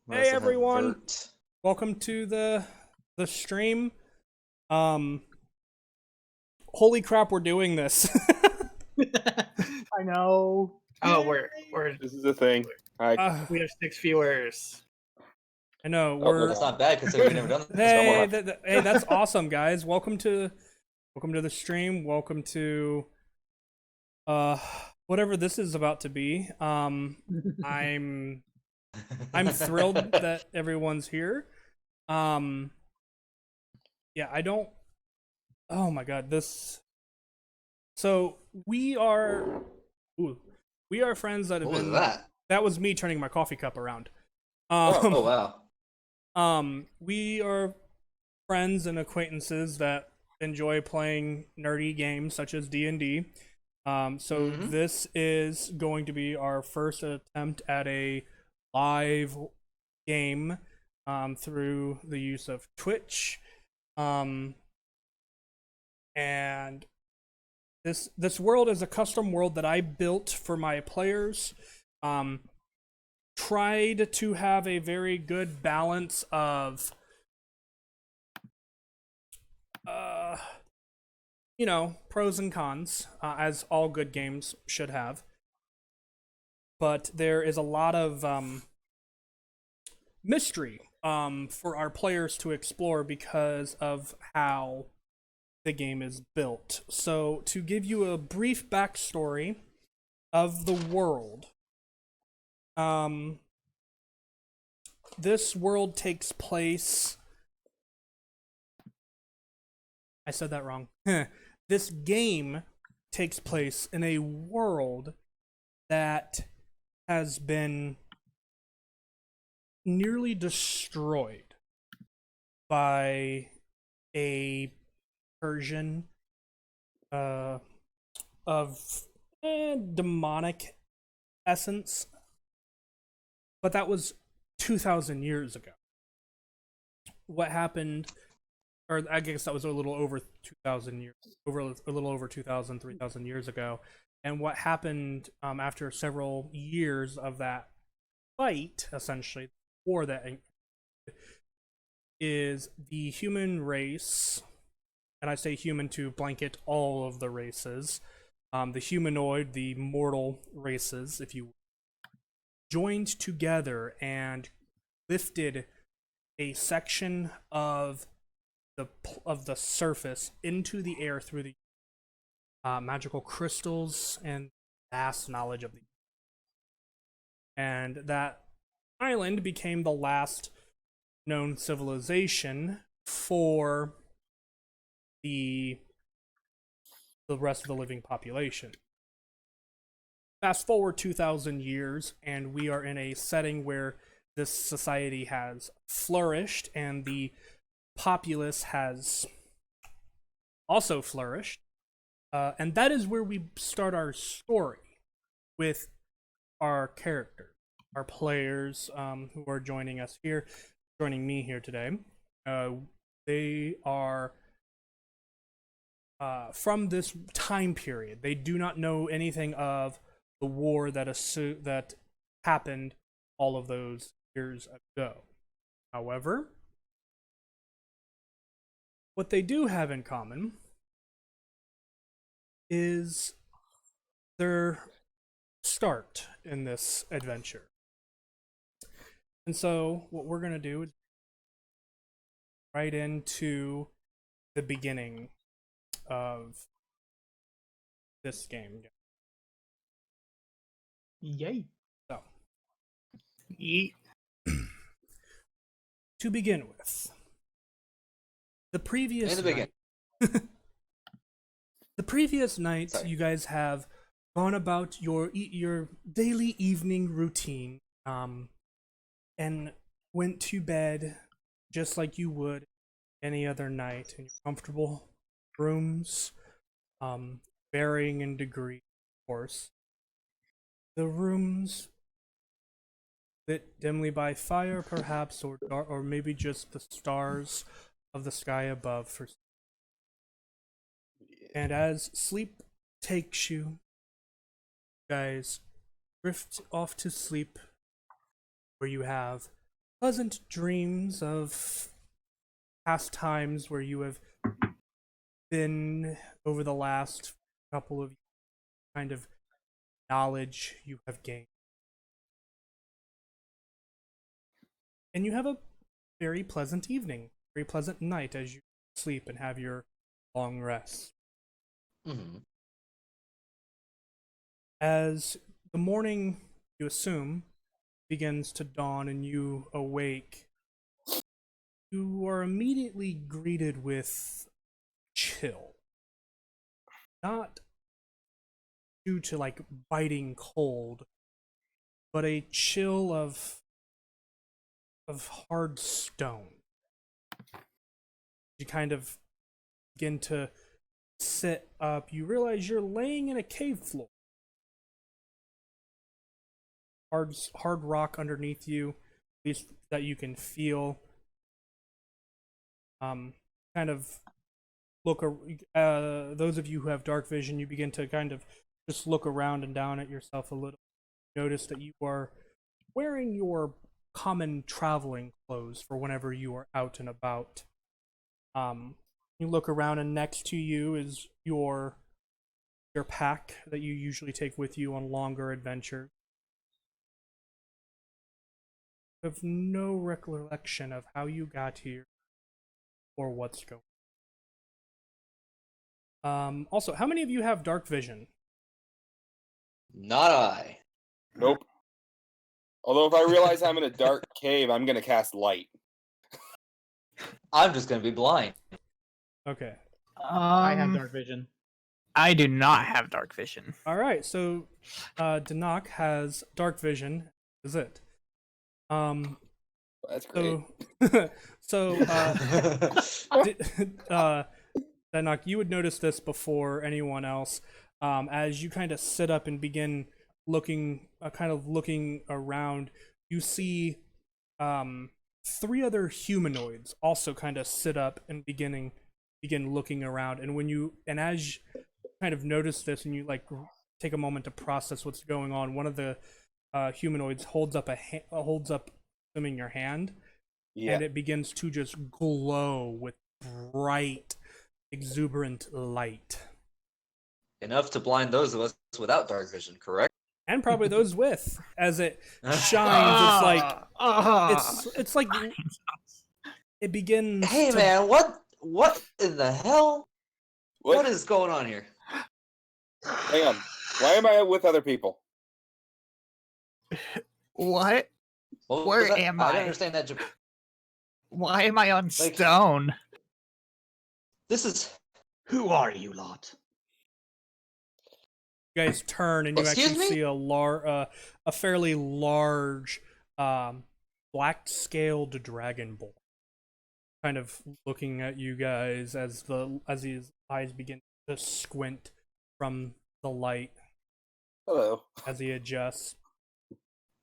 Hey Must have everyone, vert. welcome to the stream. Um, Holy crap, we're doing this. I know. Oh, Yay! we're This is the thing. Hi. we have 6 viewers. I know Oh, we're That's not bad considering we've never done this hey before. hey that's awesome guys. Welcome to the stream. Welcome to uh whatever this is about to be. I'm thrilled that everyone's here. Um, yeah, I don't. Oh my god, this. So we are. Ooh, we are friends that have What was been. that? That was me turning my coffee cup around. Oh wow. We are friends and acquaintances that enjoy playing nerdy games such as D&D. So this is going to be our first attempt at a live game through the use of Twitch. And this world is a custom world that I built for my players. Tried to have a very good balance of pros and cons, as all good games should have. But there is a lot of mystery for our players to explore because of how the game is built. So, to give you a brief backstory of the world, this world takes place. I said that wrong. This game takes place in a world that has been nearly destroyed by a version of demonic essence, but that was 2,000 years ago. What happened, or I guess that was a little over 2,000 years, a little over 2,000, 3,000 years ago. And what happened after several years of that fight, essentially, war that is the human race, and I say human to blanket all of the races, the humanoid, the mortal races, if you will, joined together and lifted a section of the surface into the air through the magical crystals and vast knowledge of the. And that island became the last known civilization for the rest of the living population. Fast forward 2,000 years, and we are in a setting where this society has flourished, and the populace has also flourished. And that is where we start our story with our characters, our players who are joining me here today. They are from this time period. They do not know anything of the war that happened all of those years ago. However, what they do have in common is their start in this adventure. And so what we're going to do is right into the beginning of this game. Yay. So, Yeet. to begin with, the previous In the beginning. night, the previous night, you guys have gone about your daily evening routine, and went to bed just like you would any other night in your comfortable rooms, varying in degree, of course. The rooms lit dimly by fire, perhaps, or maybe just the stars of the sky above. And as sleep takes you, guys drift off to sleep, where you have pleasant dreams of past times where you have been over the last couple of kind of knowledge you have gained. And you have a very pleasant evening, very pleasant night as you sleep and have your long rest. Mm-hmm. As the morning, you assume, begins to dawn and you awake, you are immediately greeted with chill. Not due to like biting cold, but a chill of hard stone. You kind of begin to sit up. You realize you're laying in a cave floor. Hard rock underneath you, at least that you can feel. Kind of look. Those of you who have dark vision, you begin to kind of just look around and down at yourself a little. Notice that you are wearing your common traveling clothes for whenever you are out and about. You look around, and next to you is your pack that you usually take with you on longer adventures. You have no recollection of how you got here or what's going on. Also, how many of you have dark vision? Not I. Nope. Although if I realize I'm in a dark cave, I'm gonna cast light. I'm just gonna be blind. Okay. I have dark vision. I do not have dark vision. All right. So, Danak has dark vision. Is it? That's great. So, Danak, you would notice this before anyone else. As you kind of sit up and begin looking around, you see 3 other humanoids also kind of sit up and begin looking around. And as you kind of notice this and you like take a moment to process what's going on, one of the humanoids holds up assuming your hand, and it begins to just glow with bright, exuberant light. Enough to blind those of us without dark vision, correct? And probably those with, as it shines. It's like it begins. Hey man, what in the hell? What is going on here? Hang on. Why am I with other people? What? Where am I I? don't understand that. Why am I on stone? This is. Who are you lot? You guys turn and you Excuse actually me? see a fairly large black-scaled dragonborn kind of looking at you guys as his eyes begin to squint from the light. Hello. As he adjusts.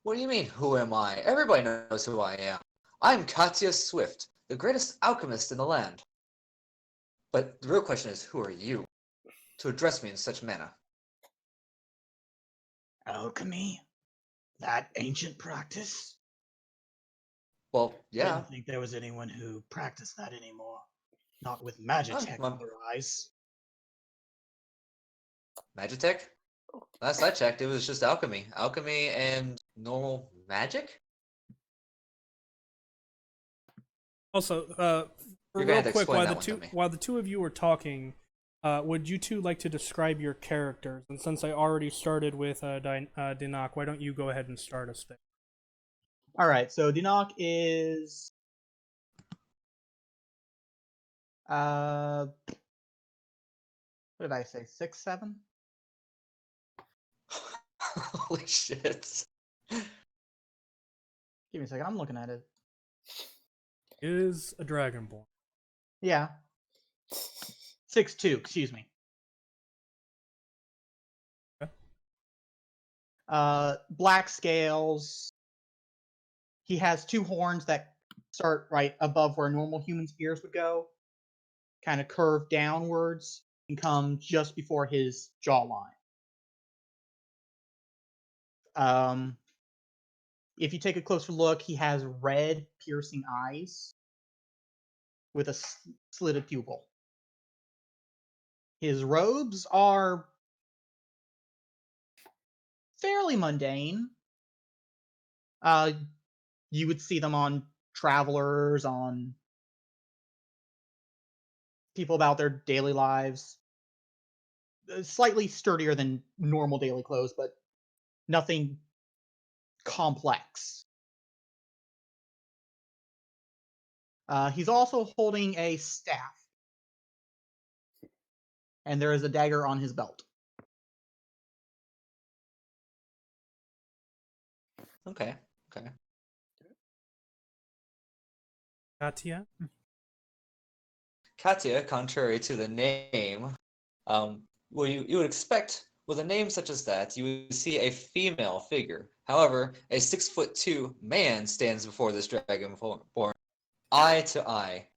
What do you mean, who am I? Everybody knows who I am. I'm Katya Swift, the greatest alchemist in the land. But the real question is, who are you to address me in such manner? Alchemy? That ancient practice? Well, I yeah. didn't think there was anyone who practiced that anymore. Not with Magitech otherwise. Magitech? Last I checked, it was just alchemy. Alchemy and normal magic? Also, You're gonna real have to quick, explain while the two of you were talking, would you two like to describe your characters? And since I already started with Dinak, why don't you go ahead and start us there? All right, so Dinok is what did I say? 6'7"? Holy shit. Give me a second. I'm looking at it. Is a dragonborn. Yeah. 6'2", excuse me. Okay. Black scales. He has 2 horns that start right above where normal human's ears would go, kind of curve downwards and come just before his jawline. If you take a closer look, he has red, piercing eyes with a slitted pupil. His robes are fairly mundane. You would see them on travelers, on people about their daily lives. Slightly sturdier than normal daily clothes, but nothing complex. He's also holding a staff, and there is a dagger on his belt. Okay. Katya? Katya, contrary to the name, well, you would expect with a name such as that, you would see a female figure. However, a 6'2" man stands before this dragonborn, eye to eye,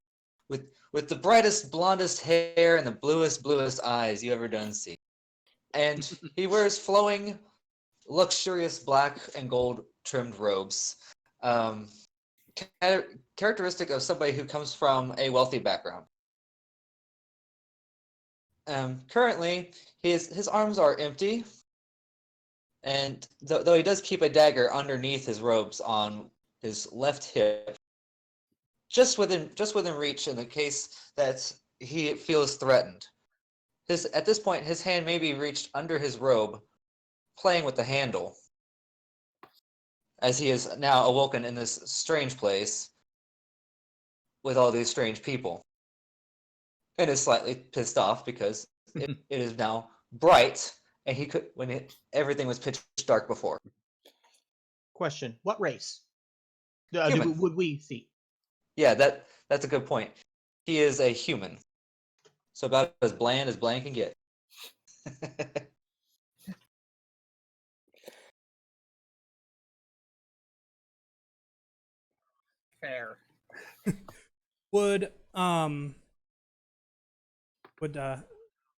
with the brightest, blondest hair and the bluest eyes you ever done see. And he wears flowing, luxurious black and gold trimmed robes. Characteristic of somebody who comes from a wealthy background. Currently, his arms are empty, and though he does keep a dagger underneath his robes on his left hip, just within reach in the case that he feels threatened. At this point, his hand may be reached under his robe, playing with the handle, as he is now awoken in this strange place with all these strange people, and is slightly pissed off because it is now bright, and he could everything was pitch dark before. Question: what race Human. would we see? Yeah, that's a good point. He is a human, so about as bland can get. Fair. Would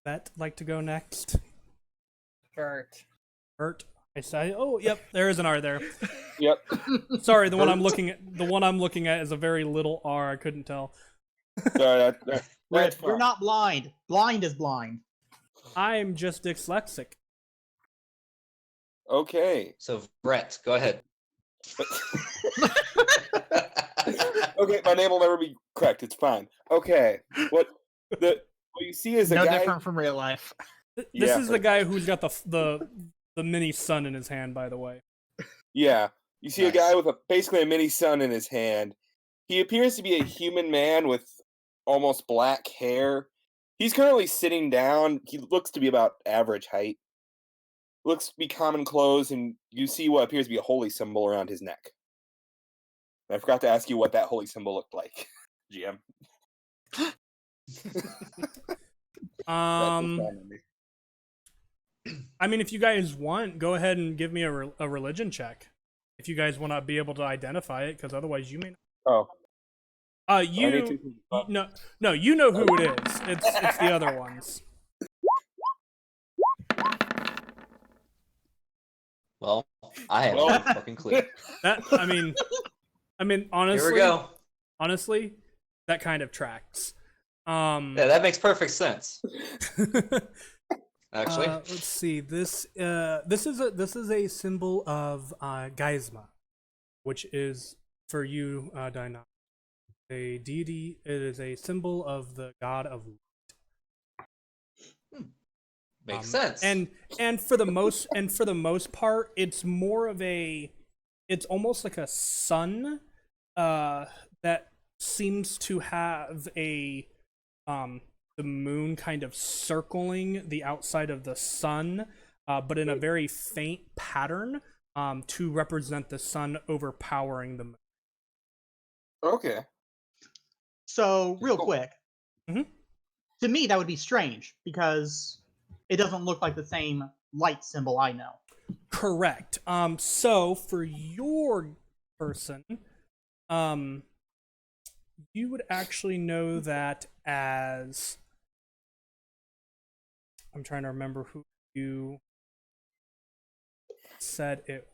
Bet like to go next? Bert. Bert. I say, oh, yep, there is an R there. Yep. Sorry, the one I'm looking at is a very little R. I couldn't tell. Sorry, that's You're fine. not blind. Blind is blind. I'm just dyslexic. Okay. So Brett, go ahead. Okay, my name will never be correct. It's fine. Okay. What you see is a No guy. different from real life. This Yeah, is the guy who's got the mini sun in his hand, by the way. Yeah, you see a Nice. guy with basically a mini sun in his hand. He appears to be a human man with almost black hair. He's currently sitting down. He looks to be about average height. Looks to be common clothes, and you see what appears to be a holy symbol around his neck. I forgot to ask you what that holy symbol looked like, GM. I mean, if you guys want, go ahead and give me a religion check. If you guys want to be able to identify it, because otherwise you may not. Oh. You no, you know who it is. It's the other ones. Well, I have no fucking clue. That I mean, honestly, Here we go. Honestly, that kind of tracks. Yeah, that makes perfect sense. Actually, let's see. This is a symbol of Geisma, which is for you, Dinah, a deity. It is a symbol of the god of light. Makes sense. And for the most part, it's more of it's almost like a sun that seems to have the moon kind of circling the outside of the sun, but in a very faint pattern, to represent the sun overpowering the moon. Okay. So, real Cool. quick, Mhm. to me that would be strange because it doesn't look like the same light symbol I know. Correct. So for your person, you would actually know that as, I'm trying to remember who you said it.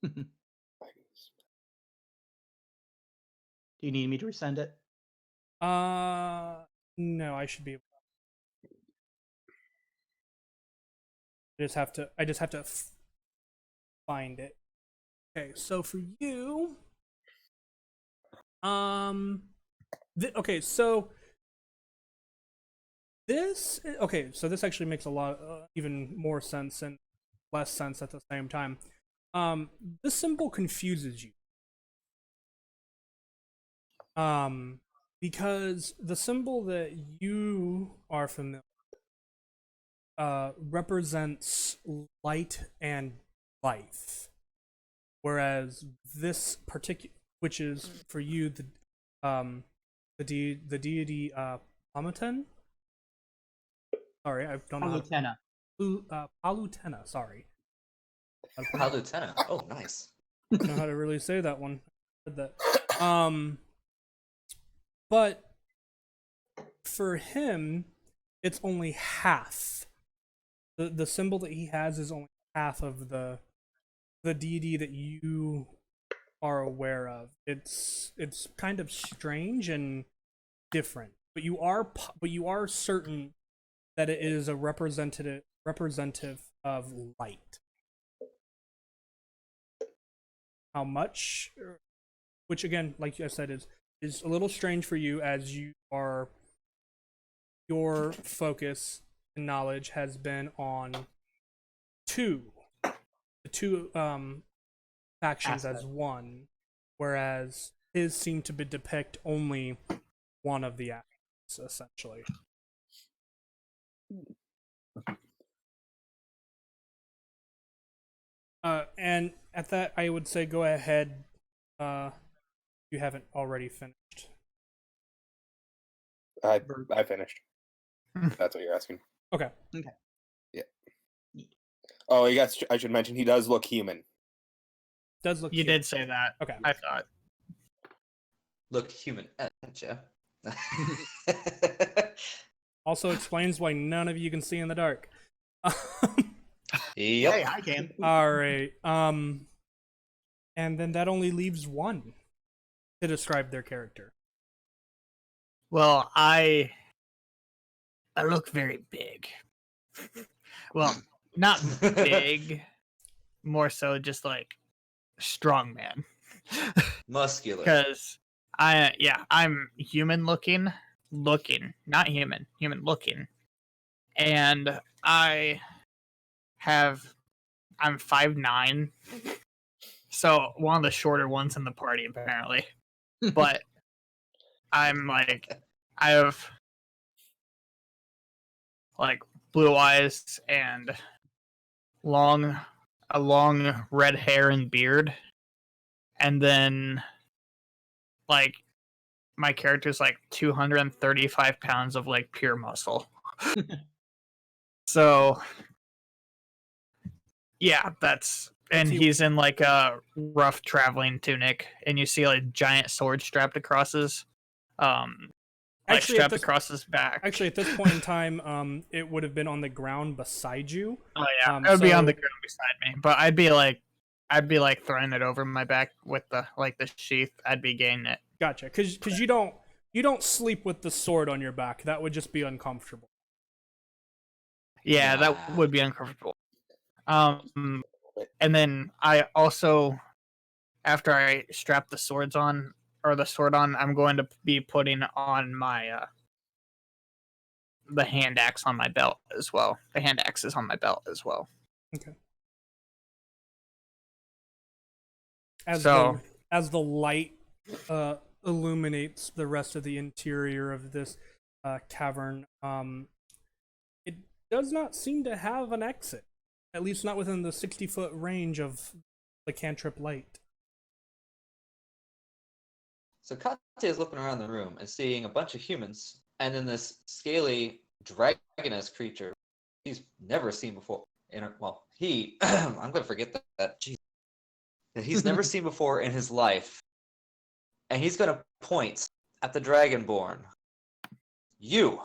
Do you need me to resend it? No, I should be. I just have to find it. Okay, so for you, okay, so this actually makes a lot even more sense and less sense at the same time. This symbol confuses you. Because the symbol that you are familiar represents light and life, whereas this particular, which is for you the deity Paluten. Sorry, I don't know how Palutena. Palutena. Sorry, Palutena. Oh, nice. I don't know how to really say that one. I said that. But for him, it's only half. The symbol that he has is only half of the deity that you are aware of. It's kind of strange and different, but you are certain that it is a representative of light. How much, which again, like I said, is a little strange for you, as your focus and knowledge has been on the two factions as one, whereas his seem to depict only one of the actions, essentially. And at that, I would say go ahead. You haven't already finished. I finished. That's what you're asking. Okay. Yeah. Oh, I should mention he does look human. Does look. You cute. did say that. Okay. I thought. Look human. Jeff. Also explains why none of you can see in the dark. Yep. Hey, I can. All right. And then that only leaves one to describe their character. Well, I look very big. Well, not big, more so just like strong man. Muscular. Because I'm human looking, not human looking, and I'm 5'9", so one of the shorter ones in the party apparently. But I have like blue eyes and a long red hair and beard, and then like my character's like 235 pounds of like pure muscle. So yeah, and he's in like a rough traveling tunic, and you see like a giant sword strapped across his across his back. Actually, at this point in time, it would have been on the ground beside you. Oh yeah, it would be on the ground beside me, but I'd be like throwing it over my back with the sheath. I'd be gaining it. Gotcha, because you don't sleep with the sword on your back. That would just be uncomfortable. Yeah, that would be uncomfortable. And then I also, after I strap the sword on, I'm going to be putting on my the hand axe on my belt as well. The hand axe is on my belt as well. Okay. As the light illuminates the rest of the interior of this cavern, it does not seem to have an exit. At least not within the 60-foot range of the cantrip light. So Katya is looking around the room and seeing a bunch of humans, and then this scaly dragoness creature he's never seen before. I'm going to forget that. Jeez. That he's never seen before in his life. And he's going to point at the Dragonborn. You're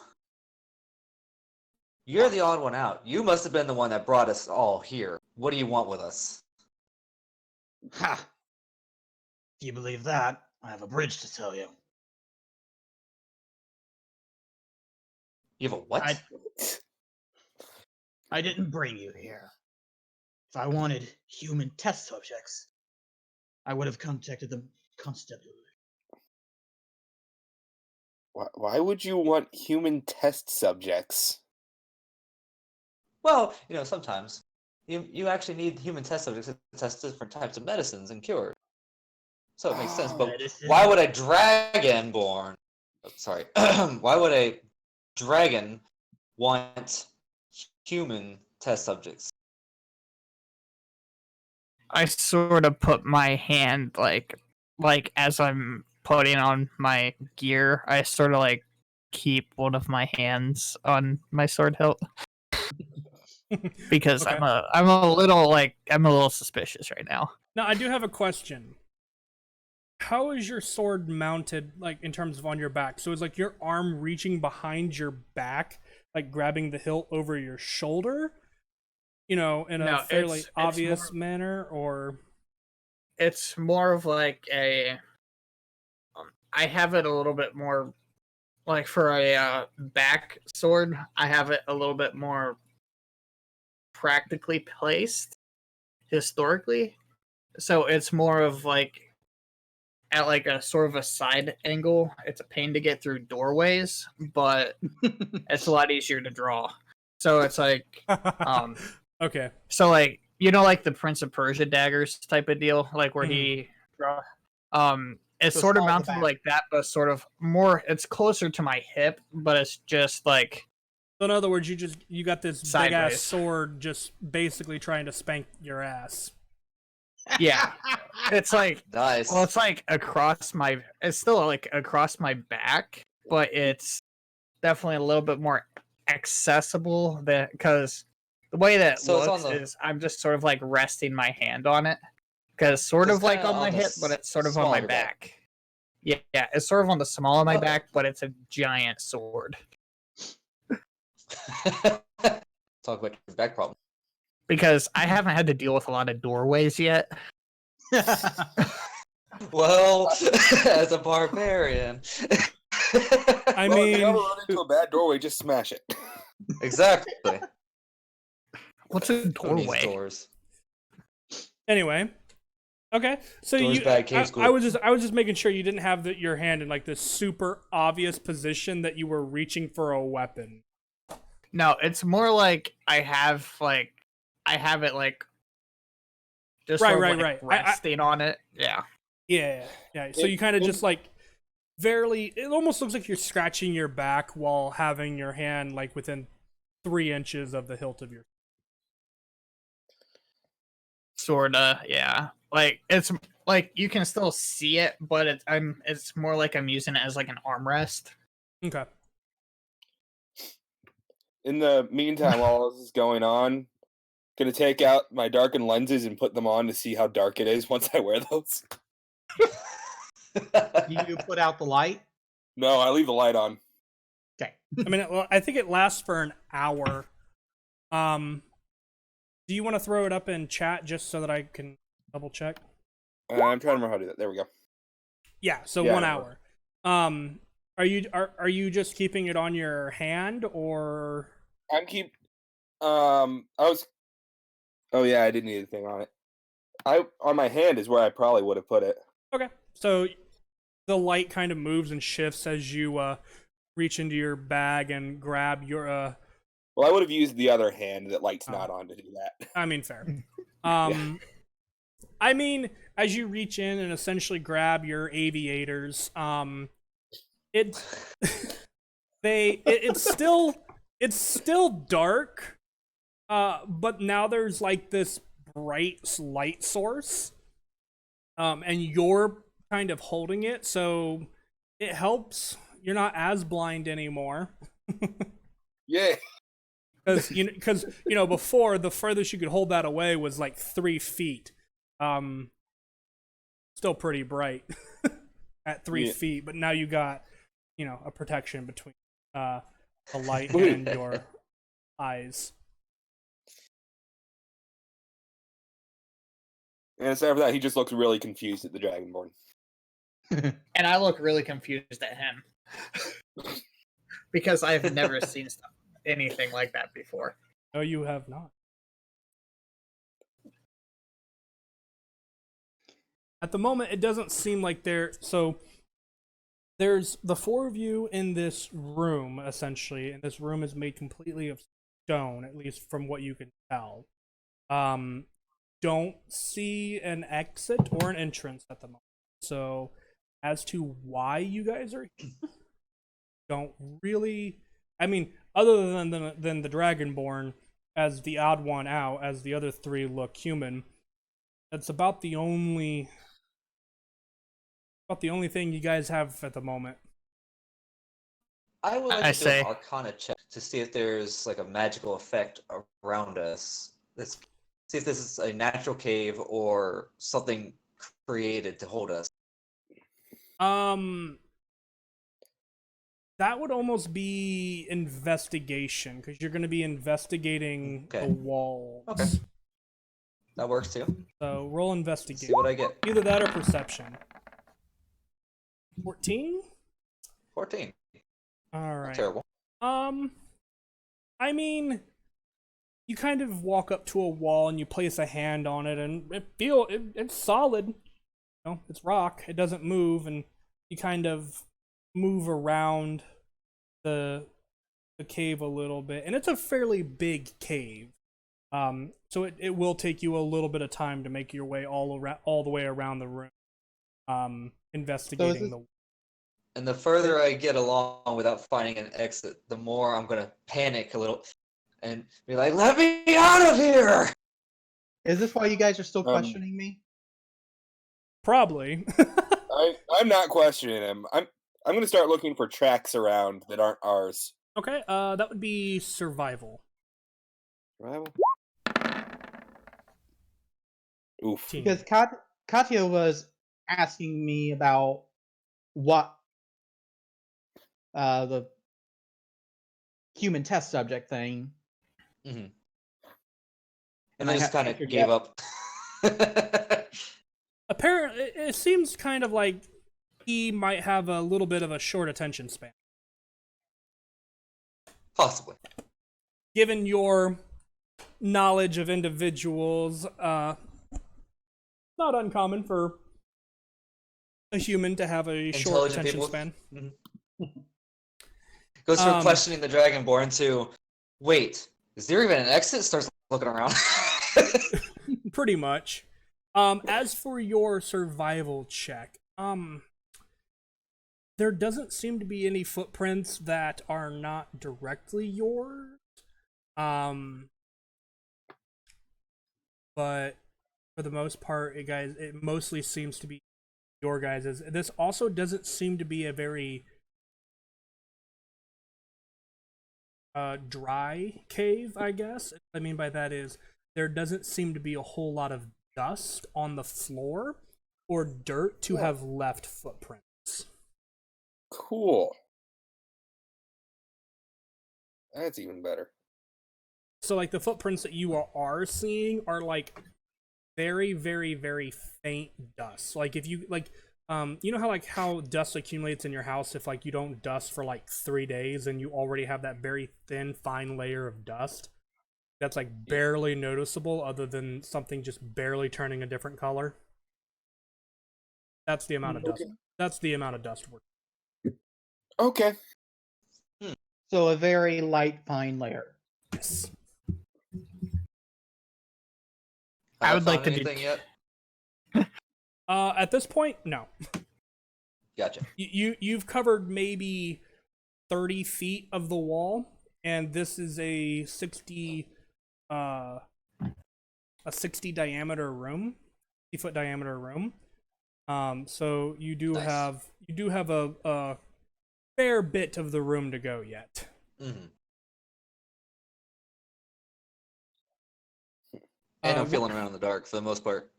the odd one out. You must have been the one that brought us all here. What do you want with us? Ha! If you believe that, I have a bridge to tell you. You have a what? I didn't bring you here. If I wanted human test subjects, I would have contacted the constabulary. Why would you want human test subjects? Well, sometimes you actually need human test subjects to test different types of medicines and cures. So it makes sense. But Medicine. why would a dragonborn? Sorry. Why would a dragon want human test subjects? I sort of put my hand like as I'm putting on my gear, I sort of like keep one of my hands on my sword hilt because Okay. I'm a little suspicious right now. Now, I do have a question. How is your sword mounted, like, in terms of on your back? So is, like, your arm reaching behind your back, like, grabbing the hilt over your shoulder? In a No, fairly it's obvious more- manner, or... It's more of like a I have it a little bit more like for a back sword, I have it a little bit more practically placed historically. So it's more of like at like a sort of a side angle. It's a pain to get through doorways, but it's a lot easier to draw. So it's like Okay. so like like the Prince of Persia daggers type of deal, like where he draw it's So sort of small at the mounted back. like that, but sort of more it's closer to my hip, but it's just like So in other words, you got this big ass Sideways. sword just basically trying to spank your ass. yeah. It's like Nice. well, it's like it's still like across my back, but it's definitely a little bit more accessible because the way that it So it's on looks the- is I'm just sort of like resting my hand on it because sort So of it's like kinda on my on the hip, but it's sort of on small my of your back. back. Yeah, it's sort of on the small of my Oh. back, but it's a giant sword Talk about your back problem. because I haven't had to deal with a lot of doorways yet. Well, as a barbarian. I Well, if you mean, ever run into a bad doorway, just smash it. Exactly. What's a Who needs doorway? doors? anyway. Okay, so Doors bad, caves I good. was just making sure you didn't have your hand in like this super obvious position that you were reaching for a weapon. No, it's more like I have it like just Right, sort of right, like right. resting on it. Yeah. Yeah. So you kind of just like it almost looks like you're scratching your back while having your hand like within 3 inches of the hilt of your. Sorta, yeah. Like it's like you can still see it, but it's more like I'm using it as like an armrest. Okay. In the meantime, while all this is going on, gonna take out my darkened lenses and put them on to see how dark it is once I wear those. You put out the light. No, I leave the light on. Okay. I mean, I think it lasts for an hour. Do you want to throw it up in chat just so that I can double check? I'm trying to remember how to do that. There we go. Yeah, so Yeah, 1 I hour. Are you just keeping it on your hand or? I'm keep. I was. Oh yeah, I didn't need anything on it. On my hand is where I probably would have put it. Okay, so the light kind of moves and shifts as you reach into your bag and grab your. Well, I would have used the other hand that light's not on to do that. I mean, fair. I mean, as you reach in and essentially grab your aviators, it's still dark, but now there's like this bright light source, and you're kind of holding it, so it helps. You're not as blind anymore. Yeah. Because before the furthest you could hold that away was like 3 feet. Still pretty bright at 3 feet, but now you got a protection between the light and your eyes. And aside from that, he just looks really confused at the Dragonborn. And I look really confused at him. Because I've never seen anything like that before. No, you have not. At the moment, it doesn't seem like there's the four of you in this room, essentially, and this room is made completely of stone, at least from what you can tell. Don't see an exit or an entrance at the moment. So, as to why you guys are here, don't really. I mean, other than the Dragonborn as the odd one out, as the other three look human. That's about the only thing you guys have at the moment. I would like I to do say- an Arcana check to see if there's like a magical effect around us. Let's see if this is a natural cave or something created to hold us. That would almost be investigation, because you're going to be investigating Okay. the walls. Okay. That works too. So roll Let's investigate. see what I get. Either that or perception. 14? 14. All Not right. terrible. I mean, you kind of walk up to a wall and you place a hand on it, and it's solid. You know, it's rock. It doesn't move, and you kind of move around the cave a little bit, and it's a fairly big cave. So it will take you a little bit of time to make your way all the way around the room, investigating the. And the further I get along without finding an exit, the more I'm gonna panic a little and be like, "Let me out of here!" Is this why you guys are still Um, questioning me? Probably. I'm not questioning him. I'm going to start looking for tracks around that aren't ours. Okay, that would be survival. Rival? Oof. Team. Because Katya was asking me about what the human test subject thing. And And I I just kind of answered gave yes. up. Apparently, it seems kind of like he might have a little bit of a short attention span. Possibly. Given your knowledge of individuals, not uncommon for a human to have a short Intelligent attention people. span. Goes from questioning the Dragonborn to, wait, is there even an exit? Starts looking around. Pretty much. As for your survival check, there doesn't seem to be any footprints that are not directly yours. But for the most part, it mostly seems to be your guys'. This also doesn't seem to be a very dry cave, I guess. What I mean by that is there doesn't seem to be a whole lot of dust on the floor or dirt to have left footprints. Cool. That's even better. So like the footprints that you are seeing are like very, very, very faint dust. Like if you like you know how dust accumulates in your house if like you don't dust for like 3 days and you already have that very thin, fine layer of dust that's like barely noticeable other than something just barely turning a different color. That's the amount of dust. That's the amount of dust we're. Okay. So a very light, fine layer. Yes. I would like found to anything yet? At this point, no. Gotcha. You've covered maybe 30 feet of the wall, and this is a 60 diameter room, 60-foot diameter room. So you do Nice. have a fair bit of the room to go yet. And I'm feeling around in the dark for the most part.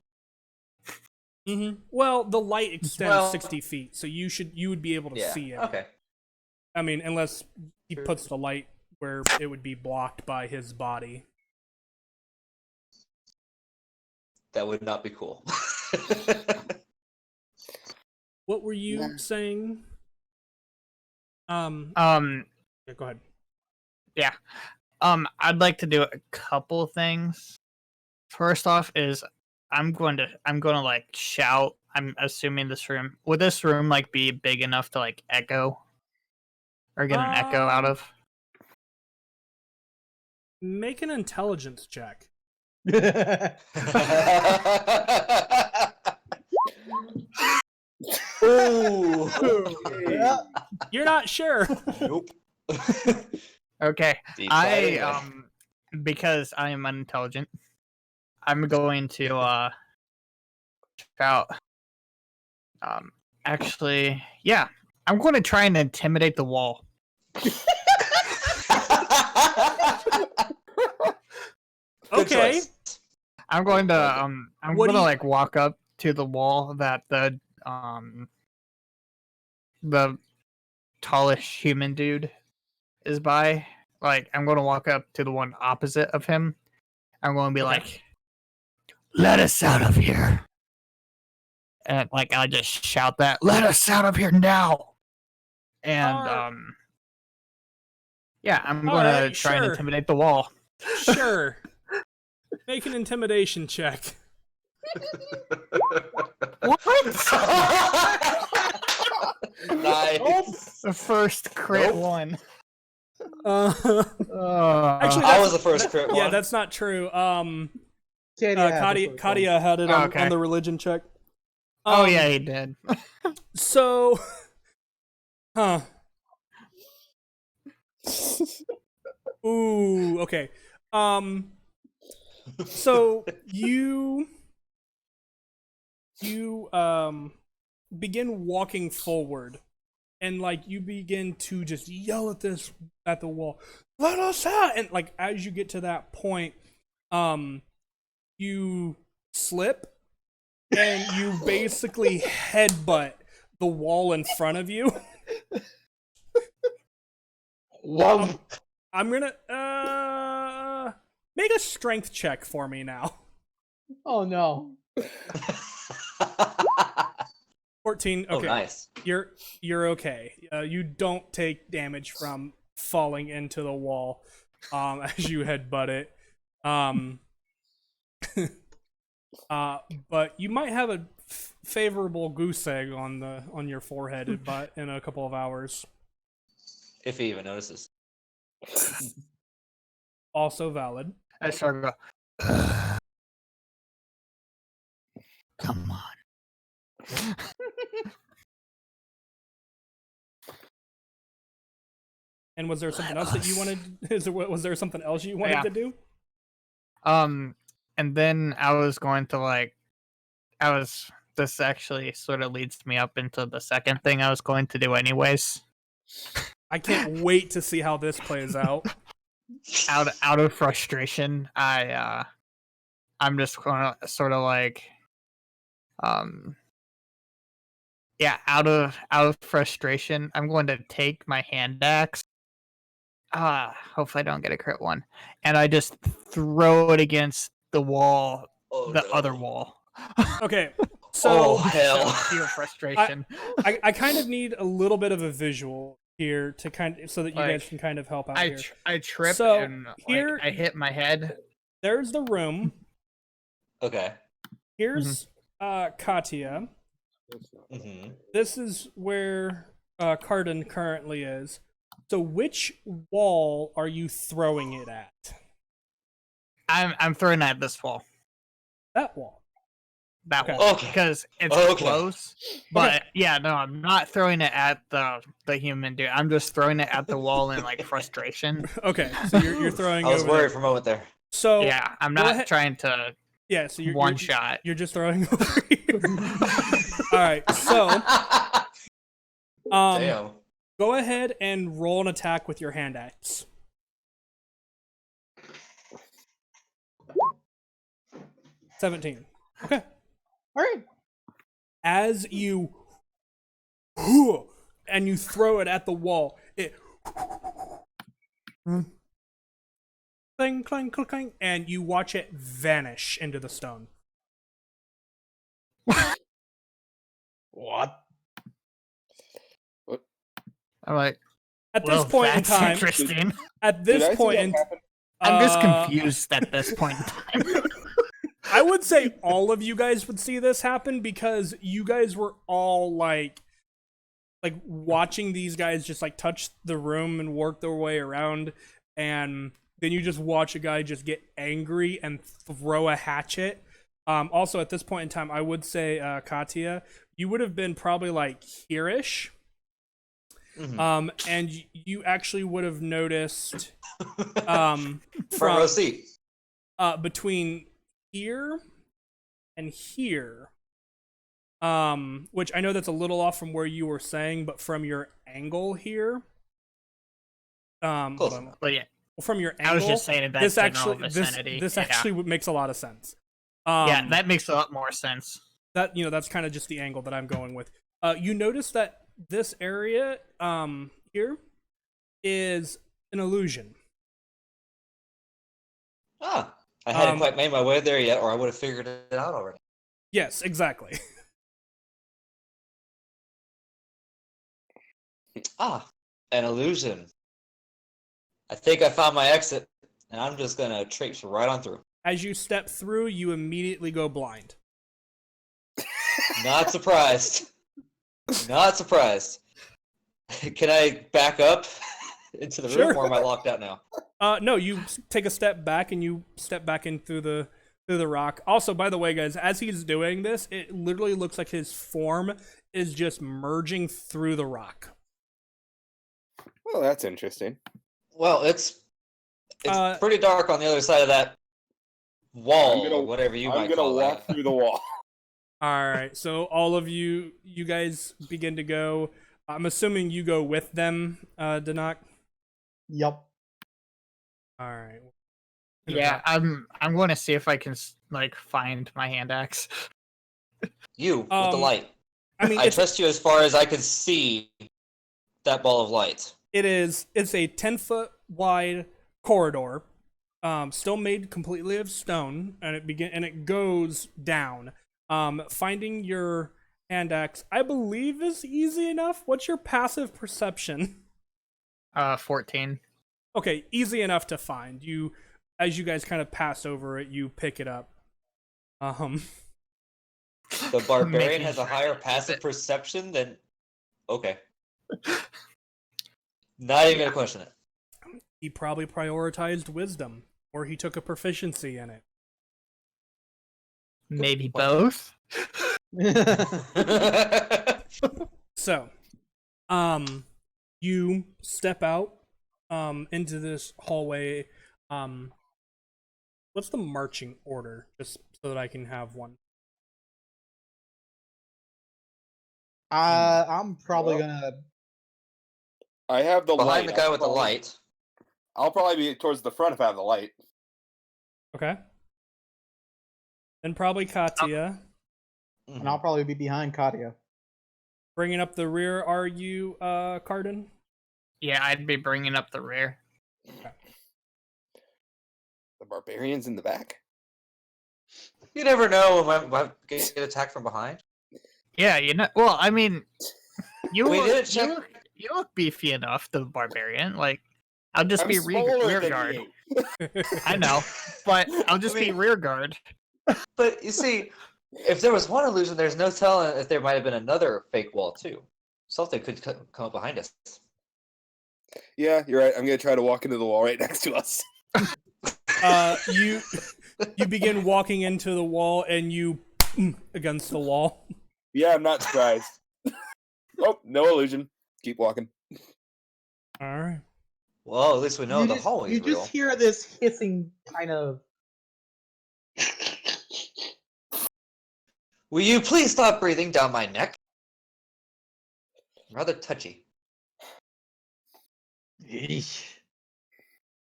Well, the light extends Well- 60 feet, so you would be able to Yeah. see it. Okay. I mean, unless he puts the light where it would be blocked by his body. That would not be cool. What were you saying? Um, Yeah, go ahead. yeah. I'd like to do a couple things. First off is I'm going to like shout. I'm assuming would this room like be big enough to like echo or get an echo out of? Make an intelligence check. Ooh. Yeah. You're not sure. Nope. Okay. Deep fried anyway. Because I am unintelligent, I'm going to shout. Actually, yeah, I'm going to try and intimidate the wall. Good Okay. choice. I'm going to I'm What going do to you- like walk up to the wall that the tallish human dude is by. Like, I'm going to walk up to the one opposite of him. I'm going to be Okay. like, "Let us out of here!" And like, I just shout that, "Let us out of here now!" And Alright. yeah, I'm going to Alright, try and sure. intimidate the wall. Sure. Make an intimidation check. What? Nice. The first crit Nope. one. Actually, I was the first crit Yeah, one. that's not true. Kadia Kadia had it Oh, on, okay. on the religion check. Oh yeah, he did. So, huh? Ooh, okay. So you begin walking forward, and like you begin to just yell at the wall, "Let us out!" And like as you get to that point, you slip and you basically headbutt the wall in front of you. Whoa. I'm gonna make a strength check for me now. Oh no. 14. Oh, Okay, nice. you're okay. You don't take damage from falling into the wall as you headbutt it. But you might have a favorable goose egg on your forehead, but in a couple of hours. If he even notices. Also valid. I start to go, "Come on." And was there something else that you wanted? Was there something else you wanted Yeah. to do? And then I was going to like, this actually sort of leads me up into the second thing I was going to do anyways. I can't wait to see how this plays out. Out of frustration, I'm just gonna sort of like, yeah, out of frustration, I'm going to take my hand axe. Hopefully I don't get a crit one, and I just throw it against the wall, Oh, the no. other wall. Okay, Oh, so hell. Pure frustration. I kind of need a little bit of a visual here to so that you Like, guys can kind of help out I here. I trip So, and here- like, I hit my head. There's the room. Okay. Here's Katya. Mm-hmm. This is where Cardin currently is. So which wall are you throwing it at? I'm throwing at this wall. That wall. That Okay. wall. Okay. Because it's Okay. close. But yeah, no, I'm not throwing it at the human dude. I'm just throwing it at the wall in like frustration. Okay, so you're throwing I was over worried there. for a moment there. So Yeah, I'm go not ahead- trying to yeah, so you're one you're, shot. You're just throwing over here. All right, so Damn. go ahead and roll an attack with your hand axe. 17. Okay. All right. As you and you throw it at the wall, it clang, clang, clang, clang, and you watch it vanish into the stone. What? I'm like, At well, this point in that's time, interesting. at Did this I see point that in happen? I'm just uh, confused at this point in time. I would say all of you guys would see this happen because you guys were all like watching these guys just like touch the room and work their way around, and then you just watch a guy just get angry and throw a hatchet. Also, at this point in time, I would say, Katya, you would have been probably like here-ish. Mhm. And you actually would have noticed Front row from seat. between here and here, which I know that's a little off from where you were saying, but from your angle here, hold Close on. enough. But yeah, From your I was angle, just saying in that this general actually vicinity. this yeah. actually makes a lot of sense. Yeah, that makes a lot more sense. That that's kind of just the angle that I'm going with. You notice that this area here is an illusion. Ah, I hadn't Um, quite made my way there yet, or I would have figured it out already. Yes, exactly. Ah, an illusion. I think I found my exit, and I'm just gonna traipse right on through. As you step through, you immediately go blind. Not surprised. Not surprised. Can I back up into the Sure. room, or am I locked out now? No, you take a step back and you step back in through the rock. Also, by the way, guys, as he's doing this, it literally looks like his form is just merging through the rock. Well, that's interesting. Well, it's Uh, pretty dark on the other side of that wall, I'm gonna- or whatever you I'm might gonna call walk that. through the wall. All right, so all of you guys begin to go. I'm assuming you go with them, Danak. Yup. All right. Yeah, I'm going to see if I can like find my hand axe. You with the light. I mean, I trust you as far as I can see that ball of light. it's a 10-foot wide corridor, still made completely of stone, and it goes down. Finding your hand axe, I believe, is easy enough. What's your passive perception? 14. Okay, easy enough to find. As you guys kind of pass over it, you pick it up. The barbarian Making has a sure I higher don't use passive it. perception than. Okay. Not even gonna question it. He probably prioritized wisdom, or he took a proficiency in it. Maybe both. So, you step out, into this hallway. What's the marching order, just so that I can have one? I'm probably Well, gonna. I have the light. Behind the guy with the probably- light. I'll probably be towards the front if I have the light. Okay. Then probably Katya. Mhm. And I'll probably be behind Katya. Bringing up the rear, are you, Cardin? Yeah, I'd be bringing up the rear. The barbarian's in the back. You never know when I get attacked from behind. Yeah, well, I mean, you We look, didn't check- you look beefy enough, the barbarian. Like, I'll just I'm be smaller rear than guard. you. I know, but I'll just I be mean- rear guard. But you see, if there was one illusion, there's no telling if there might have been another fake wall too. Something could come up behind us. Yeah, you're right. I'm gonna try to walk into the wall right next to us. You begin walking into the wall, and you against the wall. Yeah, I'm not surprised. Oh, no illusion. Keep walking. All right. Well, at least we know you the just, hallway you is real. just hear this hissing kind of. Will you please stop breathing down my neck? Rather touchy. Eesh.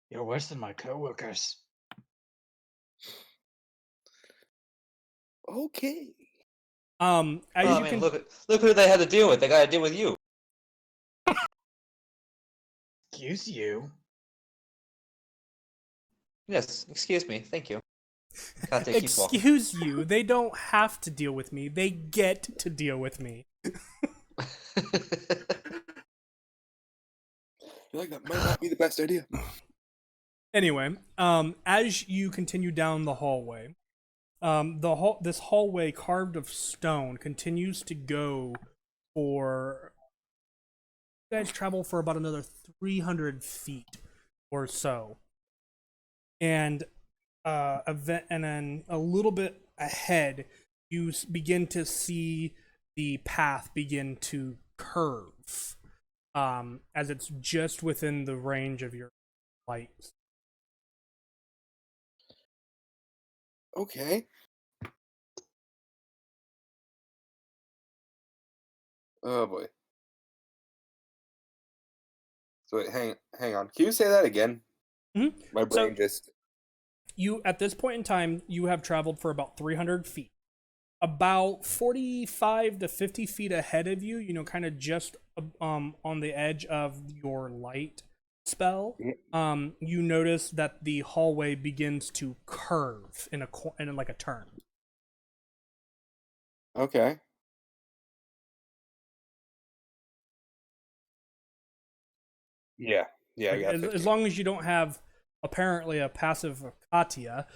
You're worse than my coworkers. Okay. As Well, I you mean, can, look who they had to deal with. They got to deal with you. Excuse you. Yes, excuse me. Thank you. Katya, keep walking. Excuse you, they don't have to deal with me. They get to deal with me. I feel like that might not be the best idea. Anyway, as you continue down the hallway, this hallway carved of stone continues to go for. You guys travel for about another 300 feet or so, and then a little bit ahead, you begin to see the path begin to curve, as it's just within the range of your light. Okay. Oh boy. So wait, hang on. Can you say that again? Mhm. My brain just. You, at this point in time, you have traveled for about 300 feet. About 45 to 50 feet ahead of you, kind of just on the edge of your light spell, you notice that the hallway begins to curve in like a turn. Okay. Yeah. Yeah, I got As 15. long as you don't have apparently a passive Katya.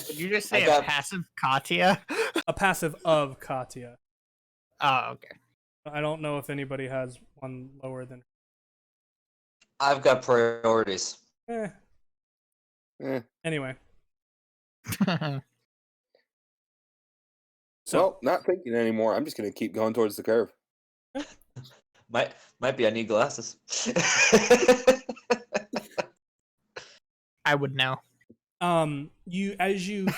Did you just I say got- a passive Katya? A passive of Katya. Oh, okay. I don't know if anybody has one lower than. I've got priorities. Anyway, so Well, not thinking anymore. I'm just gonna keep going towards the curve. Might be I need glasses. I would know. you as you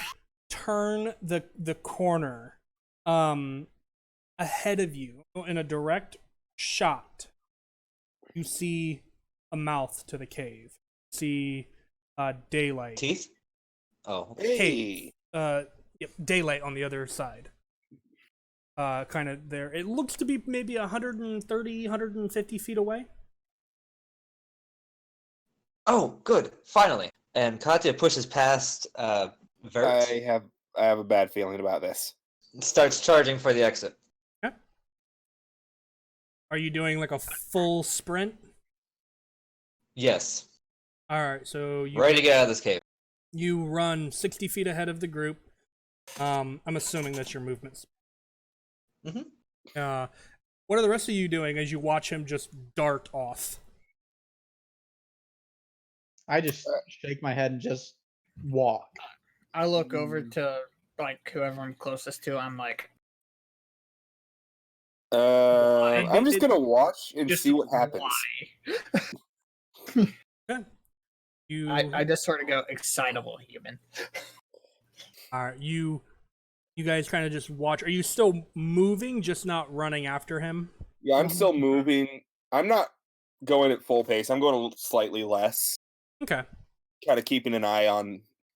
turn the corner, ahead of you in a direct shot, you see a mouth to the cave. See daylight. Teeth? Oh. Hey. Yep, daylight on the other side. Kind of there. It looks to be maybe 130, 150 feet away. Oh, good. Finally. And Katya pushes past Vert. I have a bad feeling about this. Starts charging for the exit. Okay. Are you doing like a full sprint? Yes. All right, so Ready to get out of this cave. you run 60 feet ahead of the group. I'm assuming that's your movements. Mhm. What are the rest of you doing as you watch him just dart off? I just shake my head and just walk. I look over to like whoever I'm closest to. I'm like, I'm just gonna watch and just see what happens. why? You, I just sort of go excitable human. all right, you guys kind of just watch. Are you still moving, just not running after him? Yeah, I'm still moving. I'm not going at full pace. I'm going slightly less. Okay. Kind of keeping an eye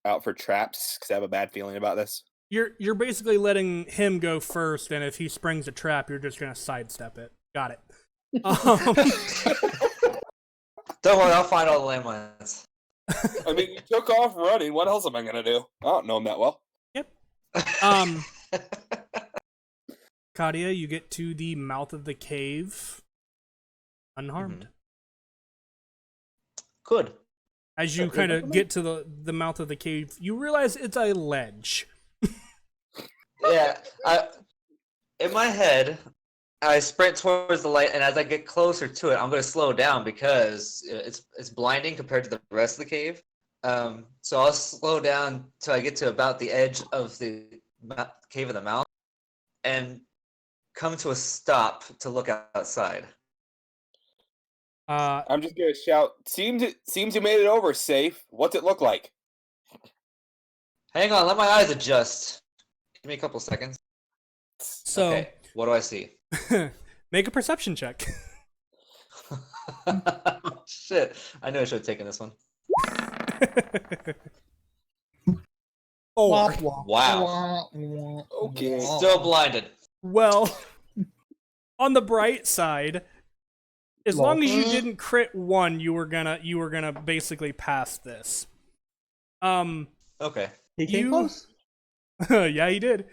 out for traps because I have a bad feeling about this. You're basically letting him go first, and if he springs a trap, you're just gonna sidestep it. Got it. Don't worry, I'll find all the landmines. I mean, you took off running. What else am I gonna do? I don't know him that well. Yep. Kadia, you get to the mouth of the cave unharmed. Good. As you kind of get to the mouth of the cave, you realize it's a ledge. Yeah. In my head, I sprint towards the light, and as I get closer to it, I'm going to slow down because it's blinding compared to the rest of the cave. So I'll slow down till I get to about the edge of the cave of the mouth, and come to a stop to look outside. I'm just gonna shout. Seems you made it over safe. What's it look like? Hang on, let my eyes adjust. Give me a couple seconds. So, Okay, what do I see? make a perception check. Shit, I knew I should have taken this one. Or, Wow. Okay. Still blinded. well, on the bright side, as long as you didn't crit one, you were gonna basically pass this. Okay. He came You- close. Yeah, he did.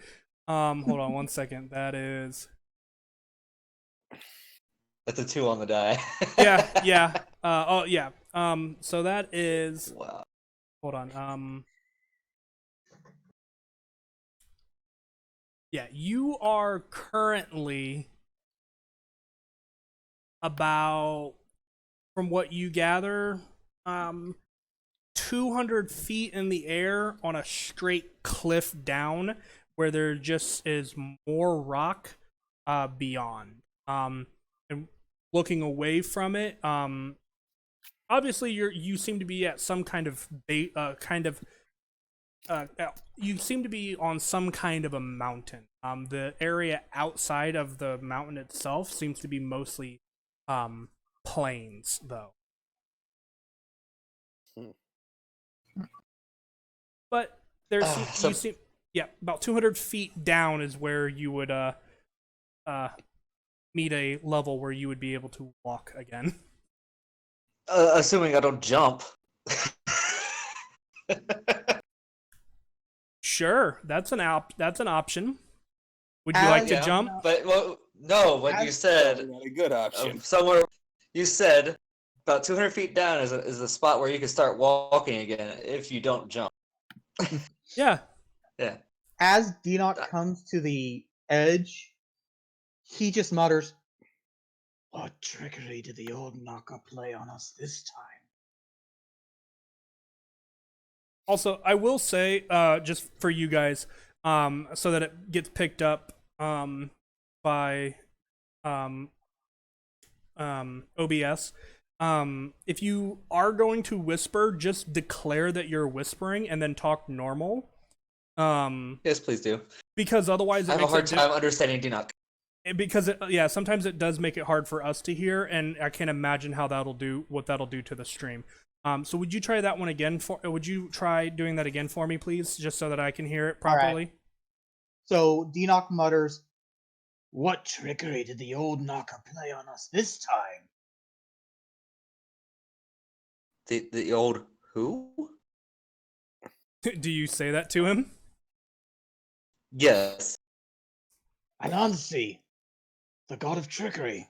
Hold on one second. That is. That's a 2 on the die. Yeah. Oh, yeah. So that is. Wow. Hold on. Yeah, you are currently about, from what you gather, 200 feet in the air on a straight cliff down, where there just is more rock beyond. And looking away from it, obviously you seem to be at some kind of you seem to be on some kind of a mountain. The area outside of the mountain itself seems to be mostly plains, though. But there's So- you seem, yeah, about 200 feet down is where you would meet a level where you would be able to walk again. Assuming I don't jump. Sure, that's an option. Would you As- like to Yeah, jump? But well, no, what you As- said Not a good option. somewhere you said about 200 feet down is a spot where you can start walking again if you don't jump. Yeah. Yeah. As Deanoch comes to the edge, he just mutters, "What trickery did the old knocker play on us this time?" Also, I will say, just for you guys, so that it gets picked up by OBS. If you are going to whisper, just declare that you're whispering and then talk normal. Yes, please do. Because otherwise, I it have a makes hard time understanding Dinok. because yeah, sometimes it does make it hard for us to hear, and I can't imagine what that'll do to the stream. So would you try that one again? Would you try doing that again for me, please, just so that I can hear it All right. properly? So Deanoch mutters, "What trickery did the old knocker play on us this time?" The old who? Do you say that to him? Yes. Anansi, the god of trickery.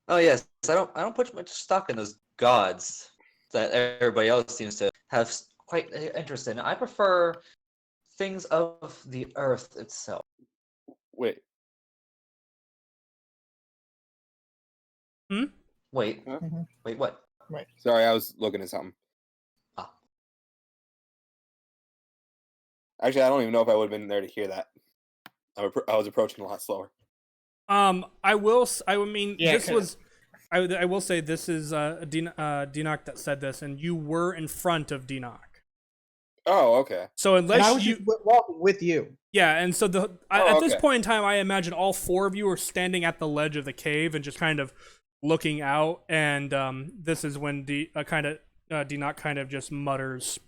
Oh yes. I don't put much stock in those gods that everybody else seems to have quite interest in. I prefer things of the earth itself. Wait. Wait. Huh? Wait, what? Sorry, I was looking at something. Ah. Actually, I don't even know if I would have been there to hear that. I was approaching a lot slower. I will. I mean, Yeah, this 'cause- was. I will say this is Dinok that said this, and you were in front of Dinok. Oh, okay. So And I unless was you, just walking with you. yeah, and so Oh, at this okay. point in time, I imagine all four of you are standing at the ledge of the cave and just kind of looking out, and this is when Dinok kind of just mutters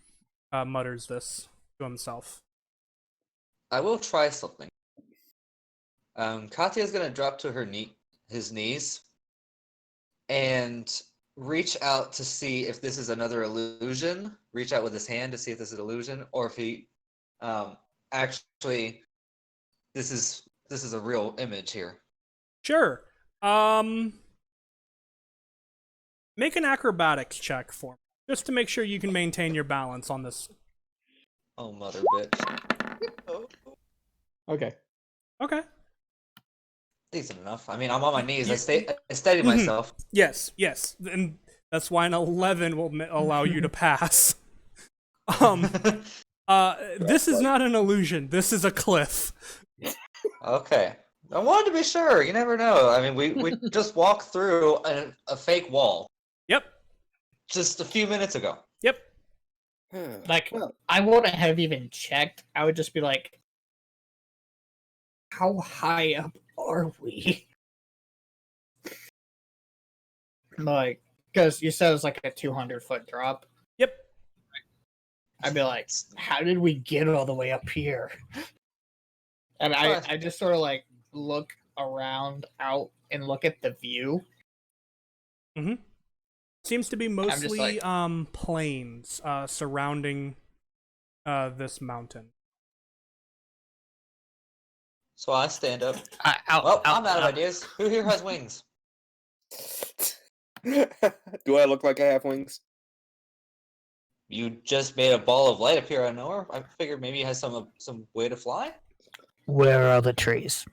this to himself. I will try something. Katya's gonna drop to his knees, and reach out to see if this is another illusion. Reach out with his hand to see if this is an illusion, or if he actually this is a real image here. Sure. Make an acrobatics check for me, just to make sure you can maintain your balance on this. Oh mother bitch. Oh, Okay. Okay. decent enough. I mean, I'm on my knees. You- I steadied Mhm. myself. Yes, and that's why an 11 will allow you to pass. This is not an illusion. This is a cliff. Okay. I wanted to be sure. You never know. I mean, we just walked through a fake wall Yep. just a few minutes ago. Yep. Like, Well, I wouldn't have even checked. I would just be like, how high up are we? Like, because you said it was like a 200-foot drop. Yep. I'd be like, how did we get all the way up here? And I just sort of like look around out and look at the view. Mhm. Seems to be just mostly like- plains surrounding this mountain. So I stand up. I'll, I'm out of ideas. Who here has wings? Do I look like I have wings? You just made a ball of light appear out of nowhere. I figured maybe it has some way to fly. Where are the trees?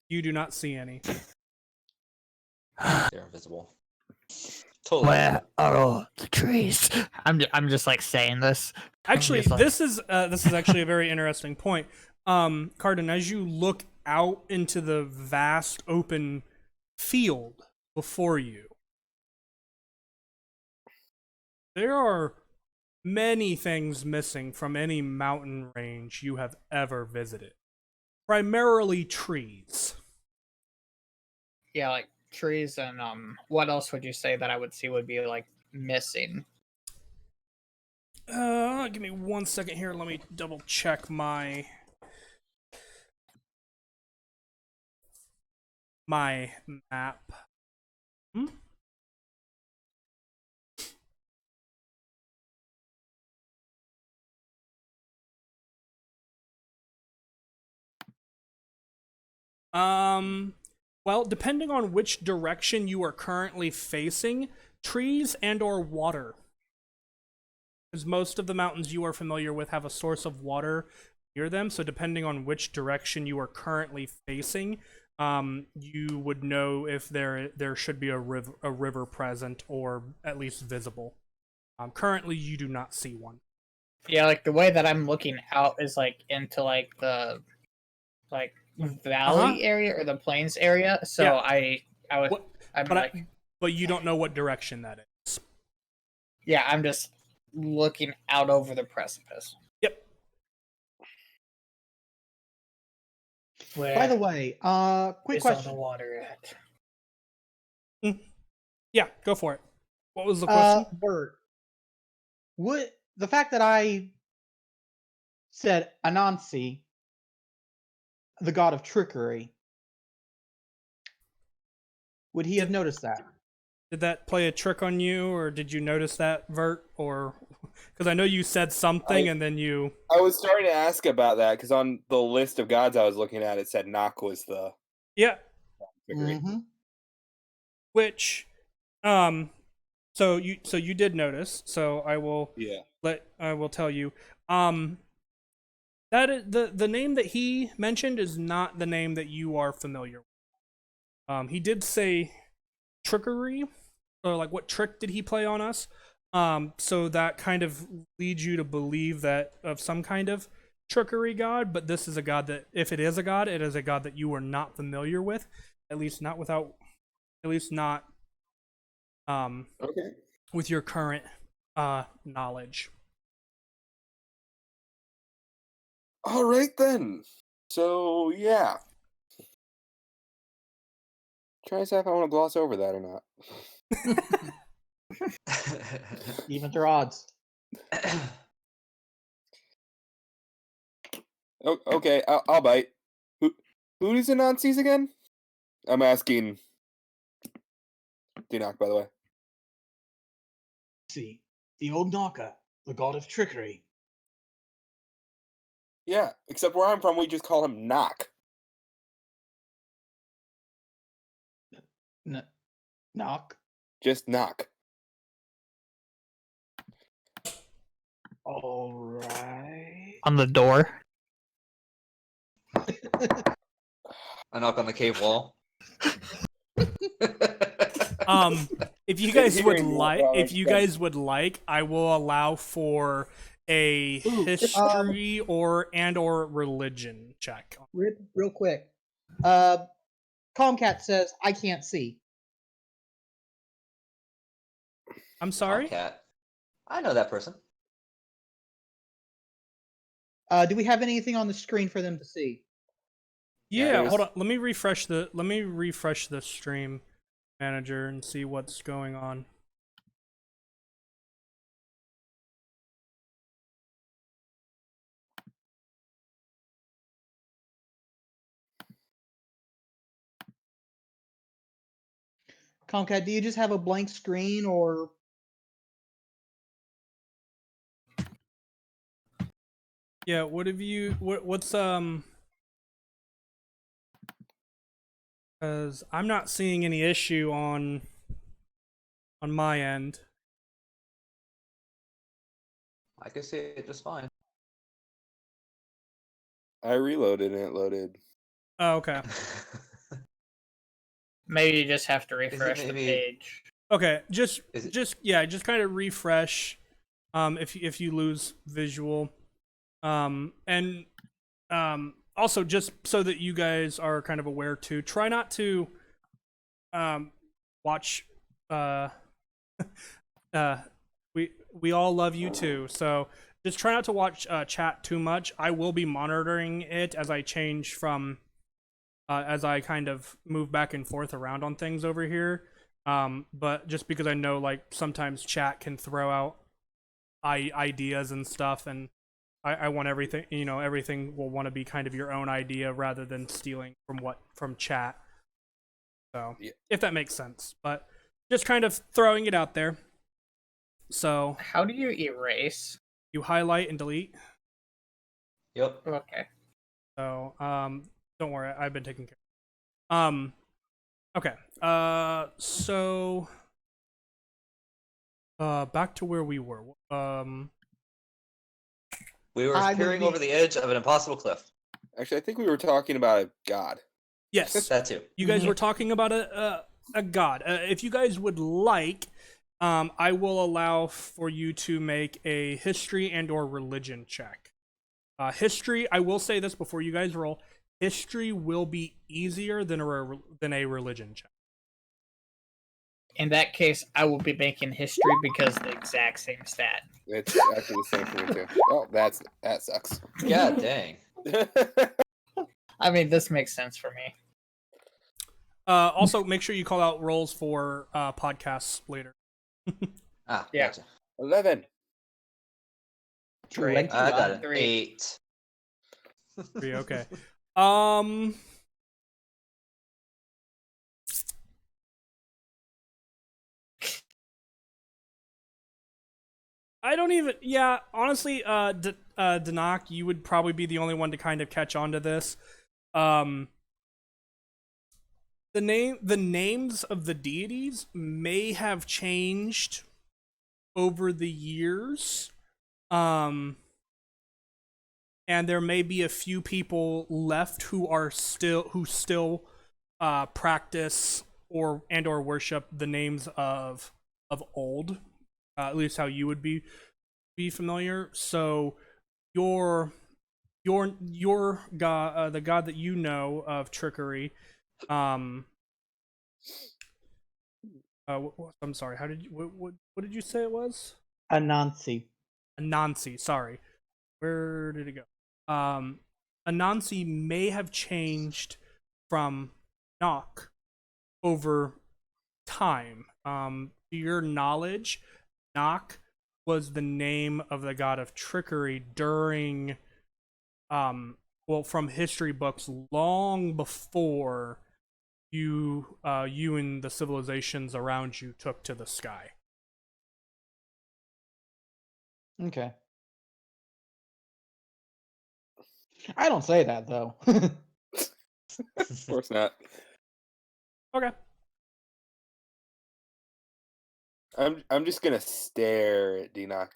You do not see any. They're invisible. Totally. Where are all the trees? I'm just like saying this. I'm Actually, just like- this is actually a very interesting point. Cardin, as you look out into the vast open field before you, there are many things missing from any mountain range you have ever visited. Primarily trees. Yeah, like trees and what else would you say that I would see would be like missing? Give me 1 second here. Let me double check my map. Well, depending on which direction you are currently facing, trees and or water. Because most of the mountains you are familiar with have a source of water near them, so depending on which direction you are currently facing, you would know if there should be a river present or at least visible. Currently, you do not see one. Yeah, like the way that I'm looking out is like into like the like valley area or the plains area. So Yeah. I would What- I'm But like but you don't know what direction that is. yeah, I'm just looking out over the precipice. Yep. Where By the way, quick is all question. the water at? Yeah, go for it. What was the question? Bert, would the fact that I said Anansi, the god of trickery, would he have noticed that? Did that play a trick on you, or did you notice that, Vert? Or because I know you said something and then you. I was starting to ask about that because on the list of gods I was looking at, it said Nock was the Yeah. figure. Mm-hmm. Which, so you did notice. So I will tell you. That is, the name that he mentioned is not the name that you are familiar with. He did say trickery, or like what trick did he play on us? So that kind of leads you to believe that of some kind of trickery god, but this is a god that, if it is a god, it is a god that you are not familiar with, at least not Okay. with your current knowledge. All right then. So yeah. Try to see if I want to gloss over that or not. Even their odds. Okay, I'll bite. Who is Anansi's again? I'm asking Dinok, by the way. See, the old Naka, the god of trickery. Yeah, except where I'm from, we just call him Knock. Knock. Just Knock. All right. On the door. I knock on the cave wall. If you guys would Hearing like, what if you guys would like, I will allow for a history or religion check. Real quick. Comcat says I can't see. I'm sorry. Cat. I know that person. Do we have anything on the screen for them to see? Yeah, there's- hold on. Let me refresh the stream manager and see what's going on. Comcat, do you just have a blank screen or? Yeah, what have you what's cuz I'm not seeing any issue on my end. I can see it just fine. I reloaded and it loaded. Oh, okay. Maybe you just have to refresh the maybe- page. Okay, just Is it- just kind of refresh if you lose visual. And also just so that you guys are kind of aware too, try not to watch uh we all love you too, so just try not to watch chat too much. I will be monitoring it as I change from as I kind of move back and forth around on things over here. But just because I know like sometimes chat can throw out ideas and stuff, and I want everything, you know, everything will want to be kind of your own idea rather than stealing from chat. So Yeah. if that makes sense, but just kind of throwing it out there. So How do you erase? you highlight and delete. Yep. Okay. So don't worry, I've been taking care. Okay. So back to where we were. We were I would peering be- over the edge of an impossible cliff. Actually, I think we were talking about a god. Yes. That too. You guys were talking about a god. If you guys would like, I will allow for you to make a history and or religion check. History, I will say this before you guys roll. History will be easier than a religion check. In that case, I will be making history because the exact same stat. It's actually the same for me too. Oh, that sucks. God dang. I mean, this makes sense for me. Also, make sure you call out rolls for podcasts later. Ah, Yeah. gotcha. 11. Trey. I got an 3. 8. 3, okay. I don't even. Yeah, honestly, Danak, you would probably be the only one to kind of catch on to this. The names of the deities may have changed over the years. And there may be a few people left who still practice or worship the names of old. At least how you would be familiar. So your god, the god that you know of trickery, I'm sorry. How did you what did you say it was? Anansi. Anansi. Sorry, where did it go? Anansi may have changed from Knock over time. To your knowledge, Knock was the name of the god of trickery during, from history books long before you and the civilizations around you took to the sky. Okay. I don't say that though. Of course not. Okay. I'm just gonna stare at Dinok.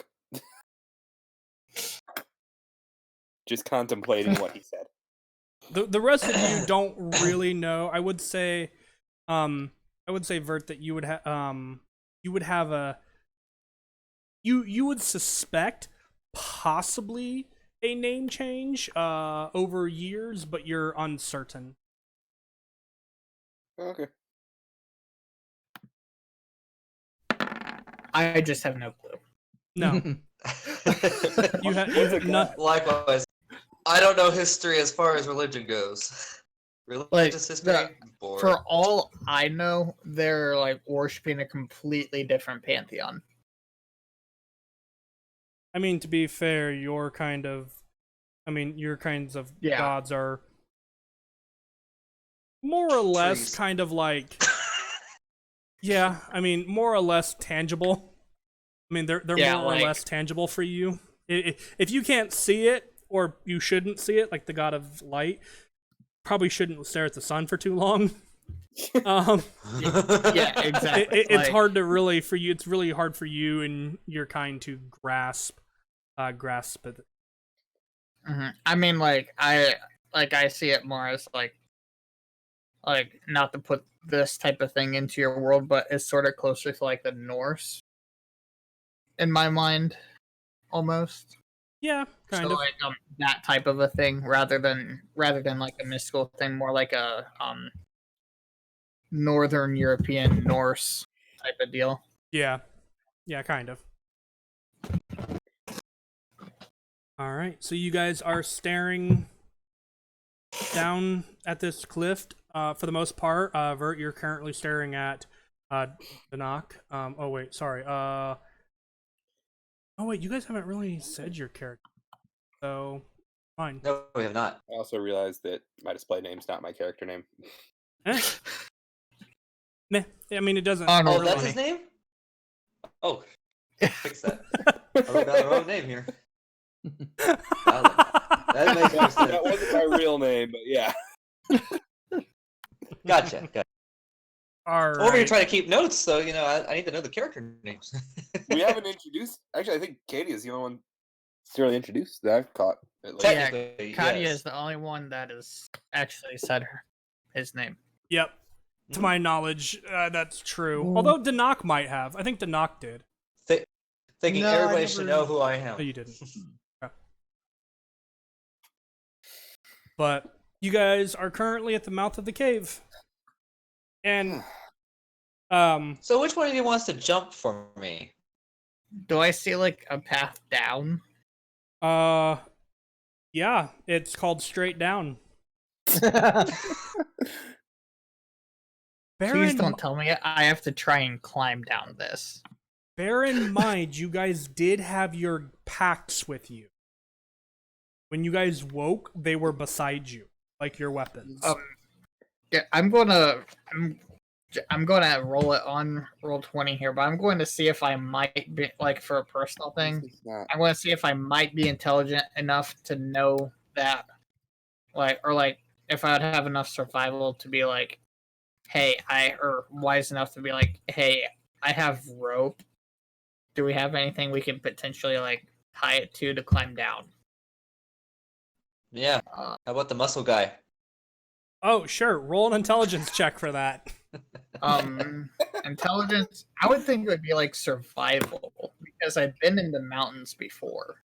Just contemplating what he said. The rest of you don't really know. I would say Vert, that you would have a you would suspect possibly a name change over years, but you're uncertain. Okay. I just have no clue. No. You have none. Likewise. I don't know history as far as religion goes. Religious history? Boring. For all I know, they're like worshiping a completely different pantheon. I mean, to be fair, your kinds of Yeah. gods are more or less Trees. kind of like Yeah, I mean, more or less tangible. I mean, they're Yeah, more or like- less tangible for you. If you can't see it, or you shouldn't see it, like the god of light, probably shouldn't stare at the sun for too long. Yeah, exactly. It's Like, hard to really for you. It's really hard for you and your kind to grasp it. I mean, like I see it more as like not to put this type of thing into your world, but it's sort of closer to like the Norse in my mind, almost. Yeah, kind So of. like that type of a thing, rather than like a mystical thing, more like a Northern European Norse type of deal. Yeah, kind of. All right, so you guys are staring down at this cliff. For the most part, Vert, you're currently staring at Danak. Oh wait, sorry. Oh wait, you guys haven't really said your character, so fine. No, we have not. I also realized that my display name's not my character name. Eh. Meh. I mean, it doesn't. Oh, no, Oh, really- that's his name? Oh, fix that. I wrote down the wrong name here. That makes more That sense. wasn't my real name, but yeah. Gotcha. All Over here right. trying to keep notes, so I need to know the character names. We haven't introduced. Actually, I think Katie is the only one really introduced that I've caught. At least. Yeah, Technically, Kadia yes. is the only one that has actually said his name. Yep. To my knowledge, that's true. Although Danak might have. I think Danak did. Thinking No, I everybody should never- know who I am. No, you didn't. Okay. But you guys are currently at the mouth of the cave. And So which one of you wants to jump for me? Do I see like a path down? yeah, it's called straight down. Please don't tell me I have to try and climb down this. Bear in mind, you guys did have your packs with you. When you guys woke, they were beside you, like your weapons. Yeah, I'm gonna roll it on roll 20 here, but I'm going to see if I might be like for a personal thing. It's not. I'm going to see if I might be intelligent enough to know that, like if I would have enough survival to be like, hey, or wise enough to be like, hey, I have rope. Do we have anything we can potentially like tie it to climb down? Yeah. Uh, How about the muscle guy? Oh, sure. Roll an intelligence check for that. Intelligence. I would think it would be like survival because I've been in the mountains before.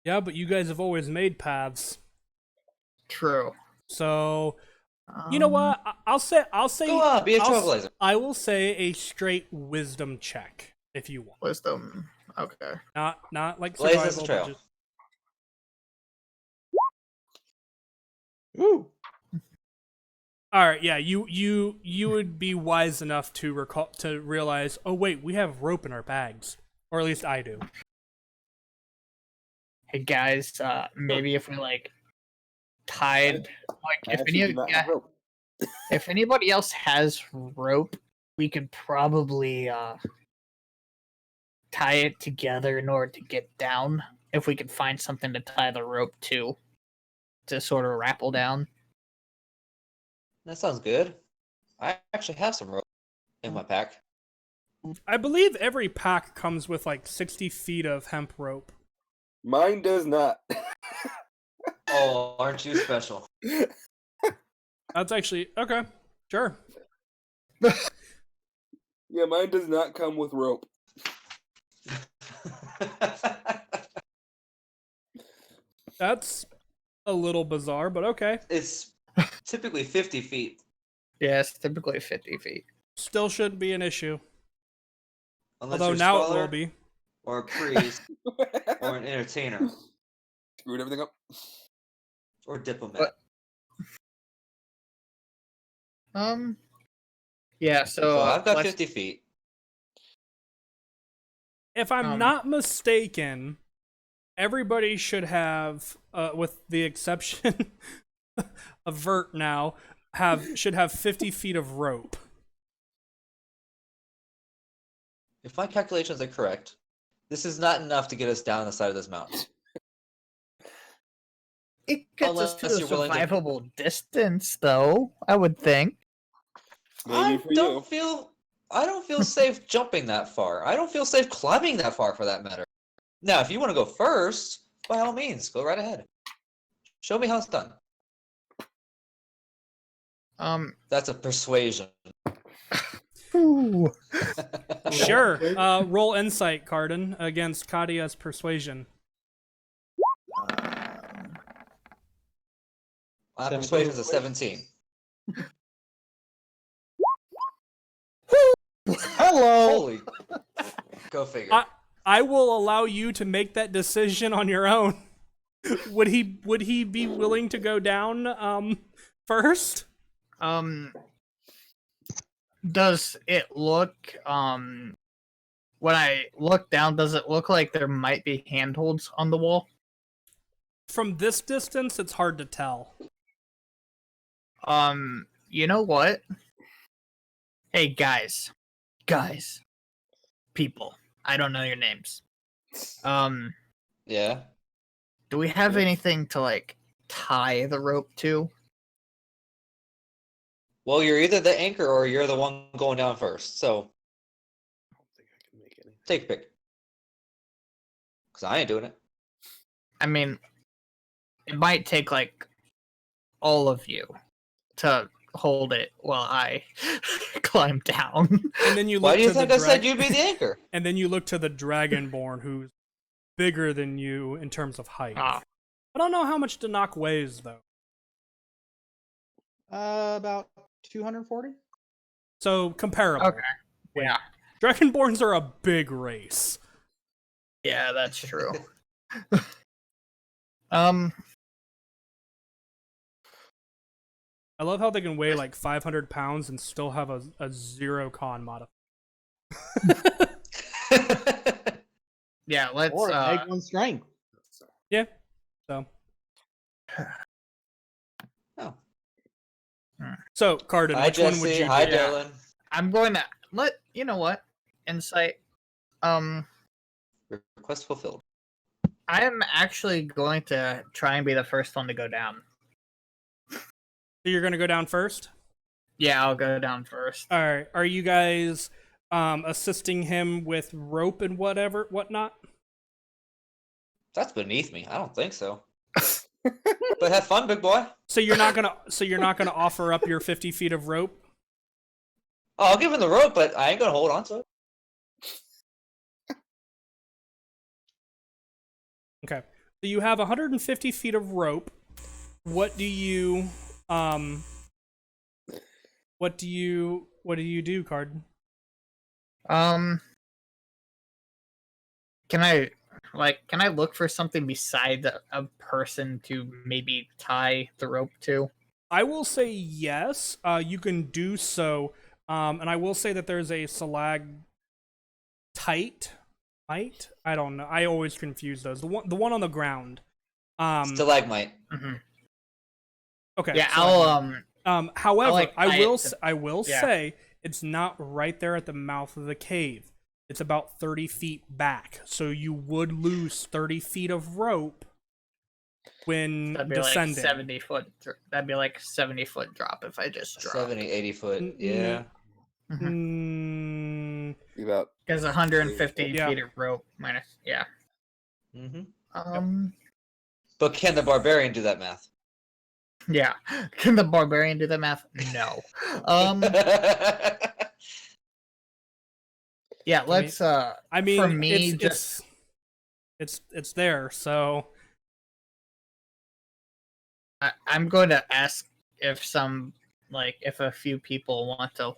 Yeah, but you guys have always made paths. True. So, you know what? I'll say Go on, be a I'll- trailblazer. I will say a straight wisdom check if you want. Wisdom. Okay. Not like Blaze survival, us a but trail. just- Ooh. All right, yeah, you would be wise enough to realize, oh wait, we have rope in our bags, or at least I do. Hey guys, maybe if we like tied, like I if actually any, do not yeah, have rope. if anybody else has rope, we could probably tie it together in order to get down. If we could find something to tie the rope to sort of rappel down. That sounds good. I actually have some rope in my pack. I believe every pack comes with like 60 feet of hemp rope. Mine does not. Oh, aren't you special? That's actually okay. Sure. Yeah, mine does not come with rope. That's a little bizarre, but okay. It's typically 50 feet. Yeah, it's typically 50 feet. Still shouldn't be an issue. Unless Although you're a now it scholar will be. or a priest or an entertainer Screwed everything up. or diplomat. What? Yeah, so I've got let's- 50 feet. If I'm not mistaken, everybody should have, with the exception of Vert now, should have 50 feet of rope. if my calculations are correct, this is not enough to get us down the side of this mountain. It gets us to Unless a you're willing to- survivable distance, though. I would think. Maybe for you. I don't feel safe jumping that far. I don't feel safe climbing that far, for that matter. Now, if you want to go first, by all means, go right ahead. Show me how it's done. That's a persuasion. Ooh. Sure. Roll insight, Cardin, against Kadia's persuasion. My persuasion is a 17. Hello. Holy. Go figure. I will allow you to make that decision on your own. Would he be willing to go down first? Does it look when I look down, does it look like there might be handholds on the wall? From this distance, it's hard to tell. You know what? Hey guys, people. I don't know your names. Yeah. Do we have anything to like tie the rope to? Well, you're either the anchor or you're the one going down first. So I don't think I can make any. take a pick. Because I ain't doing it. I mean, it might take like all of you to hold it while I climb down. And then you look Why do you to think the I said you'd be the anchor? And then you look to the Dragonborn, who's bigger than you in terms of height. Ah. I don't know how much Danak weighs, though. About 240. So comparable. Okay. Yeah. Dragonborns are a big race. Yeah, that's true. I love how they can weigh like 500 pounds and still have a 0 con modifier. Yeah, let's Or egg one strength. Yeah. So. Oh. So, Cardin, Hi, which one Jesse. would you Hi, do? Dylan. I'm going to you know what? Insight. Request fulfilled. I am actually going to try and be the first one to go down. So you're going to go down first? Yeah, I'll go down first. All right. Are you guys assisting him with rope and whatnot? That's beneath me. I don't think so. But have fun, big boy. So you're not gonna offer up your 50 feet of rope? Oh, I'll give him the rope, but I ain't gonna hold on to it. Okay. So you have 150 feet of rope. What do you do, Card? Can I look for something besides a person to maybe tie the rope to? I will say yes. You can do so. And I will say that there's a stalactite. I don't know. I always confuse those. The one on the ground. Stalagmite. Mm-hmm. Okay. Yeah, stalagmite. I'll However, I'll I will yeah. say it's not right there at the mouth of the cave. It's about 30 feet back, so you would lose 30 feet of rope when that'd be descending. like 70 foot. That'd be like 70-foot drop if I just dropped. 70, 80 foot. Mm, Yeah. About Because 150 Yeah. feet of rope minus, yeah. Mm-hmm. But can the barbarian do that math? Yeah. Can the barbarian do the math? No. Yeah, let's I mean, for me it's there. So I'm going to ask if if a few people want to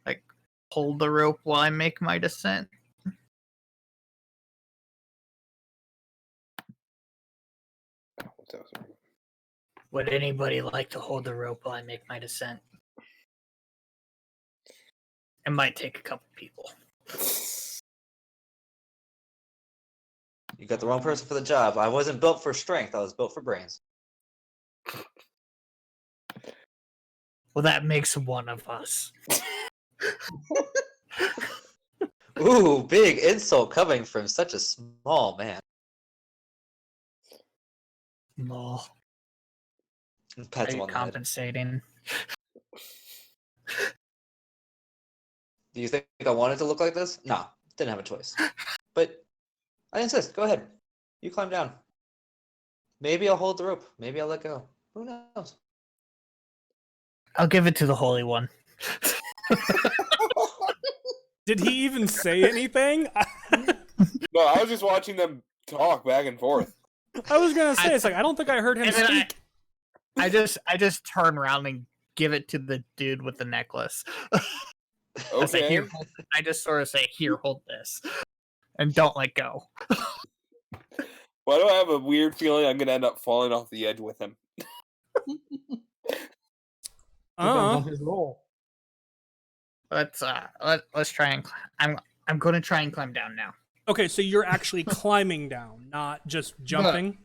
like hold the rope while I make my descent. Would anybody like to hold the rope while I make my descent? It might take a couple people. You got the wrong person for the job. I wasn't built for strength. I was built for brains. Well, that makes one of us. Ooh, big insult coming from such a small man. Lol. And Are pats him you on the head. compensating? Do you think I wanted to look like this? No, didn't have a choice. But I insist. Go ahead. You climb down. Maybe I'll hold the rope. Maybe I'll let go. Who knows? I'll give it to the Holy One. Did he even say anything? No, I was just watching them talk back and forth. I was gonna say, it's like I don't think I heard him And then speak. I just turn around and give it to the dude with the necklace. I say, Okay. here, I just sort of say, here, hold this. And don't let go. Why do I have a weird feeling I'm gonna end up falling off the edge with him? Depends on Uh, his role. Let's try and I'm going to try and climb down now. okay, so you're actually climbing down, not just jumping.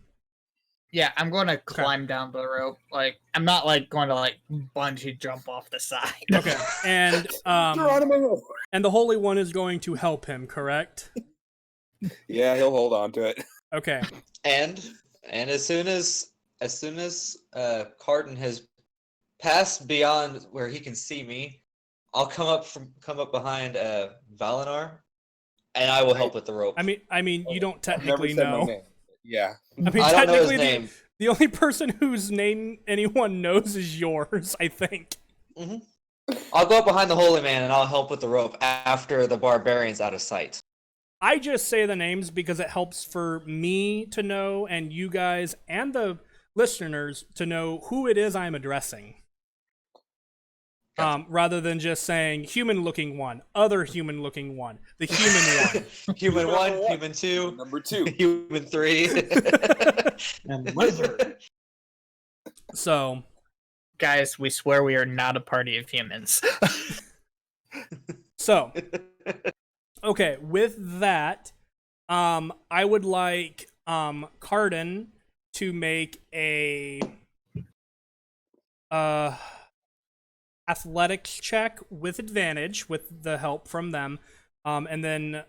Yeah, I'm going to climb down the rope. Like I'm not like going to like bungee jump off the side. Okay, and Geronimo! and the Holy One is going to help him, correct? Yeah, he'll hold on to it. Okay. And as soon as Cardin has passed beyond where he can see me, I'll come up behind Valinar, and I will help with the rope. I mean, you don't I've never technically said my know. name. Yeah. I mean, I don't know his technically, name. the only person whose name anyone knows is yours, I think. I'll go up behind the Holy Man and I'll help with the rope after the barbarian's out of sight. I just say the names because it helps for me to know and you guys and the listeners to know who it is I'm addressing. Gotcha. Rather than just saying human-looking one, other human-looking one, the human one. Human Number 1, one. Human 2, Number 2. Human 3. And lizard. So, Guys, we swear we are not a party of humans. so okay, with that, I would like Cardin to make a athletics check with advantage with the help from them, and then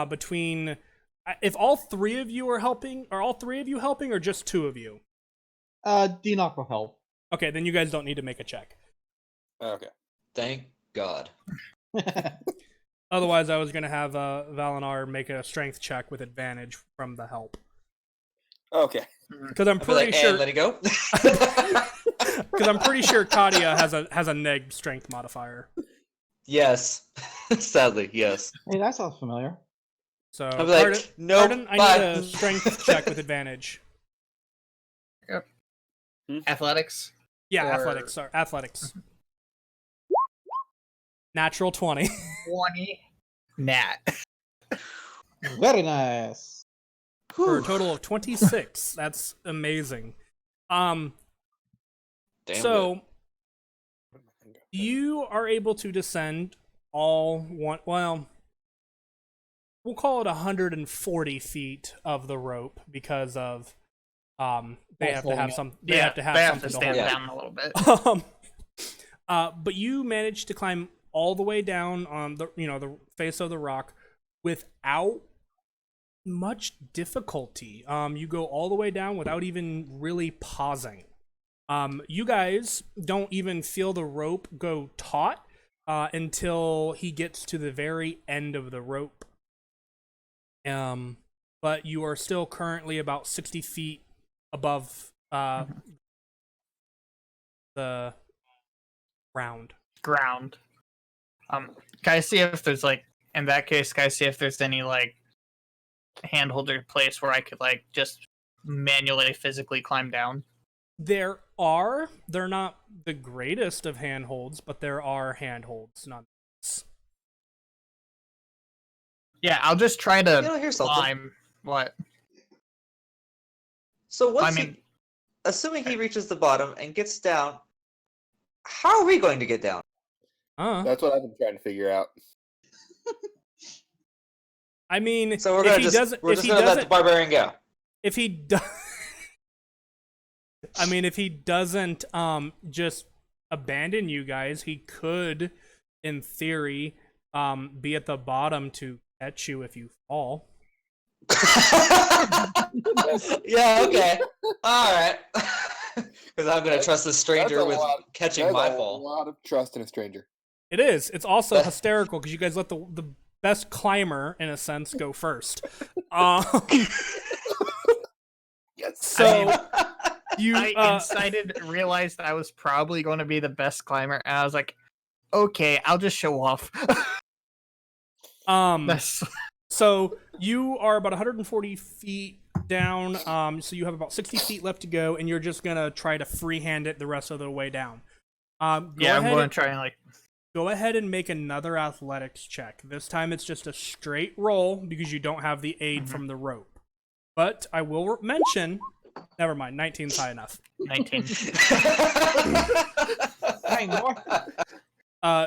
between if all three of you are helping, are all three of you helping or just two of you? Denock will help. Okay, then you guys don't need to make a check. Okay. Thank God. Otherwise, I was gonna have Valinar make a strength check with advantage from the help Okay. because I'm I'll be pretty like, sure and let it go. because I'm pretty sure Katia has a neg strength modifier. Yes. Sadly, yes. Hey, that sounds familiar. So I'll be like, Cardin, nope, Cardin, I bye. need a strength check with advantage. Athletics? Yeah, Or- athletics. Sorry, athletics. Natural 20. 20. Nat. Very nice. For a Whew. total of 26. That's amazing. Damn So you are able to descend all one. Well, we'll call it 140 feet of the rope because of they have to have some. They have to have they something have to stand hold. down a little bit. But you managed to climb all the way down on the face of the rock without much difficulty. You go all the way down without even really pausing. You guys don't even feel the rope go taut until he gets to the very end of the rope. But you are still currently about 60 feet above the ground. Can I see if there's like, in that case, can I see if there's any like handholder place where I could like just manually physically climb down? They're not the greatest of handholds, but there are handholds nonetheless. Yeah, I'll just try to here's something. climb. What? So once I mean, assuming he reaches the bottom and gets down, how are we going to get down? That's what I've been trying to figure out. I mean, So we're if gonna he just doesn't, we're if just he gonna let the doesn't, barbarian go. if he does, I mean, if he doesn't, just abandon you guys, he could, in theory, be at the bottom to catch you if you fall. Yeah, okay. Alright. Because I'm going to trust this stranger with catching my fall. A lot of trust in a stranger. It is. It's also hysterical because you guys let the best climber, in a sense, go first. Yes. So you I incited, realized I was probably going to be the best climber, and I was like, okay, I'll just show off. That's- So you are about 140 feet down. So you have about 60 feet left to go, and you're just gonna try to freehand it the rest of the way down. yeah, I'm going to try and like. Go ahead and make another athletics check. This time it's just a straight roll because you don't have the aid from the rope. But I will mention, never mind, 19's high enough. 19. Hey, more.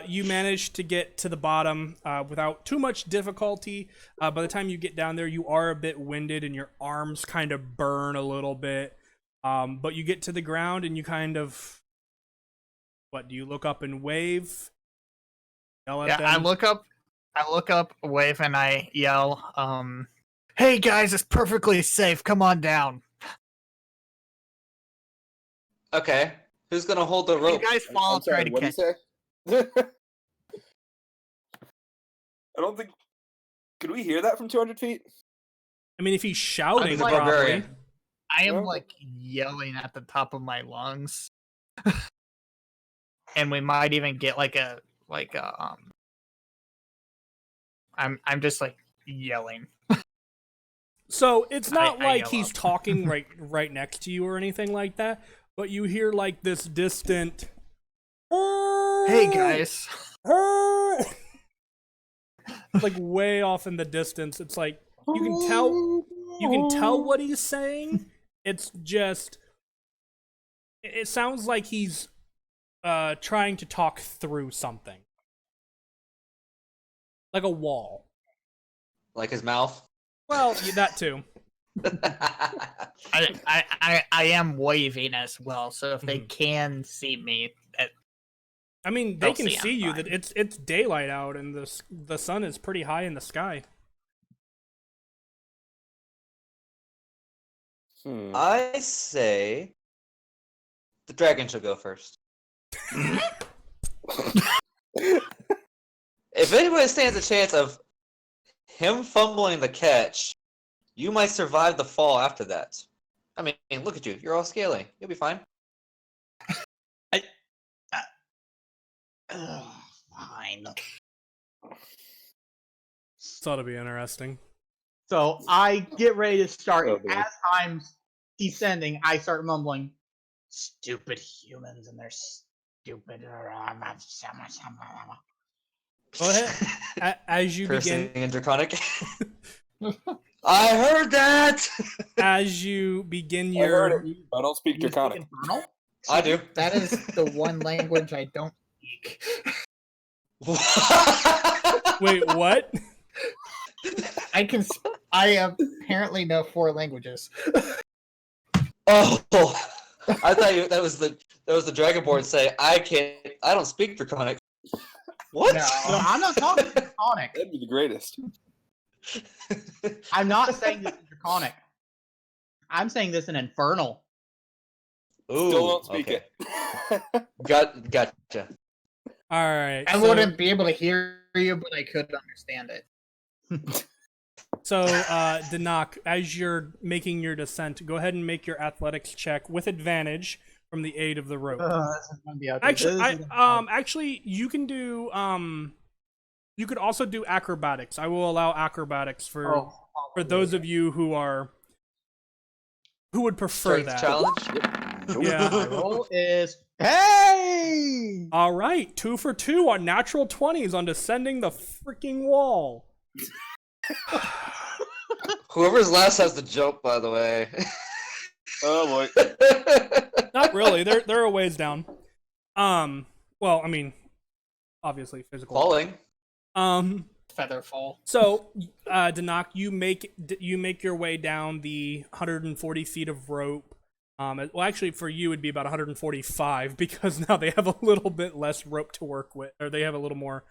You manage to get to the bottom without too much difficulty. By the time you get down there, you are a bit winded and your arms kind of burn a little bit. But you get to the ground and you kind of... What, do you look up and wave? Yell at Yeah, them? I look up, wave, and I yell, hey guys, it's perfectly safe, come on down. Okay. Who's going to hold the rope? You guys fall, I'm sorry, try to what catch. did you say? I don't think. Could we hear that from 200 feet? I mean, if he's shouting, I'm the probably. barbarian. I am Well- like yelling at the top of my lungs. And we might even get I'm just like yelling. So it's not I like yell he's up. talking right next to you or anything like that, but you hear like this distant Hey guys. like way off in the distance. It's like you can tell what he's saying. It's just it sounds like he's trying to talk through something. Like a wall. Like his mouth? Well, that too. I am waving as well, so if they Mhm. can see me, I mean, they They'll can see I'm see you. fine. That it's daylight out and the sun is pretty high in the sky. I say the dragon shall go first. If anybody stands a chance of him fumbling the catch, you might survive the fall after that. I mean, look at you. You're all scaly. You'll be fine. Fine. This ought to be interesting. So I get ready to start. Oh, boy. As I'm descending, I start mumbling, "Stupid humans and their stupid." Go ahead. As you Cursing begin, in Draconic. I heard that! as you begin I heard your, it. I don't speak You speak Draconic. Infernal? I do. that is the one language I don't speak. wait, what? I apparently know 4 languages. Oh, I thought that was the Dragonborn say I don't speak Draconic. What? No, I'm not talking Draconic. That'd be the greatest. I'm not saying this in Draconic. I'm saying this in Infernal. Ooh, Still don't speak okay. it. Gotcha. All right. I wouldn't be able to hear you, but I could understand it. So, Danak, as you're making your descent, go ahead and make your athletics check with advantage from the aid of the rope. This is gonna be ugly. Actually, This is gonna be actually, you can do you could also do acrobatics. I will allow acrobatics for those of you who would prefer Strength that. challenge. Yeah. My roll is hey. All right, 2 for 2 on natural 20s on descending the freaking wall. Whoever's last has the joke, by the way. Oh boy. Not really. They're a ways down. Well, I mean, obviously physical. Falling. Featherfall. So, Danak, you make your way down the 140 feet of rope. Well, actually, for you, it'd be about 145 because now they have a little bit less rope to work with, or they have a little more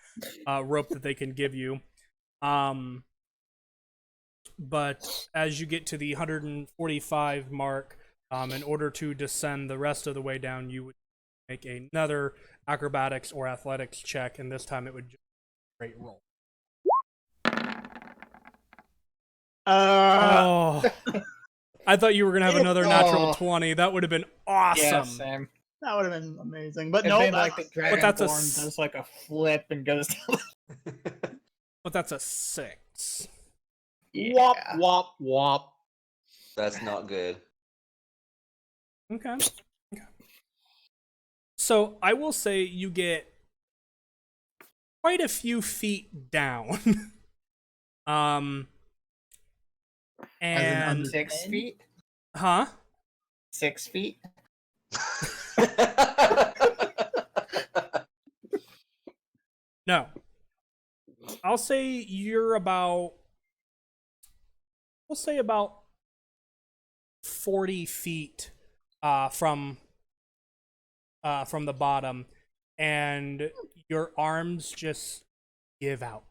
rope that they can give you. But as you get to the 145 mark, in order to descend the rest of the way down, you would make another acrobatics or athletics check, and this time it would just be a straight roll. Oh, I thought you were gonna have another natural 20. That would have been awesome. Yeah, same. That would have been amazing. But If no, they, that's, like the But that's a Dragonborn does like a flip and goes down. But that's a 6. wop, wop, wop. That's not good. Okay. So I will say you get quite a few feet down. And 6 feet? huh? 6 feet? No. I'll say you're about, we'll say about 40 feet from the bottom, and your arms just give out.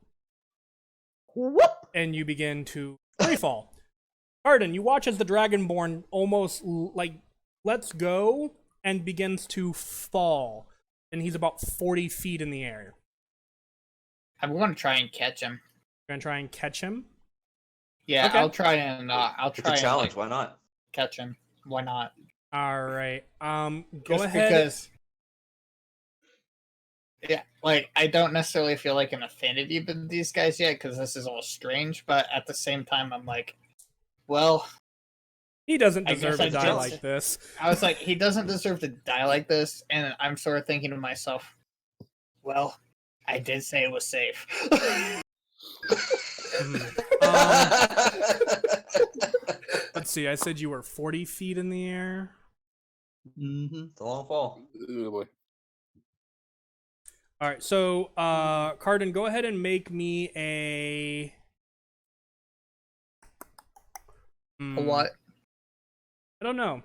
Whoop! And you begin to free fall. Arden, you watch as the Dragonborn almost like lets go and begins to fall, and he's about 40 feet in the air. I'm going to try and catch him. You're gonna try and catch him. Yeah, Okay. I'll try and It's a challenge. Why not? catch him. Why not? All right. Go Just ahead. because. Yeah, like I don't necessarily feel like an affinity with these guys yet because this is all strange. But at the same time, I'm like, well, He doesn't I deserve guess to I die just- like this. I was like, he doesn't deserve to die like this, and I'm sort of thinking to myself, well, I did say it was safe. Let's see. I said you were 40 feet in the air. Mm-hmm. It's a long fall. Oh boy. All right. So, Carden, go ahead and make me a. What? I don't know.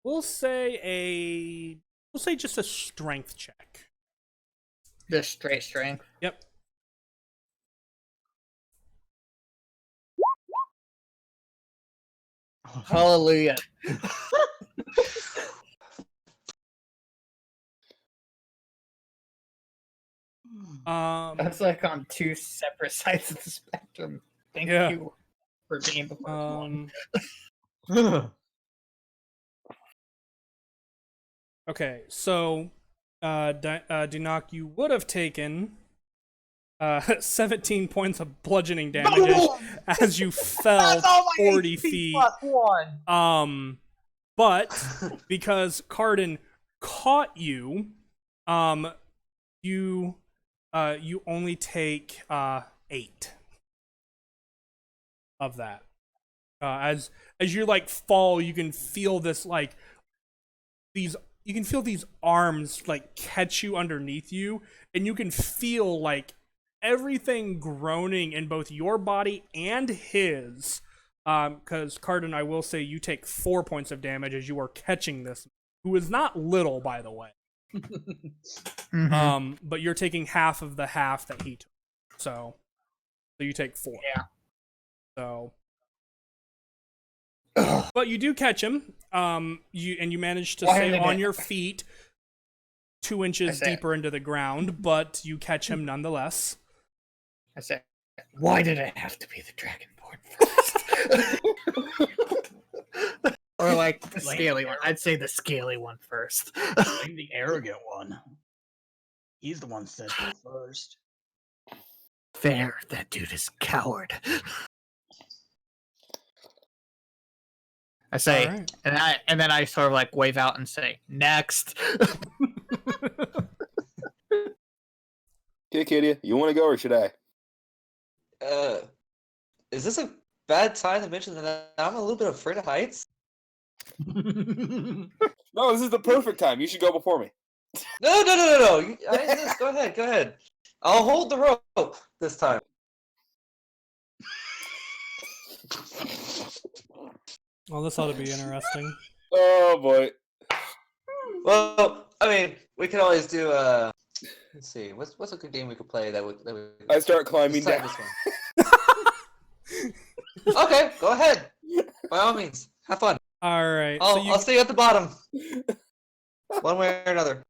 We'll say just a strength check. Just straight strength. Yep. Hallelujah. That's like on two separate sides of the spectrum. Thank Yeah. you for being the first one. Okay, so Dinok, you would have taken 17 points of bludgeoning damage as you fell That's all my 40 HP feet. plus 1. But because Carden caught you, you only take 8 of that. As you like fall, you can feel this like these. You can feel these arms like catch you underneath you, and you can feel like everything groaning in both your body and his. Because Carden, I will say you take 4 points of damage as you are catching this, who is not little, by the way. Mhm. But you're taking half of the half that he took, so you take 4. Yeah. So, but you do catch him. You manage to Why stay did on it- your feet 2 inches I see. deeper into the ground, but you catch him nonetheless. I said, why did it have to be the Dragonborn first? Or like the scaly one. I'd say the scaly one first. I'm the arrogant one. He's the one that said it first. Fair, that dude is a coward. I say, All right. and then I sort of like wave out and say, next. Okay, Kadia, you want to go or should I? Is this a bad time to mention that I'm a little bit afraid of heights? No, this is the perfect time. You should go before me. No. Go ahead. I'll hold the rope this time. Well, this ought to be interesting. Oh boy. Well, I mean, we could always do let's see, what's a good game we could play that would I start climbing decide down. this one. Okay, go ahead. By all means, have fun. All right. I'll stay at the bottom, one way or another.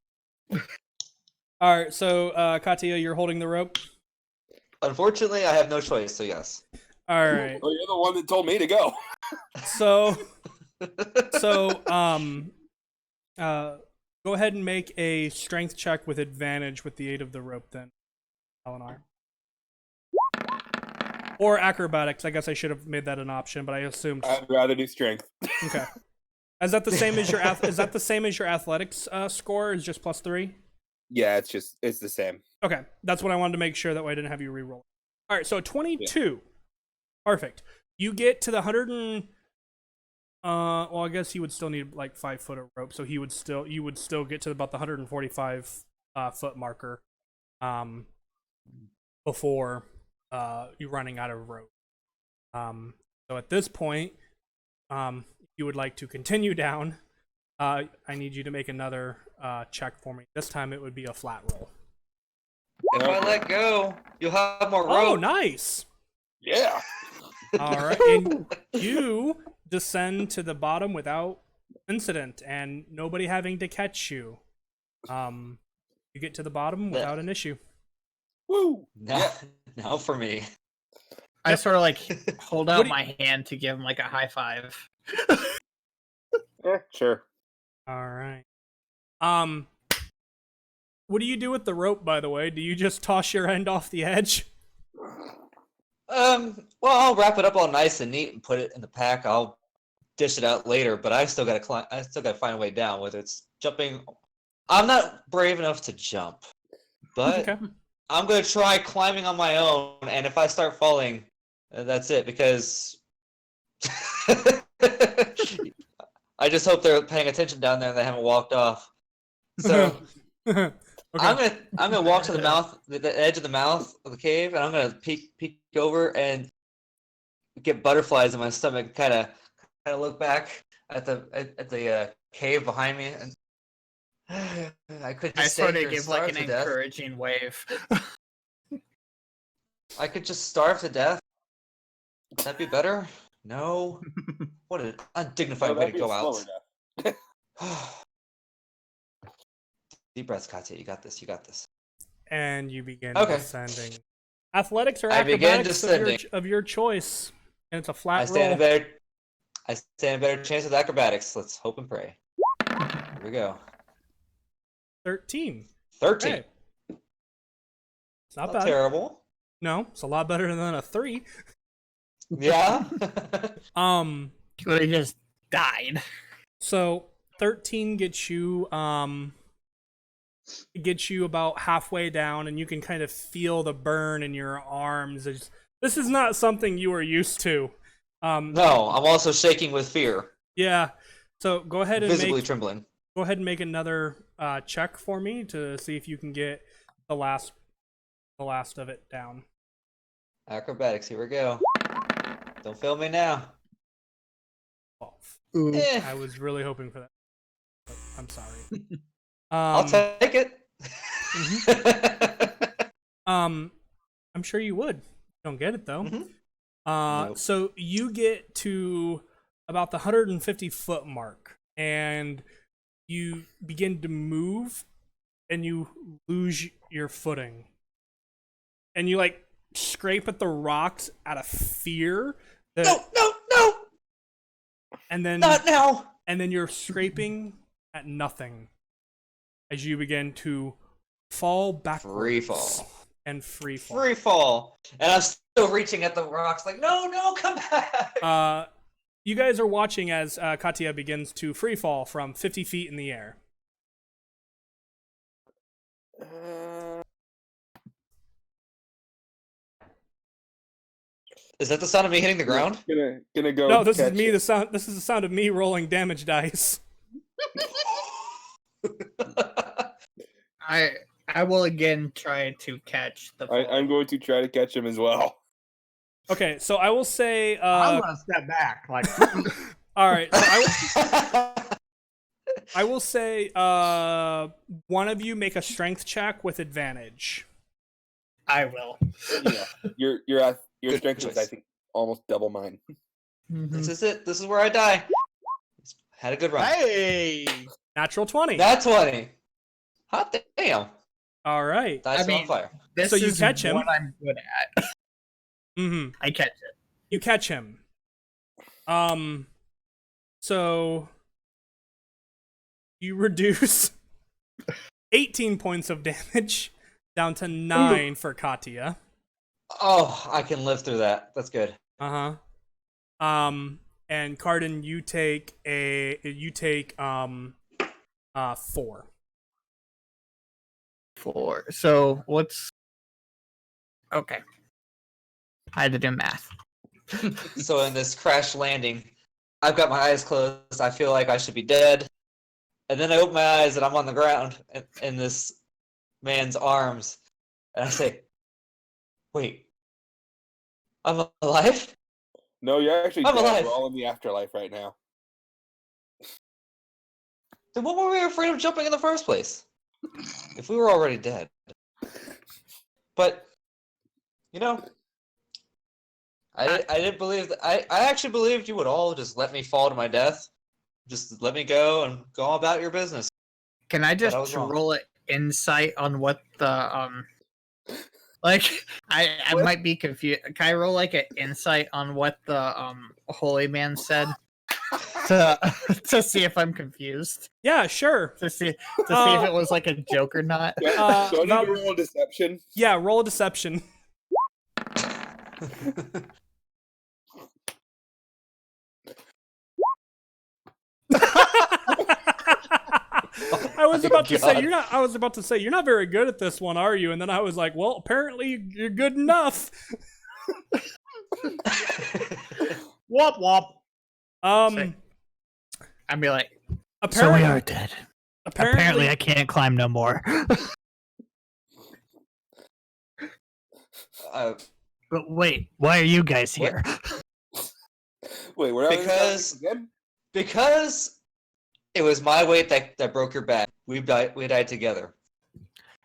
All right. So, Katya, you're holding the rope. Unfortunately, I have no choice, so yes. All right. Well, you're the one that told me to go. So, go ahead and make a strength check with advantage with the aid of the rope, then, Eleanor. Or acrobatics. I guess I should have made that an option, but I assumed. I'd rather do strength. Okay. Is that the same as your is that the same as your athletics score? Is just +3? Yeah, it's the same. Okay, that's what I wanted to make sure. That way I didn't have you re-roll. All right, so 22. Yeah. Perfect. You get to the 100 and well, I guess you would still need like 5 foot of rope, so you would still get to about the 145 foot marker before you running out of rope. So at this point, you would like to continue down. I need you to make another check for me. This time it would be a flat roll. If I let go, you'll have more rope. Oh, nice. Yeah. All right, and you descend to the bottom without incident and nobody having to catch you. You get to the bottom without an issue. Woo! Now for me. I sort of like hold out my hand to give him like a high five. Yeah, sure. All right. What do you do with the rope, by the way? Do you just toss your end off the edge? Well, I'll wrap it up all nice and neat and put it in the pack. I'll dish it out later, but I still gotta climb. I still gotta find a way down. Whether it's jumping, I'm not brave enough to jump, but Okay. I'm gonna try climbing on my own. And if I start falling, that's it. Because I just hope they're paying attention down there and they haven't walked off. So. Okay. I'm gonna walk to the mouth, the edge of the mouth of the cave, and I'm gonna peek over and get butterflies in my stomach. Kind of look back at the cave behind me, and I could just sort stay of here and give like starve an to death. encouraging wave. I could just starve to death. Would that be better? No. What an undignified way to go out. Deep breaths, Katya. You got this. You got this. And you begin Okay. descending. Athletics or I begin acrobatics descending. of your choice, and it's a flat I stand roll. I stand a better chance with acrobatics. Let's hope and pray. Here we go. 13. 13. Okay. It's not Not bad. terrible. No, it's a lot better than a 3. Yeah. He would have just died. So 13 gets you about halfway down, and you can kind of feel the burn in your arms. This is not something you are used to. No, I'm also shaking with fear. Yeah. So go ahead and Visibly trembling. go ahead and make another check for me to see if you can get the last of it down. Acrobatics, here we go. Don't fail me now. 12. Eh, I was really hoping for that. But I'm sorry. I'll take it. I'm sure you would. Don't get it though. Mhm. Nope. So you get to about the 150 foot mark, and you begin to move, and you lose your footing, and you like scrape at the rocks out of fear. No! And then Not now! and then you're scraping at nothing as you begin to fall backwards. Free fall. And free fall. Free fall. And I'm still reaching at the rocks like, no, come back! You guys are watching as Katya begins to free fall from 50 feet in the air. Is that the sound of me hitting the ground? Gonna go. No, this is catch me. it. This is the sound of me rolling damage dice. I will again try to catch the. I'm going to try to catch him as well. Okay, so I will say. I'm gonna step back. Like, All right, so I will say. One of you make a strength check with advantage. I will. Yeah, your Good strength is, choice. I think, almost double mine. This is it. This is where I die. Had a good run. hey, Natural 20. That's 20. Hot damn. All right. Dice I are mean- on fire. This So you is catch him. what I'm good at. Mm-hmm. I catch it. You catch him. So you reduce 18 points of damage down to 9 for Katya. Oh, I can live through that. That's good. And Cardin, you take 4. 4. So what's okay? I had to do math. So in this crash landing, I've got my eyes closed. I feel like I should be dead. And then I open my eyes and I'm on the ground in this man's arms. And I say, wait, I'm alive? No, you're actually I'm dead. alive. We're all in the afterlife right now. Then what were we afraid of jumping in the first place? If we were already dead. But, you know, I didn't believe that. I actually believed you would all just let me fall to my death. Just let me go and go on about your business. Can I I just was wrong. roll an insight on what the like I What? might be confused. Can I roll like an insight on what the holy man said to see if I'm confused? Yeah, sure. To see if it was like a joke or not. Do I need about- to roll deception? Yeah, roll a deception. I was about to say you're not very good at this one, are you? And then I was like, well, apparently you're good enough. wop wop. I'd be like, Apparently, so we are dead. apparently, Apparently I can't climb no more. But wait, why are you guys here? Wait, we're Because- again? Because it was my weight that broke your back. We died together.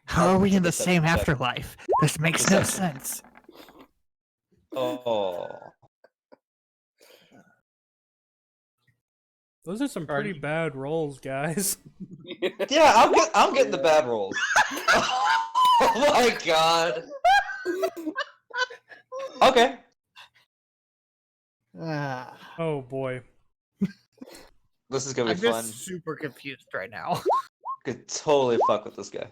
How are we in the Deception same check. afterlife? This makes no Deception. sense. Oh. those are some pretty bad rolls, guys. Yeah, I'm getting the bad rolls. Oh my god. Okay. Oh boy. This is gonna I'm be fun. just super confused right now. Could totally fuck with this guy.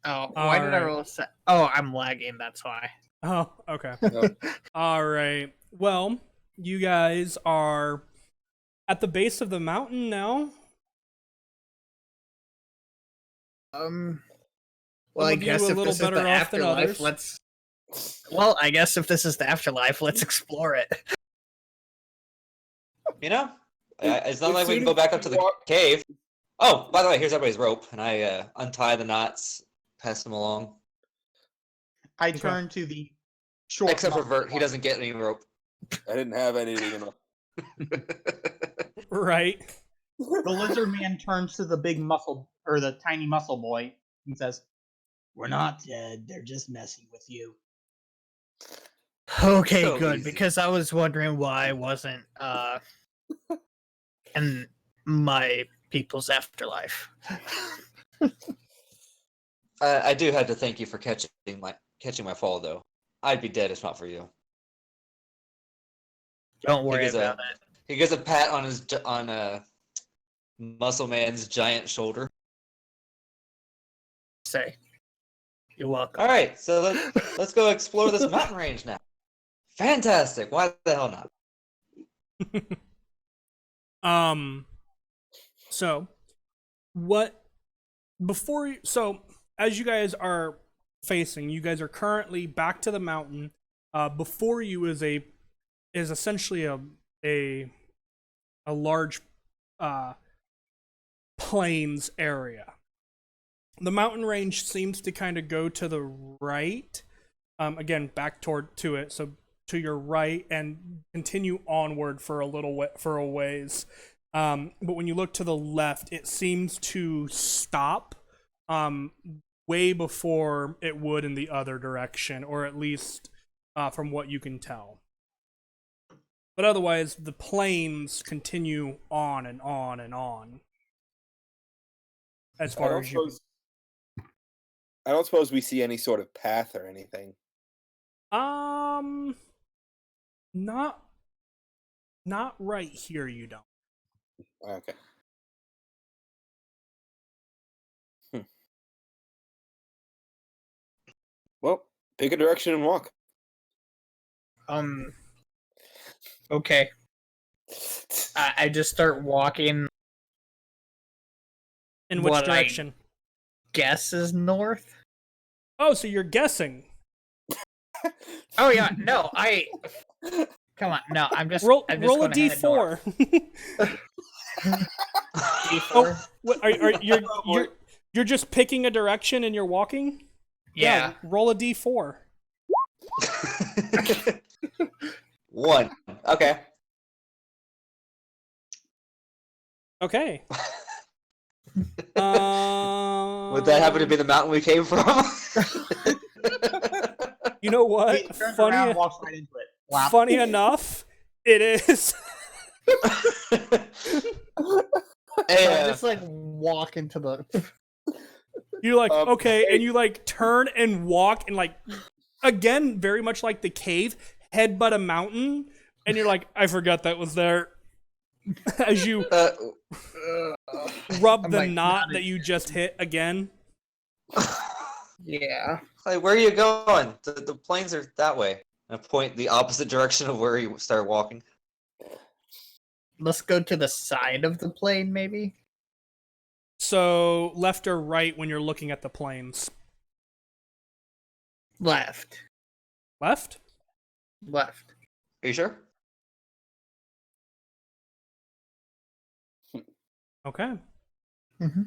Oh, why did I Alright. roll a set? Oh, I'm lagging, that's why. Oh, okay. No. All right. Well, you guys are at the base of the mountain now. Well, Some I of you guess a if little this is better the off than afterlife, others. let's. Well, I guess if this is the afterlife, let's explore it. You know? It's not As like we soon can go as back you up to the walk- cave. Oh, by the way, here's everybody's rope, and I untie the knots, pass them along. I Okay. turn to the short. Except for muscle Vert, he one. doesn't get any rope. I didn't have anything enough. Right. The lizard man turns to the big muscle or the tiny muscle boy and says, "We're not dead. They're just messing with you." Okay, So good, easy. because I was wondering why I wasn't in my people's afterlife. I do have to thank you for catching my fall, though. I'd be dead if not for you. Don't worry gives a- about it. He gives a pat on Muscle Man's giant shoulder. Say, you're welcome. All right, so let's go explore this mountain range now. Fantastic! Why the hell not? So what so as you guys are facing, you guys are currently back to the mountain. Before you is essentially a large plains area. The mountain range seems to kind of go to the right. Again, back to it. So to your right and continue onward for a ways. But when you look to the left, it seems to stop way before it would in the other direction, or at least from what you can tell. But otherwise, the plains continue on and on and on. As far as you... I don't suppose we see any sort of path or anything. Not right here, you don't. Okay. Well, pick a direction and walk. Okay. I just start walking. In which What direction? Guess is north. Oh, so you're guessing. Oh yeah, no, come on, no, I'm just roll a d4. D4. Oh, what, you're just picking a direction and you're walking? Yeah. Roll a d4. 1. Okay. Okay. Would that happen to be the mountain we came from? You know He what? turns around and walks right into it. Wow. Funny enough, it is. I just like walk into the. You're like, okay, and you like turn and walk and like, again, very much like the cave, headbutt a mountain, and you're like, I forgot that was there. As you rub I'm the like, knot not that you just hit again. Yeah. Like, where are you going? The plains are that way. And I point the opposite direction of where you start walking. Let's go to the side of the plane, maybe. So, left or right when you're looking at the plains? Left. Left? Left. Are you sure? Okay. Mm-hmm.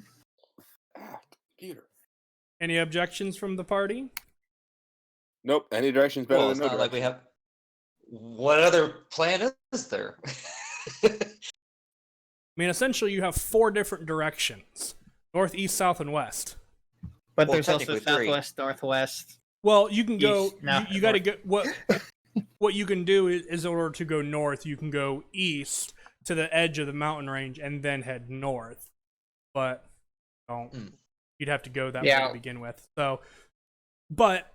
Computer. Any objections from the party? Nope. Any direction's better Well, than it's no not like we direction. have. What other plan is there? I mean, essentially, you have 4 different directions: north, east, south, and west. But Well, there's also technically 3. southwest, northwest. Well, you can go. East. No, you got to north. go. What you can do is, in order to go north, you can go east to the edge of the mountain range and then head north. But you'd have to go that way to begin with. So, but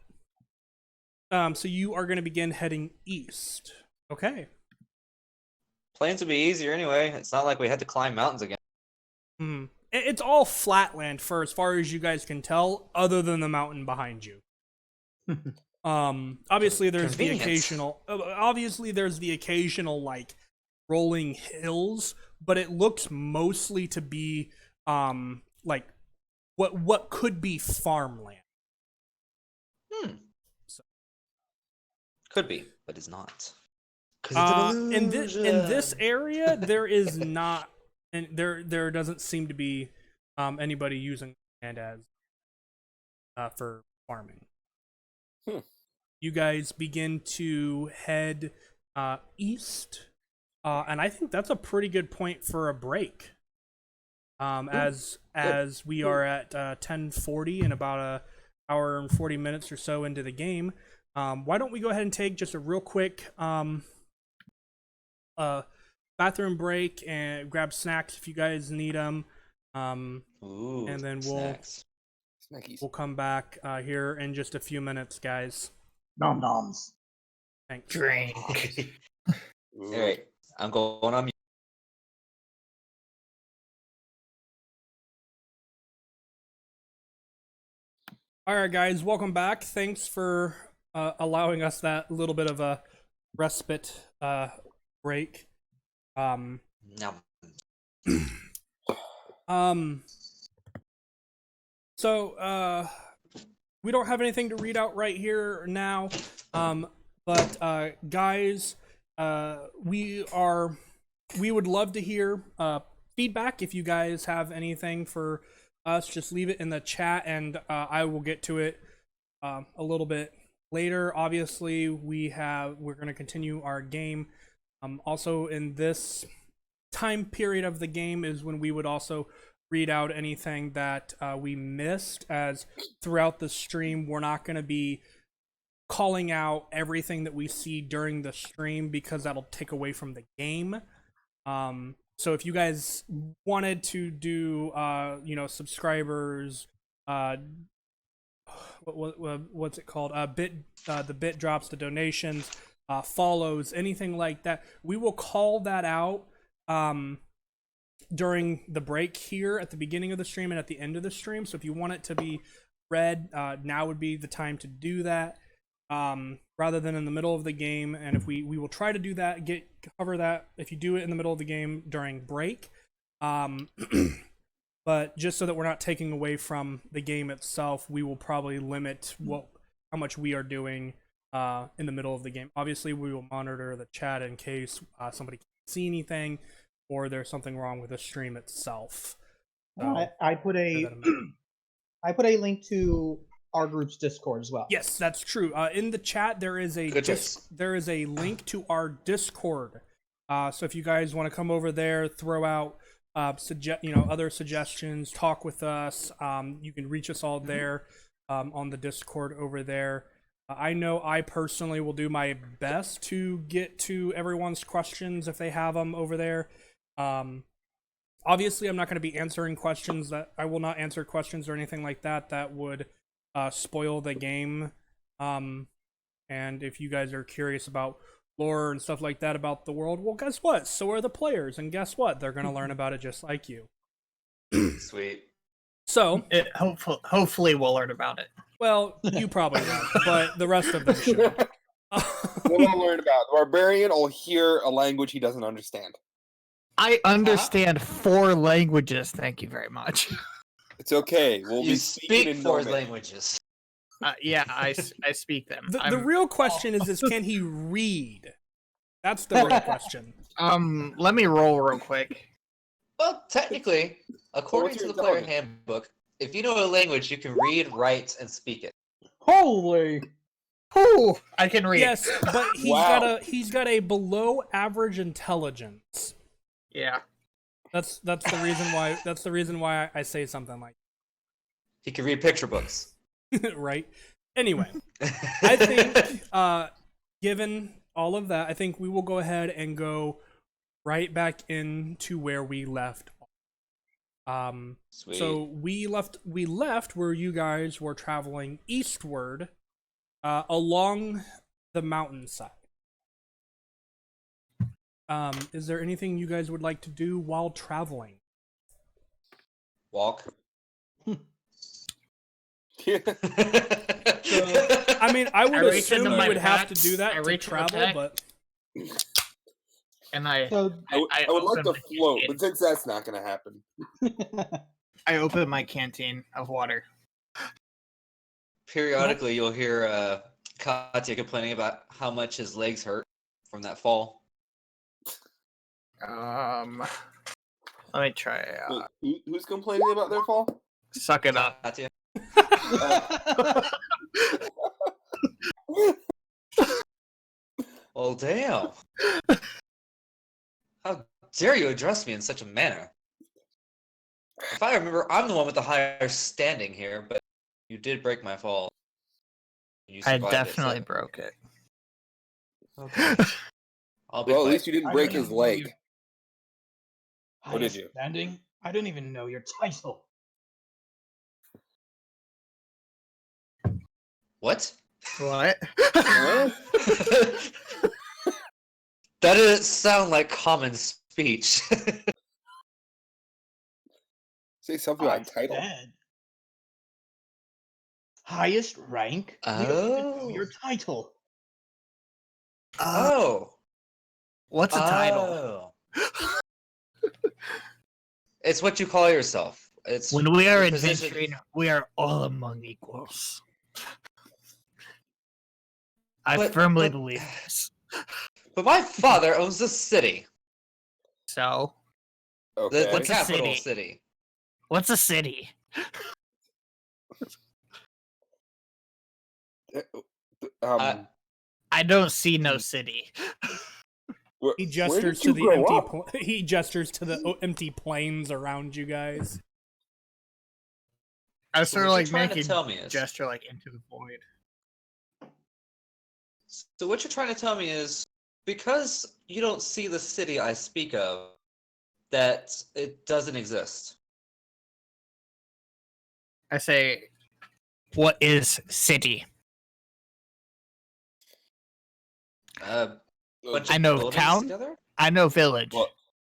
so you are going to begin heading east. Okay. Plains would be easier anyway. It's not like we had to climb mountains again. It's all flatland for as far as you guys can tell, other than the mountain behind you. Obviously there's the occasional like rolling hills, but it looks mostly to be like what could be farmland. So. Could be, but it's not. In this area, there is not, and there doesn't seem to be anybody using land as for farming. You guys begin to head east, and I think that's a pretty good point for a break. As we are at 10:40 and about a hour and 40 minutes or so into the game, why don't we go ahead and take just a real quick bathroom break and grab snacks if you guys need them, and then we'll come back here in just a few minutes, guys. Nom noms. Thanks. Drink. All right, I'm going on mute. All right, guys, welcome back. Thanks for allowing us that little bit of a respite break. No. So we don't have anything to read out right here now, but guys, we would love to hear feedback. If you guys have anything for us, just leave it in the chat, and I will get to it a little bit later, obviously, we're going to continue our game. Also, in this time period of the game is when we would also read out anything that we missed, as throughout the stream, we're not going to be calling out everything that we see during the stream because that'll take away from the game. So if you guys wanted to do, subscribers, what's it called? The bit drops, the donations, follows, anything like that, we will call that out during the break here at the beginning of the stream and at the end of the stream. So if you want it to be read, now would be the time to do that, rather than in the middle of the game. And if we will try to do that, cover that if you do it in the middle of the game during break. But just so that we're not taking away from the game itself, we will probably limit how much we are doing in the middle of the game. Obviously, we will monitor the chat in case somebody can't see anything or there's something wrong with the stream itself. I put a I put a link to our group's Discord as well. Yes, that's true. In the chat, there is a link to our Discord. So if you guys want to come over there, throw out other suggestions, talk with us, you can reach us all there on the Discord over there. I know I personally will do my best to get to everyone's questions if they have them over there. Obviously, I'm not going to be answering questions I will not answer questions or anything like that that would spoil the game. And if you guys are curious about lore and stuff like that about the world, well, guess what? So are the players, and guess what? They're going to learn about it just like you. Sweet. So, hopefully we'll learn about it. well, you probably won't, but the rest of them should. We'll all learn about it. The barbarian will hear a language he doesn't understand. I understand 4 languages. Thank you very much. It's okay. We'll You be speak in 4 Norman. languages. Yeah, I speak them. The real question is can he read? That's the real question. Let me roll real quick. Well, technically, according What's to your the player intelligence? handbook, if you know a language, you can read, write, and speak it. Holy! Whew, I can read. Yes, but he's got a below average intelligence. Yeah. That's the reason why I say something like He can read picture books. right. Anyway, I think given all of that, I think we will go ahead and go right back into where we left off. Sweet. So we left where you guys were traveling eastward along the mountainside. Is there anything you guys would like to do while traveling? Walk. I mean, I would reach assume into you my would have to packs, do that I to reach in my travel, pack. but And I So I would like to open my float, canteen. but since that's not going to happen, I open my canteen of water. Periodically, you'll hear Katya complaining about how much his legs hurt from that fall. Let me try. who's complaining about their fall? Suck it up. Katya. Well, damn. How dare you address me in such a manner? If I remember, I'm the one with the higher standing here, but you did break my fall. You I survived it, so- definitely broke it. Okay. I'll be Well, at quiet. least you didn't break his leg. What did you? Standing? I don't even know your title. What? What? Huh? That doesn't sound like common speech. Say something like title. Said, highest rank? We don't even know Oh. your title. Oh. What's a title? Oh. It's what you call yourself. It's When we are your position- adventuring, we are all among equals. I But- firmly but- believe this. But my father owns the city. So, Okay. The What's a capital city? city. what's a city? I don't see no city. He where gestures did to you the grow empty. up? He gestures to the empty plains around you guys. I So sort of what you're like trying to make a tell me is, gesture like into the void. so what you're trying to tell me is, because you don't see the city I speak of, that it doesn't exist. I say, what is city? Bunch I of know buildings town. together? I know village. What?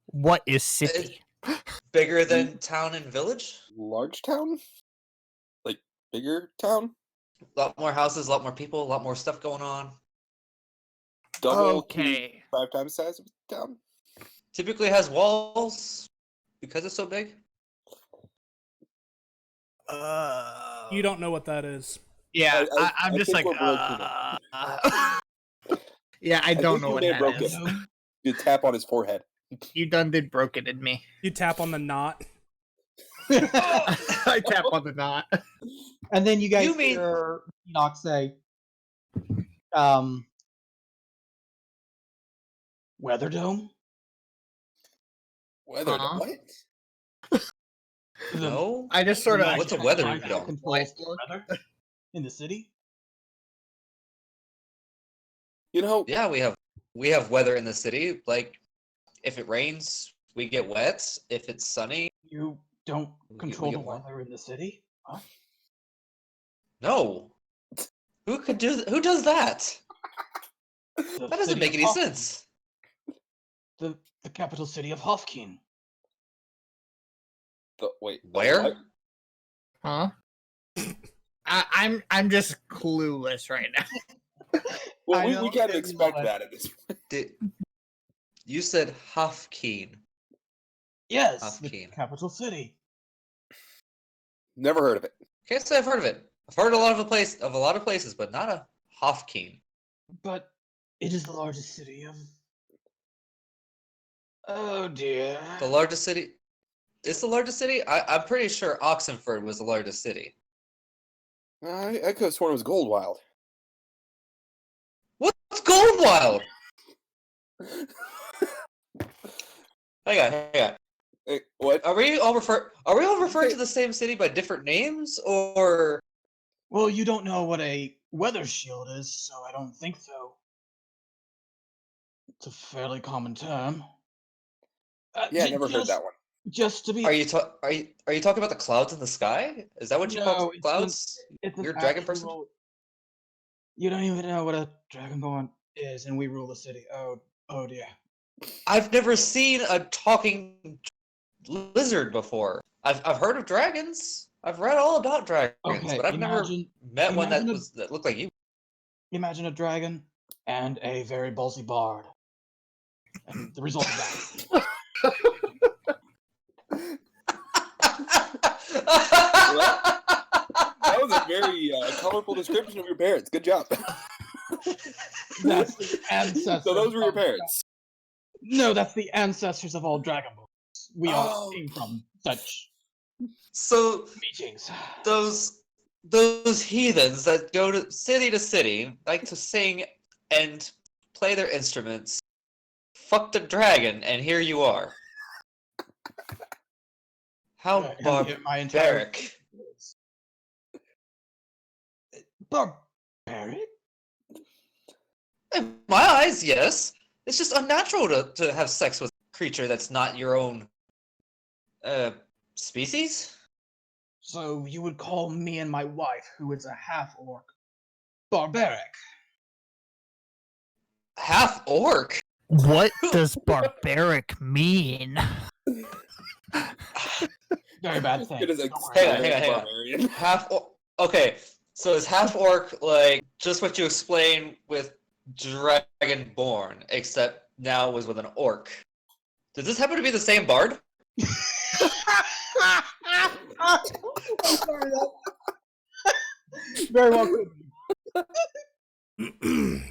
What is city? Bigger than town and village? Large town? Like bigger town? A lot more houses, a lot more people, a lot more stuff going on. Double Okay. 5 times the size of a town? Typically has walls because it's so big. You don't know what that is. Yeah, I'm I just think like, we're breaking yeah, I don't think know you what may have that broke is. it. You tap on his forehead. You done did broke it in me. You tap on the knot. I tap on the knot. And then you guys You mean- hear Enoch say, Weather Dome? Weather. Huh? What? No? I just sort of. What's a weather dome? Controls the weather in the city? You know, Yeah, we have weather in the city. Like, if it rains, we get wet. If it's sunny, You don't We control the get warm. weather in the city? Huh? no. Who does that? The That doesn't city make of any Hofkin. sense. The capital city of Hofkin. wait. Where? what? Huh? I'm just clueless right now. Well, I we know, can't maybe expect not. that at this point. Did, you said Hofkeen. Yes, the Hofkin. capital city. Never heard of it. Can't say I've heard of it. I've heard a lot of places, but not a Hofkeen. But it is the largest city of. Oh dear. The largest city. It's the largest city? I'm pretty sure Oxenford was the largest city. I could have sworn it was Goldwild. What's Goldwild? Hang on. What? Are we all referring to the same city by different names, or Well, you don't know what a weather shield is, so I don't think so. It's a fairly common term. Yeah, I never heard that one. Just to be. are you talking about the clouds in the sky? Is that what you No, call it's clouds? It's an You're a dragon person? actual- You don't even know what a dragonborn is, and we rule the city. Oh dear. I've never seen a talking lizard before. I've heard of dragons. I've read all about dragons, Okay, but I've never met one that imagine that looked like you. Imagine a dragon and a very ballsy bard. And the result of that. That was a very colorful description of your parents. Good job. That's the ancestors. So those were your of- parents. No, that's the ancestors of all dragonborns. We all Oh. came from such So meetings. those heathens that go to city, like to sing and play their instruments, fucked a dragon, and here you are. How And yet my entire barbaric. Barbaric? In my eyes, yes. It's just unnatural to have sex with a creature that's not your own species. So you would call me and my wife, who is a half-orc, barbaric? Half orc. What does barbaric mean? Very bad thing. It is a Don't worry. Hang on. barbarian. Half orc. Okay, so is half orc like just what you explained with Dragonborn, except now it was with an orc? Does this happen to be the same bard? Very well could be.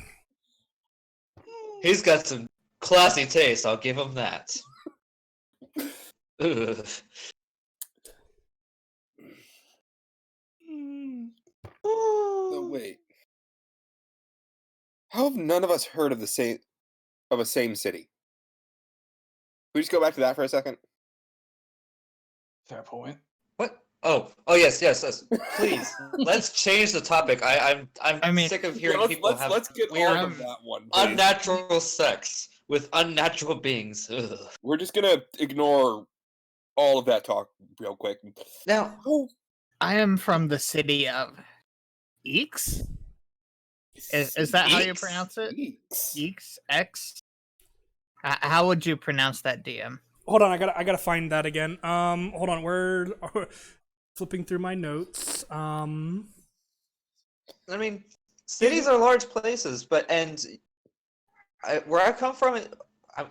He's got some classy taste, I'll give him that. Ugh. No, wait. How have none of us heard of a same city? Can we just go back to that for a second? Fair point. What? Oh, yes. Please, let's change the topic. I'm I mean, sick of hearing Yeah, people have let's get weird, off of that one. Please. unnatural sex with unnatural beings. Ugh. We're just gonna ignore all of that talk real quick. Now, I am from the city of Eeks. Is that how you Eeks? pronounce it? Eeks. Eeks? X? How would you pronounce that, DM? Hold on, I gotta find that again. Hold on, we're flipping through my notes. I mean, cities are large places, but where I come from,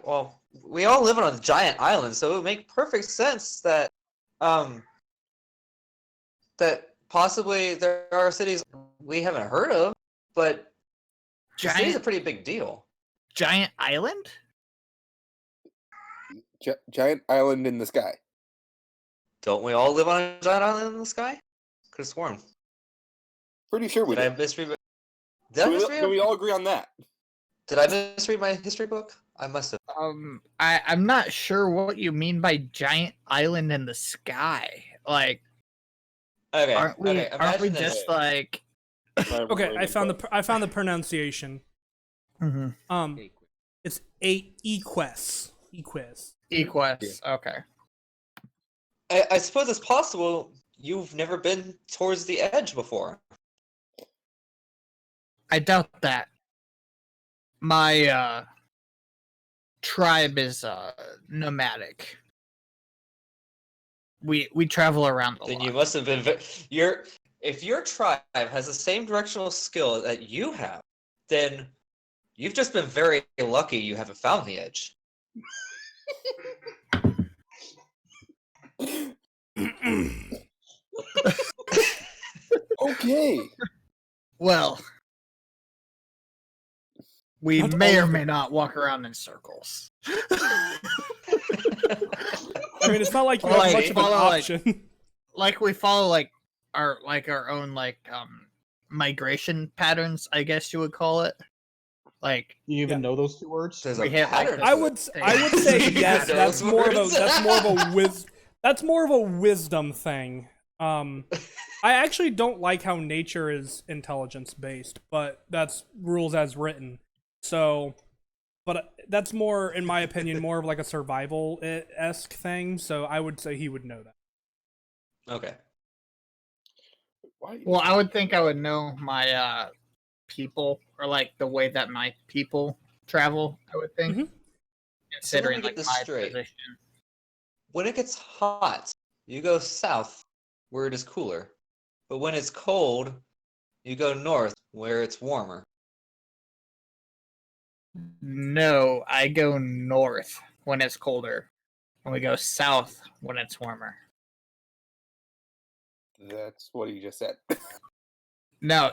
well, we all live on a giant island, so it would make perfect sense that that possibly there are cities we haven't heard of, but the city's a pretty big deal. Giant island? Giant island in the sky. Don't we all live on a giant island in the sky? Could have sworn. Pretty sure we Did I did. misread? Can we all agree on that? Did I misread my history book? I must have. I'm not sure what you mean by giant island in the sky. Like, Okay. aren't we? Okay. Aren't we Imagine this. just like? Okay, I found the pronunciation. Mm-hmm. It's Equus. Equus. Okay. I suppose it's possible you've never been towards the edge before. I doubt that. My tribe is nomadic. We travel around a Then lot. you must have been. If your tribe has the same directional skill that you have, then you've just been very lucky you haven't found the edge. Okay. Well, we Not may all or of may them. not walk around in circles. I mean, it's not like you Well, have like, much of an follow, like- option. Like we follow our own migration patterns, I guess you would call it. Like You even Yeah. know those two words? There's We a hit, like, pattern. I to would it. I would say yes. Those words. That's more of a wisdom thing. I actually don't like how nature is intelligence based, but that's rules as written. So, but that's more, in my opinion, more of like a survival-esque thing. So I would say he would know that. Okay. Why? well, I would think I would know my people, or like the way that my people travel, I would think. Mhm. Considering get like this my straight. position. When it gets hot, you go south, where it is cooler. But when it's cold, you go north, where it's warmer. No, I go north when it's colder, and we go south when it's warmer. That's what he just said. No,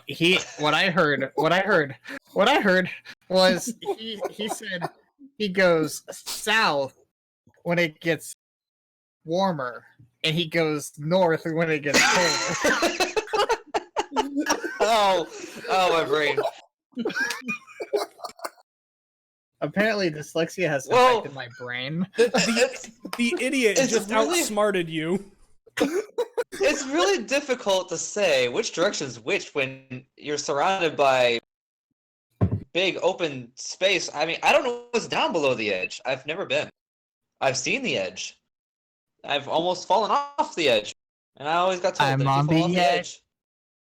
what I heard was he said he goes south when it gets warmer, and he goes north when it gets colder. oh, my brain. Apparently, dyslexia has Whoa. affected my brain. The idiot It's just really- outsmarted you. It's really difficult to say which direction's which when you're surrounded by big open space. I mean, I don't know what's down below the edge. I've never been. I've seen the edge. I've almost fallen off the edge. And I always got told I'm that if on you fall the off edge.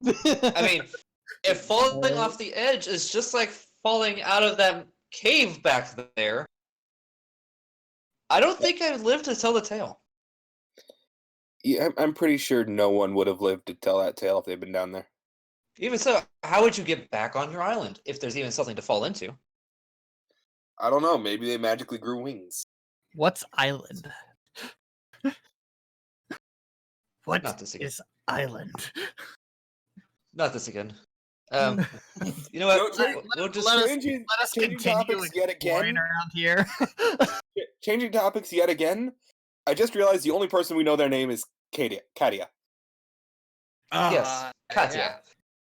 the edge. I mean, if falling off the edge is just like falling out of that cave back there, I don't think I would live to tell the tale. Yeah, I'm pretty sure no one would have lived to tell that tale if they'd been down there. Even so, how would you get back on your island if there's even something to fall into? I don't know. Maybe they magically grew wings. What's island? What Not this again. is island? Not this again. You know what? We'll just let us- changing, Let us changing continue topics yet exploring again. around here. Changing topics yet again. I just realized the only person we know their name is Katia. yes, Katya. yeah.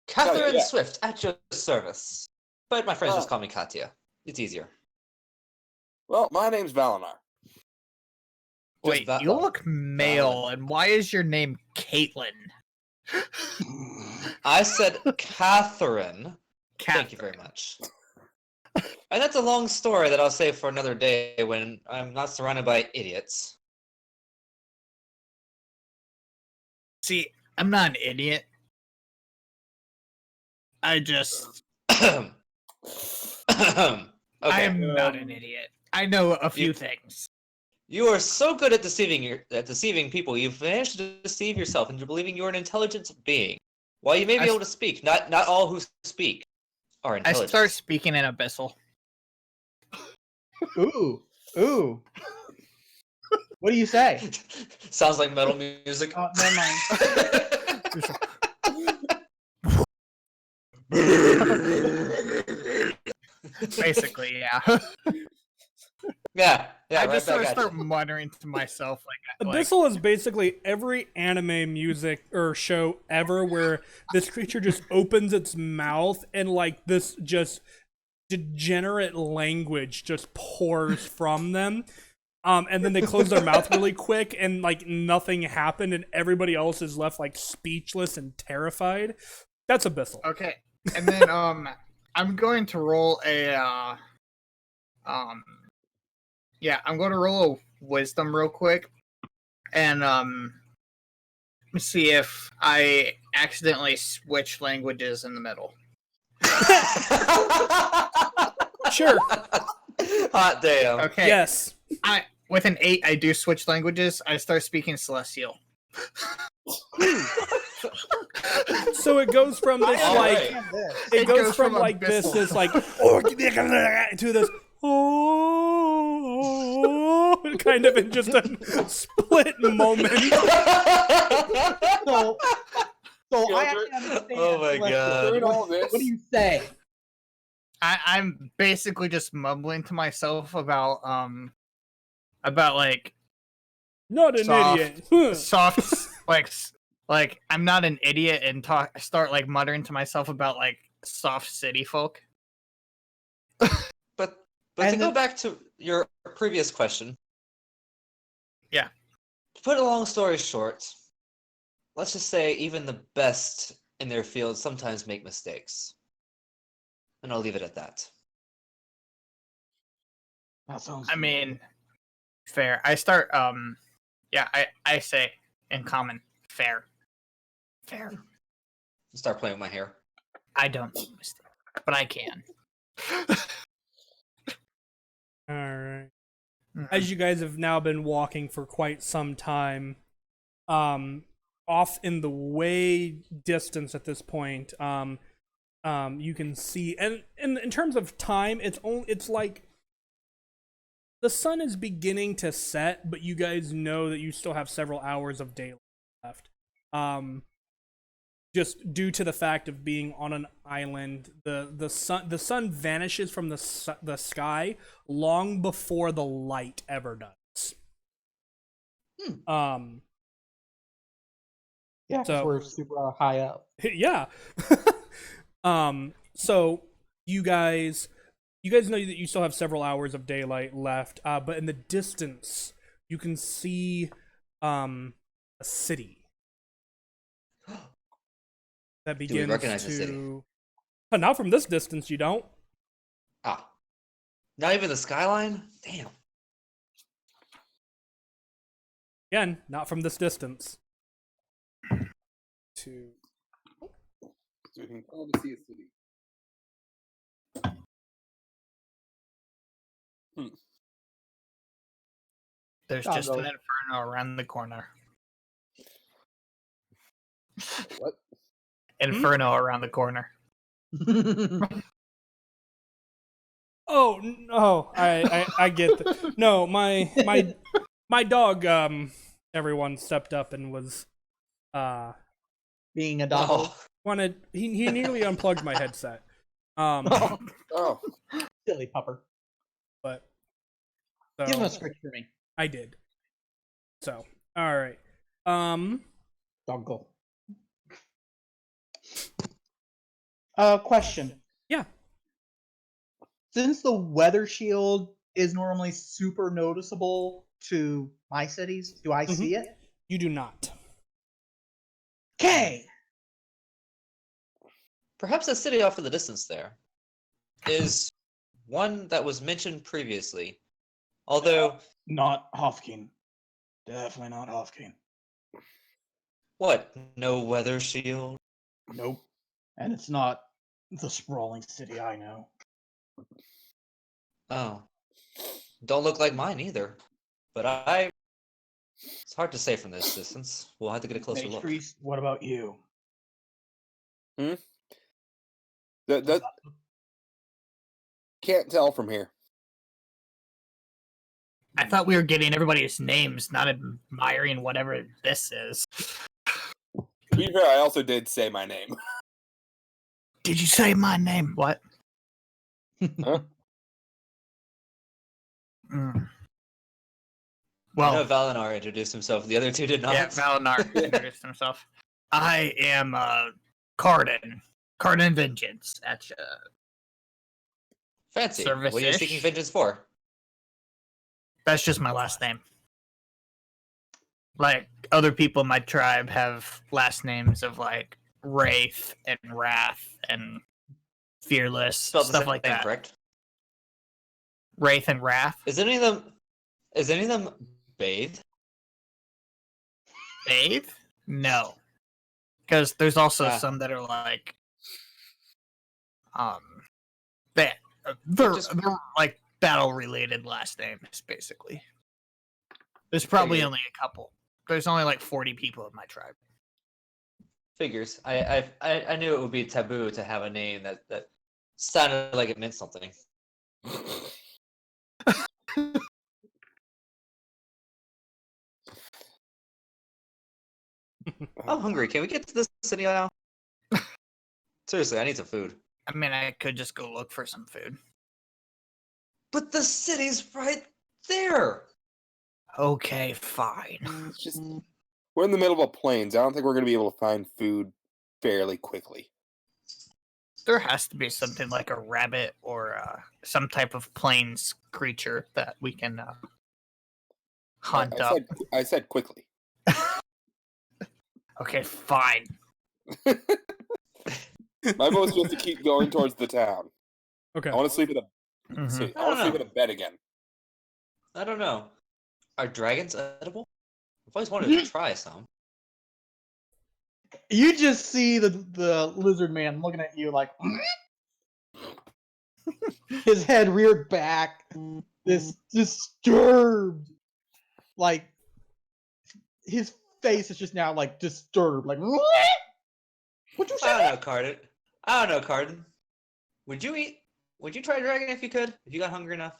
Catherine yeah. Swift at your service. But my friends just call me Katya. It's easier. Well, my name's Valinar. Wait, Just you look male, and why is your name Caitlin? I said Catherine. Thank you very much. And that's a long story that I'll save for another day when I'm not surrounded by idiots. See, I'm not an idiot. I just... Okay. I am not an idiot. I know a few things. You are so good at deceiving people. You've managed to deceive yourself into believing you're an intelligent being. While you may be able to speak, not all who speak are I intelligent. start speaking in Abyssal. Ooh. What do you say? Sounds like metal music. Oh, never mind. Basically, yeah. Yeah. I Right just back sort of at start you. muttering to myself like Abyssal is basically every anime music or show ever where this creature just opens its mouth and like this just degenerate language just pours from them. And then they close their mouth really quick and like nothing happened and everybody else is left like speechless and terrified. That's Abyssal. Okay. And then I'm going to roll a I'm going to roll a wisdom real quick. And see if I accidentally switch languages in the middle. Sure. Hot damn. Okay. Yes. With an 8, I do switch languages. I start speaking Celestial. So it goes from this All like right. it goes from from like this Abyssal. like to this kind of in just a split moment. So I actually understand. Oh my Celestial. God. During all this, What do you say? I'm basically just mumbling to myself about like Not an Soft. idiot. Huh. soft like I'm not an idiot and start like muttering to myself about like soft city folk. But And to go then- back to your previous question. Yeah. To put a long story short, let's just say even the best in their field sometimes make mistakes. And I'll leave it at that. That sounds. I mean, fair. I start I say in common, fair. Start playing with my hair. I don't make mistakes, but I can. All right. As you guys have now been walking for quite some time, off in the way distance at this point, you can see, and in terms of time, it's like the sun is beginning to set, but you guys know that you still have several hours of daylight left. Just due to the fact of being on an island, the sun vanishes from the sky long before the light ever does. Yeah, 'cause so- we're super high up. Yeah. So you guys know that you still have several hours of daylight left, but in the distance you can see a city that begins recognize to the city? Not from this distance, you don't. Ah. Not even the skyline? Damn. Again, not from this distance. To so we can call to see a city. There's I'll just go. an inferno around the corner. What? Inferno around the corner. Oh no, I get that. No, my dog everyone stepped up and was Being a dog. wanted he nearly unplugged my headset. Oh, Silly pupper. But Give him so a script for me. I did. So, all right. Doggle. Question. Yeah. since the weather shield is normally super noticeable to my cities, do I see it? You do not. Okay. Perhaps a city off in the distance there is one that was mentioned previously. Although, Not Hofkin. Definitely not Hofkin. what? No weather shield? Nope. And it's not the sprawling city I know. Oh. Don't look like mine either. But it's hard to say from this distance. We'll have to get a closer look. Matrice, what about you? That can't tell from here. I thought we were getting everybody's names, not admiring whatever this is. To be fair, I also did say my name. Did you say my name? What? Huh? Mm. I know Well, Valinar introduced himself. The other two did not. yeah, Valinar introduced himself. I am Cardin Vengeance at Fancy. What are you Service-ish? seeking vengeance for? That's just my last name. Like, other people in my tribe have last names of, like, Wraith and Wrath and Fearless, Spelled the stuff same like thing, that. correct? Wraith and Wrath. Is any of them bathed? Bathe? No. Because there's also Ah. some that are, like, they're like, battle-related last names, basically. There's probably Figured. only a couple. There's only, like, 40 people in my tribe. Figures. I knew it would be taboo to have a name that sounded like it meant something. I'm hungry. Can we get to this city now? Seriously, I need some food. I mean, I could just go look for some food. But the city's right there. Okay, fine. It's just we're in the middle of a plains. I don't think we're going to be able to find food fairly quickly. There has to be something like a rabbit or some type of plains creature that we can hunt up. I said quickly. Okay, fine. My goal is just to keep going towards the town. Okay. I want to sleep in a Mhm. I want to sleep in a bed again. I don't know. Are dragons edible? I've always wanted to try some. You just see the lizard man looking at you like his head reared back, this disturbed, like his face is just now like disturbed, like what you I say? don't know, Cardin. I don't know, Cardin. Would you try dragon if you could? If you got hungry enough?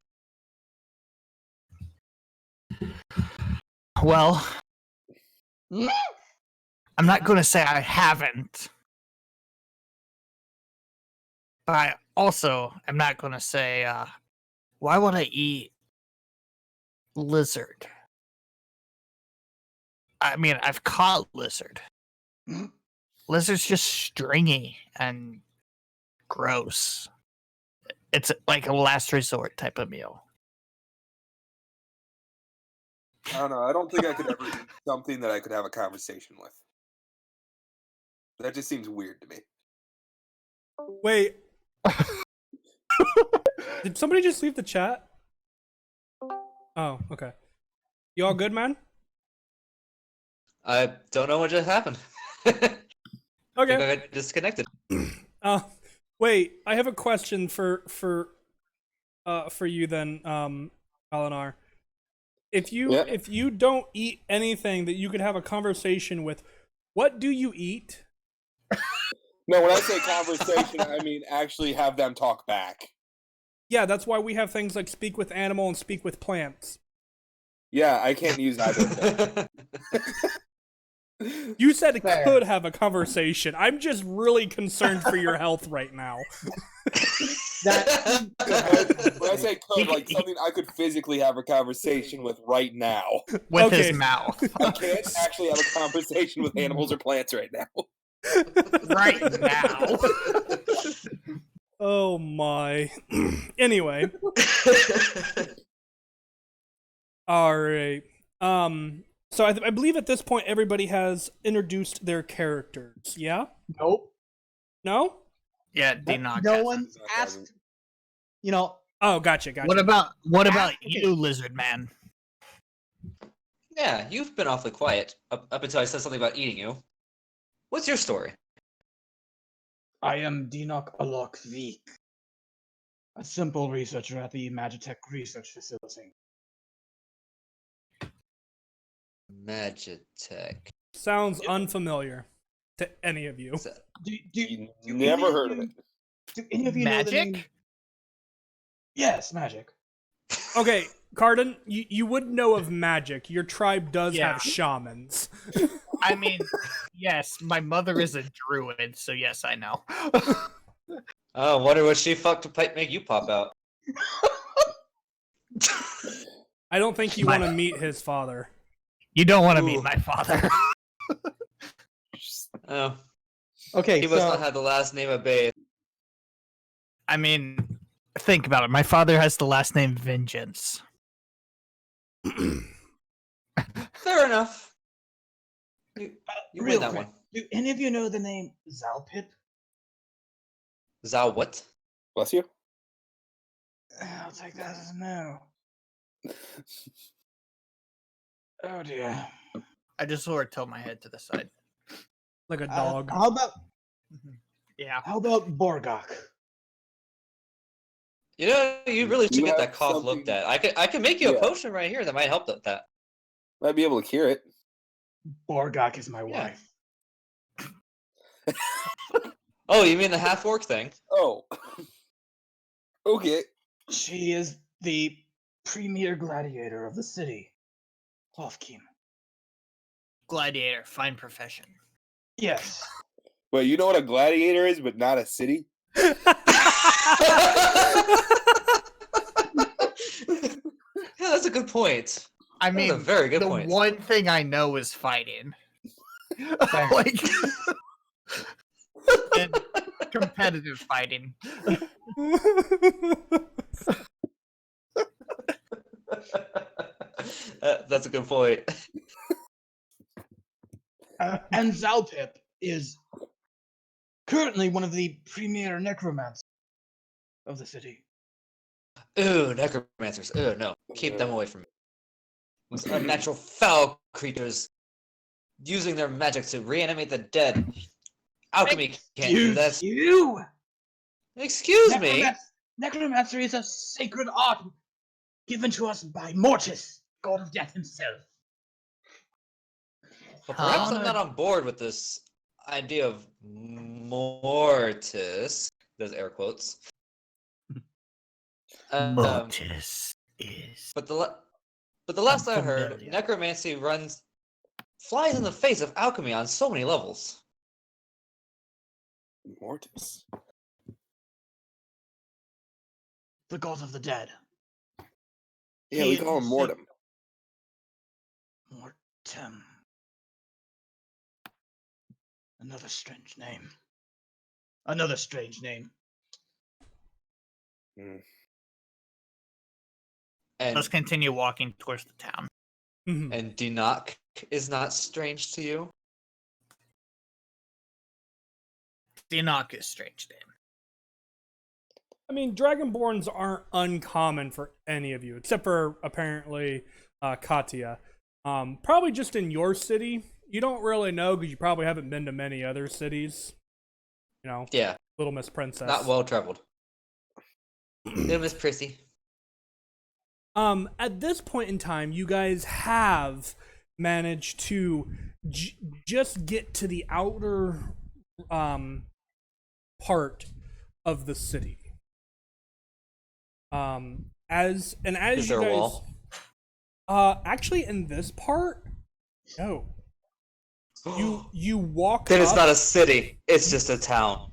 Well, I'm not going to say I haven't. But I also am not going to say, why would I eat lizard? I mean, I've caught lizard. Lizard's just stringy and gross. It's like a last resort type of meal. I don't know. I don't think I could ever eat something that I could have a conversation with. That just seems weird to me. Wait. Did somebody just leave the chat? Oh, okay. You all good, man? I don't know what just happened. I think Okay. I got disconnected. Wait. I have a question for you then, Alinar. If you don't eat anything that you could have a conversation with, what do you eat? No, when I say conversation, I mean actually have them talk back. Yeah, that's why we have things like speak with animal and speak with plants. Yeah, I can't use either of them. You said it Fair. could have a conversation. I'm just really concerned for your health right now. That When I say could, like something I could physically have a conversation with right now. With Okay. his mouth. I can't actually have a conversation with animals or plants right now. Right now. Oh my. Anyway, all right. So I believe at this point everybody has introduced their characters. Yeah? Nope. No? Yeah, Dinoc. No hasn't. one's asked. You know, Oh, gotcha. What about okay. you, Lizard Man? Yeah, you've been awfully quiet up until I said something about eating you. What's your story? I am Dinok Alokvik, a simple researcher at the Magitech Research Facility. Magitech. Sounds unfamiliar to any of you. Do Never any heard of you- it. Do any of you know the name? Magic? Yes, magic. Okay, Cardin, you would know of magic. Your tribe does Yeah. have shamans. I mean, yes, my mother is a druid, so yes, I know. Oh, wonder what she fucked to make you pop out. I don't think you want to meet his father. You don't want to meet Ooh. my father. Oh, Okay, he must not have the last name of Babe. I mean, think about it. My father has the last name Vengeance. Fair enough. You real win that quick, one. do any of you know the name Zalpip? Zao what? Bless you. I'll take that as a no. Oh dear. I just sort of tilt my head to the side. Like a dog. Yeah. How about Borgok? You know, you really should You get have that cough something- looked at. I could make you a Yeah. potion right here that might help that. Might be able to cure it. Borgok is my Yeah. wife. Oh, you mean the half orc thing? Oh. Okay. She is the premier gladiator of the city. Hofkim. Gladiator, fine profession. Yes. Wait, you know what a gladiator is, but not a city? Yeah, that's a good point. I That's mean, a very good the point. one thing I know is fighting. Fair. Like, and competitive fighting. That's a good point. And Zalpip is currently one of the premier necromancers of the city. Ooh, necromancers. Ooh, no. Keep them away from me. Those unnatural foul creatures using their magic to reanimate the dead. Alchemy can't do that. You! Excuse me? Necromancer is a sacred art given to us by Mortis, god of death himself. Well, perhaps Huh? I'm not on board with this idea of Mortis. Those air quotes. Mortis is. But the last I heard, Unfamiliar. necromancy flies in the face of alchemy on so many levels. Mortis. The god of the dead. Yeah, we call him Mortem. Mortem. Another strange name. Another strange name. And Let's continue walking towards the town. Mhm. and Dinok is not strange to you. Dinok is strange name. I mean, Dragonborns aren't uncommon for any of you, except for apparently Katya. Probably just in your city. You don't really know because you probably haven't been to many other cities. You know, Yeah, Little Miss Princess. not well traveled. Little Miss Prissy. At this point in time, you guys have managed to just get to the outer part of the city. As Is you there a guys, wall? actually in this part, no. You walk Then it's up. not a city. It's just a town.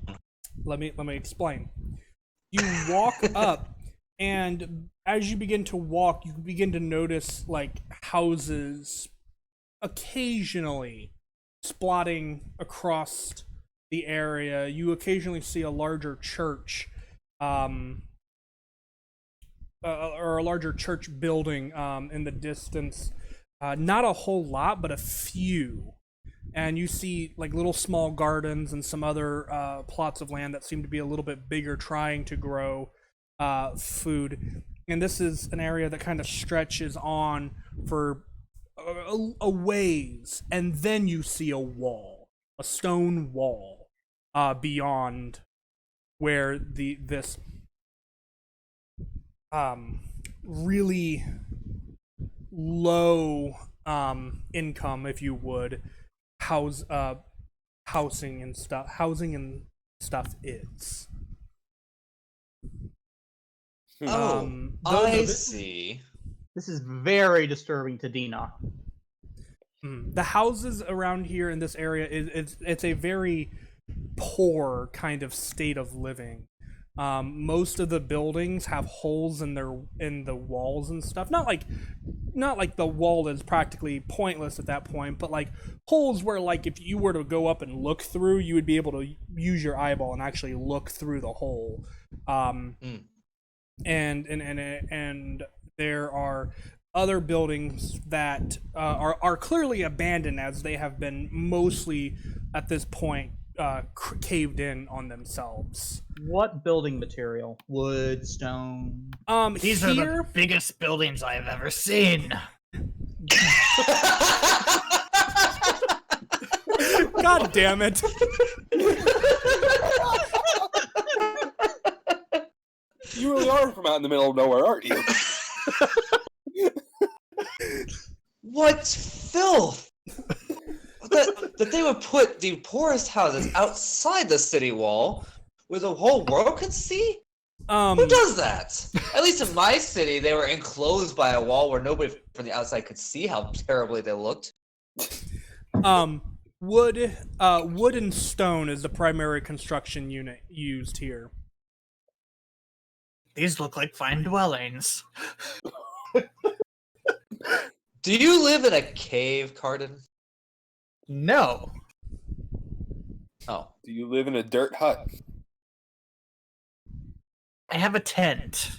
Let me explain. You walk up, and as you begin to walk, you begin to notice like houses occasionally spotting across the area. You occasionally see a larger church or a larger church building in the distance. Not a whole lot, but a few. And you see like little small gardens and some other plots of land that seem to be a little bit bigger, trying to grow food. And this is an area that kind of stretches on for a ways, and then you see a stone wall, beyond where this really low income, if you would, housing and stuff is. Oh, I see. This is very disturbing to Dina. The houses around here in this area it's a very poor kind of state of living. Most of the buildings have holes in the walls and stuff. Not like the wall is practically pointless at that point, but like holes where like if you were to go up and look through, you would be able to use your eyeball and actually look through the hole. And there are other buildings that are clearly abandoned, as they have been mostly at this point caved in on themselves. What building material? Wood, stone? These are the biggest buildings I have ever seen. God damn it. You really are from out in the middle of nowhere, aren't you? What filth! that they would put the poorest houses outside the city wall where the whole world could see? Who does that? At least in my city, they were enclosed by a wall where nobody from the outside could see how terribly they looked. Wood and stone is the primary construction unit used here. These look like fine dwellings. Do you live in a cave, Cardin? No. Oh. Do you live in a dirt hut? I have a tent.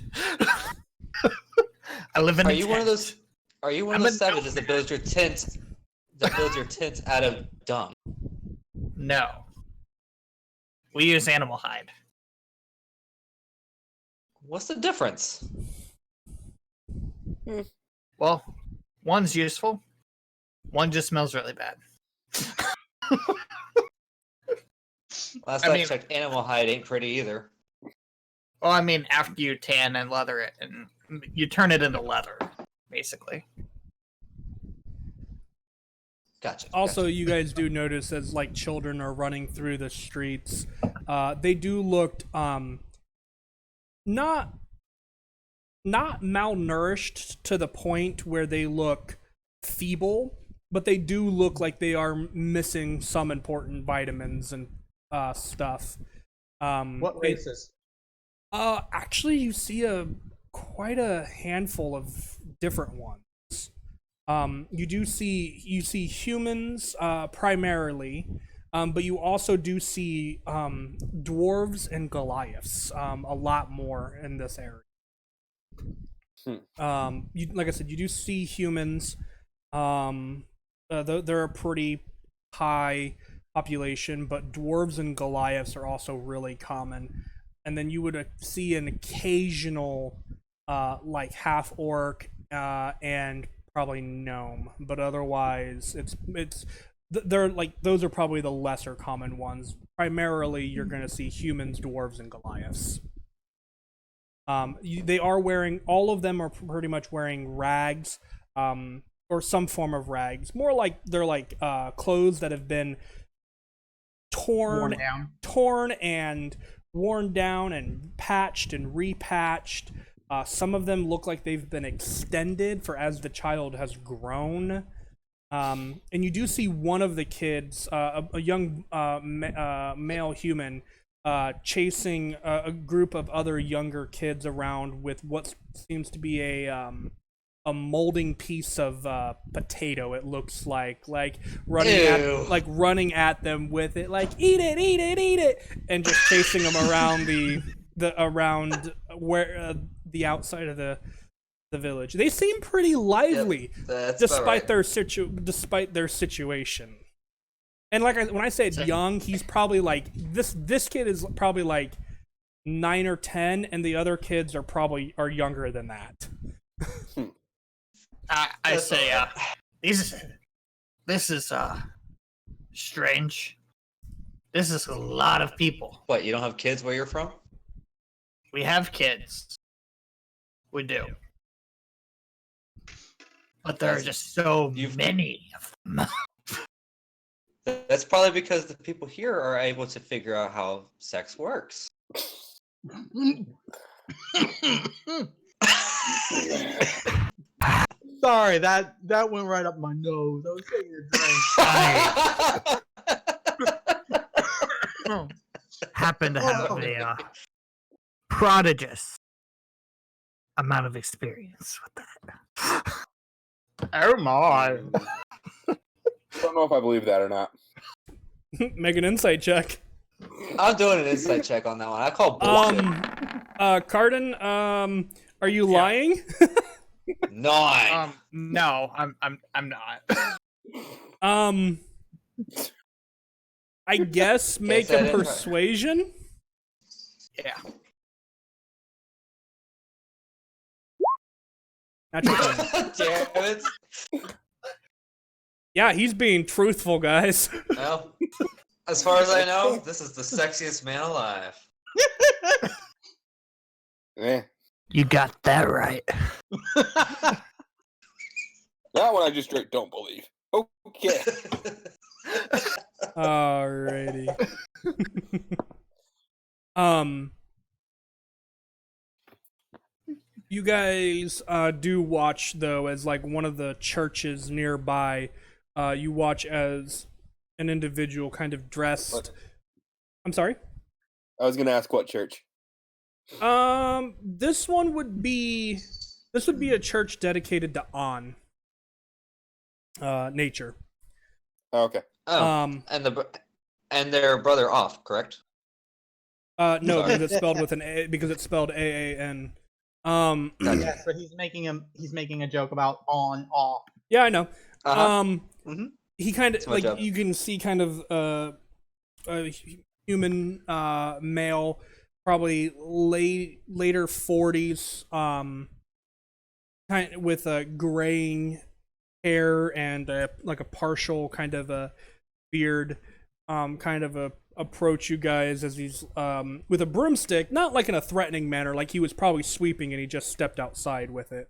I live in Are a you tent. one of those? Are you one of I'm those a savages that builds your tent? That builds your tent out of dung? No. We use animal hide. What's the difference? Well, one's useful. One just smells really bad. Last I I mean- checked, animal hide ain't pretty either. Well, I mean, after you tan and leather it, and you turn it into leather, basically. Gotcha. Also, gotcha. you guys do notice as like children are running through the streets, they do look not malnourished to the point where they look feeble, but they do look like they are missing some important vitamins and stuff. What races? Actually, you see quite a handful of different ones. You see humans primarily, but you also do see dwarves and Goliaths a lot more in this area. Like I said, you do see humans. They're a pretty high population, but dwarves and Goliaths are also really common. And then you would see an occasional like half orc and probably gnome, but otherwise they're like those are probably the lesser common ones. Primarily, you're going to see humans, dwarves, and Goliaths. They are wearing, all of them are pretty much wearing rags, or some form of rags. More like they're like clothes that have been torn and worn down and patched and repatched. Some of them look like they've been extended for as the child has grown. And you do see one of the kids, a young male human, chasing a group of other younger kids around with what seems to be a molding piece of potato. It looks like running at them with it, like eat it, and just chasing them around the the around where the outside of the village. They seem pretty lively, That's about despite right. despite their situation. And when I said young, he's probably like this kid is probably like 9 or 10, and the other kids are younger than that. I That's say, all right. this is strange. This is a lot of people. What, you don't have kids where you're from? We have kids. We do. But there are That's- just so you've- many of them. That's probably because the people here are able to figure out how sex works. Sorry, that went right up my nose. I was taking a drink. Happen to have a prodigious amount of experience with that. Oh my. Don't know if I believe that or not. Make an insight check. I'm doing an insight check on that one. I call bullshit. Cardin, are you lying? 9. No, I'm not. I guess make say I a didn't try. persuasion. Yeah. Natural 20. Damn it. Yeah, he's being truthful, guys. Well, as far as I know, this is the sexiest man alive. Eh. You got that right. That one I just straight don't believe. Okay. Alrighty. You guys do watch though as like one of the churches nearby. You watch as an individual kind of dressed. What? I'm sorry. I was gonna ask what church. This would be a church dedicated to nature. Oh, okay. Oh, and their brother off, correct? No, Sorry. because it's spelled with an A, because it's spelled AAN. Yeah, so he's making a joke about on off. Yeah, I know. Uh-huh. Mhm. He kind of It's my like job. you can see kind of a human male, probably later 40s, kind with a graying hair and like a partial kind of a beard, kind of approach you guys as he's with a broomstick, not like in a threatening manner, like he was probably sweeping and he just stepped outside with it,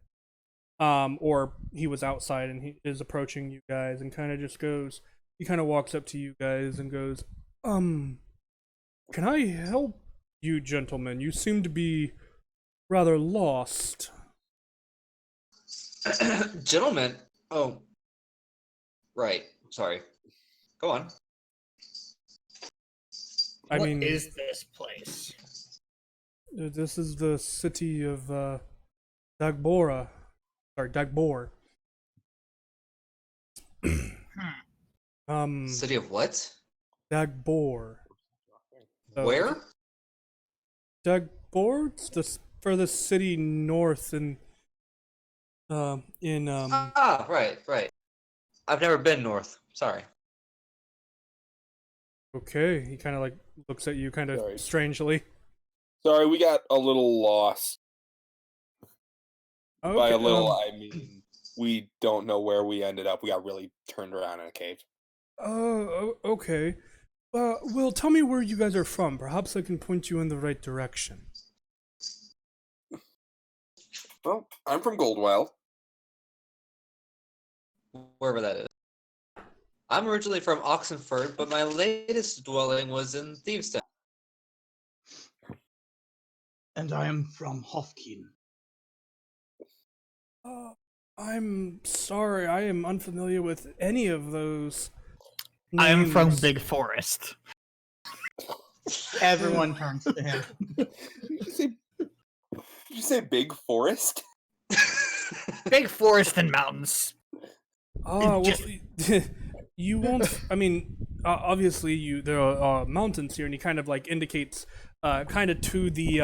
or he was outside and he is approaching you guys and kind of just goes. He kind of walks up to you guys and goes, "Can I help you, gentlemen? You seem to be rather lost." Gentlemen. Oh. Right. Sorry. Go on. I What mean, is this place? this is the city of Dagbora. Sorry, Dagbor. City of what? Dagbor. Where? Dagbor? It's the furthest city north in Right. I've never been north. Sorry. Okay, he kind of like looks at you kind of Sorry. strangely. Sorry, we got a little lost. Okay, By a little, I mean we don't know where we ended up. We got really turned around in a cave. Okay. Well, tell me where you guys are from. Perhaps I can point you in the right direction. Well, I'm from Goldwell. Wherever that is. I'm originally from Oxenford, but my latest dwelling was in Thievestown. And I am from Hofkin. I'm sorry, I am unfamiliar with any of those. I am from names. Big Forest. Everyone turns to him. Did you say big forest? Big Forest and mountains. Oh, well, Just- you won't. I mean, obviously, there are mountains here, and he kind of like indicates kind of to the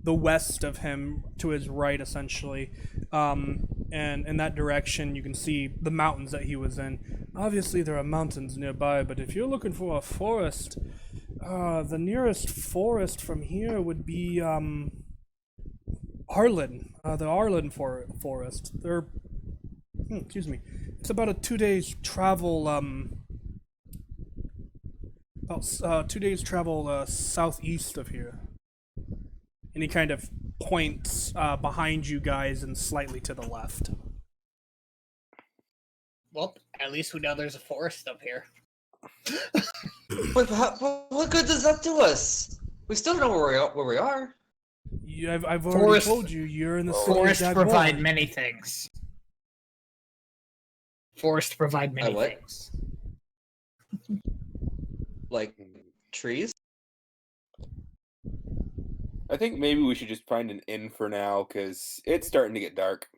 west of him, to his right, essentially. And in that direction, you can see the mountains that he was in. Obviously, there are mountains nearby, but if you're looking for a forest, the nearest forest from here would be Arlen, the Arlen forest. They're, excuse me, it's about a 2 days travel. About 2 days travel southeast of here. And he kind of points behind you guys and slightly to the left. Well, at least we know there's a forest up here. But what good does that do us? We still don't know where we are. I've already Forest- told you, you're in the city of Forests Dagmar. provide many things. Forests provide many what? things. Like trees? I think maybe we should just find an inn for now, because it's starting to get dark.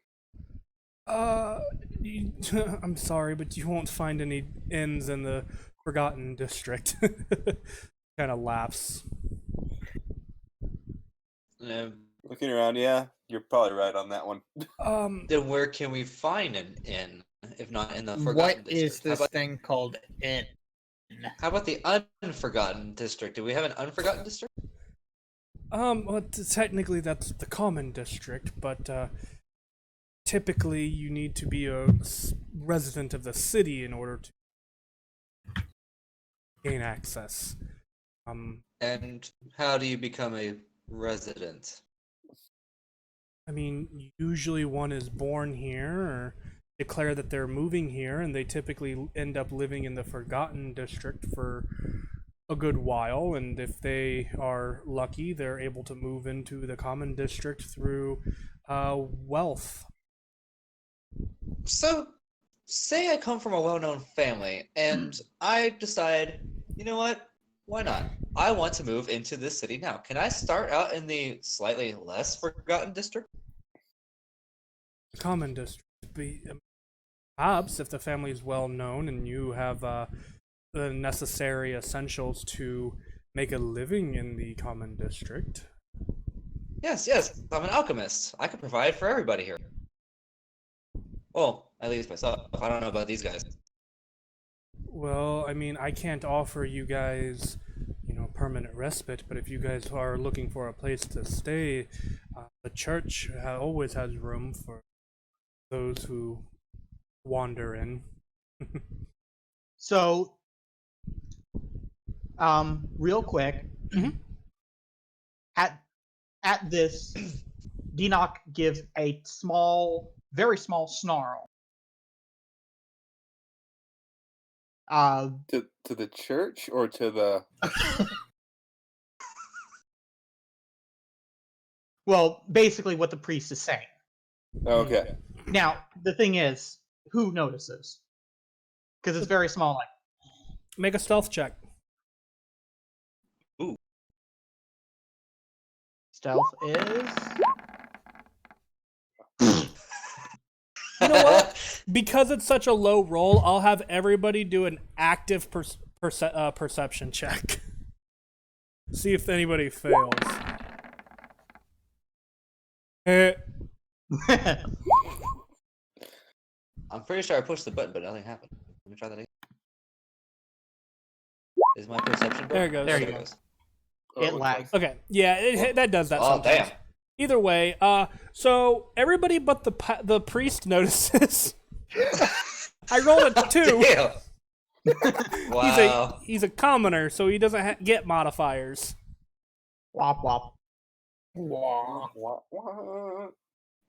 I'm sorry, but you won't find any inns in the Forgotten District. Kind of laughs. Looking around, yeah, you're probably right on that one. Then where can we find an inn if not in the Forgotten What District? is this thing called inn? How about the Unforgotten District? Do we have an Unforgotten District? Well, technically that's the Common District, but typically you need to be a resident of the city in order to gain access. And how do you become a resident? I mean, usually one is born here or declare that they're moving here, and they typically end up living in the Forgotten District for a good while, and if they are lucky, they're able to move into the Common District through wealth. So, say I come from a well-known family, and I decide, you know what? Why not? I want to move into this city now. Can I start out in the slightly less Forgotten District? Common District. Perhaps if the family is well known and you have the necessary essentials to make a living in the Common District. Yes, I'm an alchemist. I can provide for everybody here. Well, at least myself. I don't know about these guys. Well, I mean, I can't offer you guys, permanent respite, but if you guys are looking for a place to stay, the church always has room for those who wander in. So, real quick, Mhm. at this, Denoch gives a small, very small snarl. To the church or to the... Well, basically what the priest is saying. Okay. Now, the thing is, who notices? Because it's very small. Like, Make a stealth check. stealth is. You know what? Because it's such a low roll, I'll have everybody do an active perception check. See if anybody fails. I'm pretty sure I pushed the button, but nothing happened. Let me try that again. Is my perception? There it goes. There you go. It lags. Okay, yeah, that does that Oh, sometimes. damn. Either way, so everybody but the priest notices. I rolled a 2. Damn. Wow. He's a commoner, so he doesn't get modifiers. Wop wop.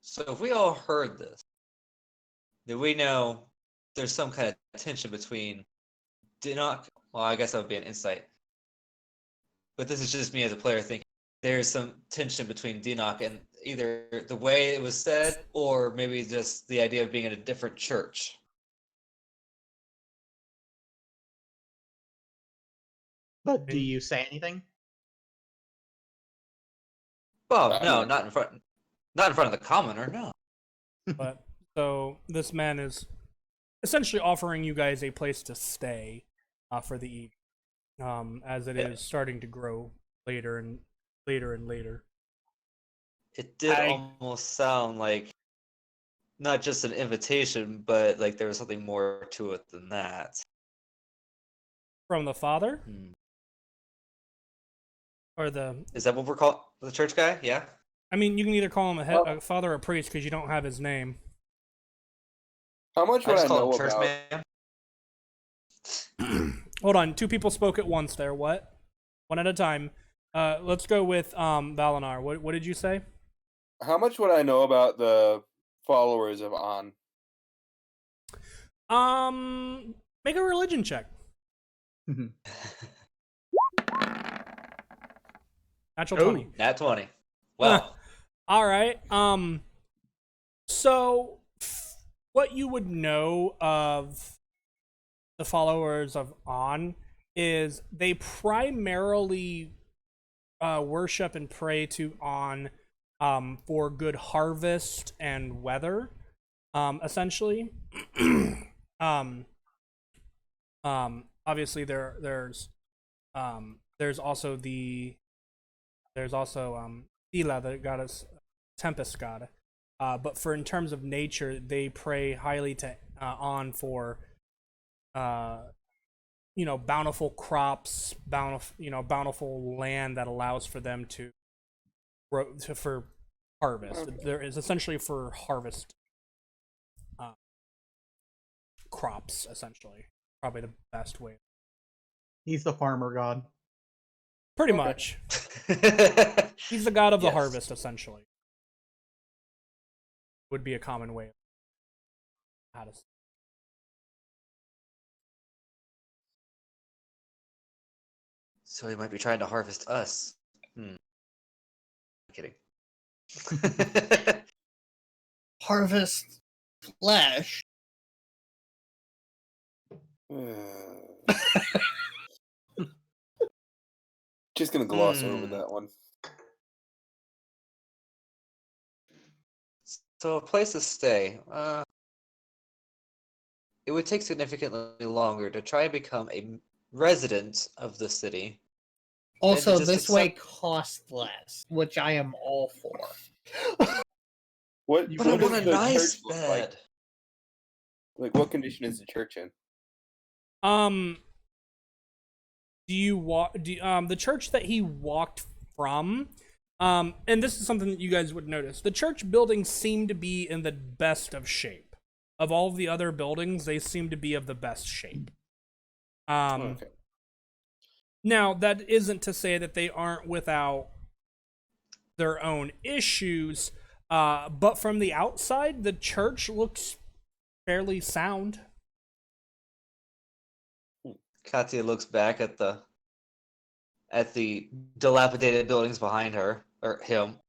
So if we all heard this, then we know there's some kind of tension between Dinoc. Well, I guess that would be an insight. But this is just me as a player thinking there's some tension between Dinoc and either the way it was said or maybe just the idea of being in a different church. But do you say anything? Well, no, not in front of the commoner, no. But so this man is essentially offering you guys a place to stay for the evening, as it is starting to grow later and later and later. It did I- almost sound like not just an invitation, but like there was something more to it than that. From the father Hmm. or the? Is that what we're calling the church guy? Yeah. I mean, you can either call him Oh. a father or a priest because you don't have his name. How much I would just I call know him church about? man. Hold on, two people spoke at once there. What? One at a time. Let's go with Valinar. What did you say? How much would I know about the followers of On? Make a religion check. Natural 20. Nat 20. Well, All right. So what you would know of the followers of On is they primarily worship and pray to On for good harvest and weather, essentially. Obviously there's also Ila, the goddess Tempest god. But for in terms of nature, they pray highly to On for bountiful crops, bountiful land that allows for them to grow for harvest. Okay. There is essentially for harvest crops, essentially. Probably the best way. He's the farmer god. Pretty Okay. much. He's the god of the Yes. harvest, essentially. Would be a common way of how to say. So he might be trying to harvest us. I'm kidding. Harvest flesh. Just gonna gloss over Hmm. that one. So a place to stay. It would take significantly longer to try and become a resident of the city. Also, just this way accept- costs less, which I am all for. What, You But what I does want a the nice church look like? bed. Like, what condition is the church in? Do you walk? The church that he walked from? And this is something that you guys would notice. The church buildings seem to be in the best of shape. Of all of the other buildings, they seem to be of the best shape. Okay. Now, that isn't to say that they aren't without their own issues, but from the outside, the church looks fairly sound. Katya looks back at the dilapidated buildings behind her or him,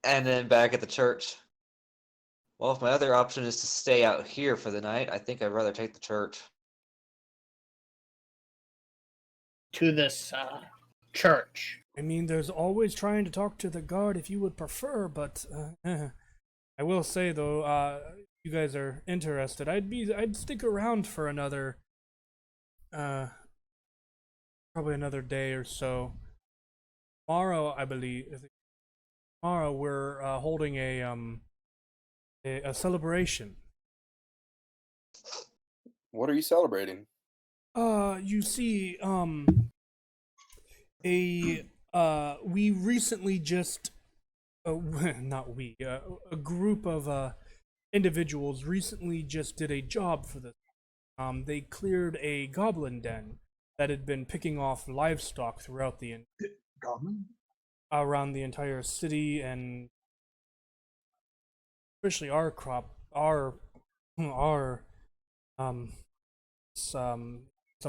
and then back at the church. Well, if my other option is to stay out here for the night, I think I'd rather take the church. To this church. I mean, there's always trying to talk to the guard if you would prefer, but I will say though, you guys are interested. I'd stick around for another, probably another day or so. Tomorrow, I believe. Tomorrow we're holding a celebration. What are you celebrating? You see, we recently just, not we, a group of individuals recently just did a job for this. They cleared a goblin den that had been picking off livestock throughout Goblin? around the entire city, and especially our crop, our some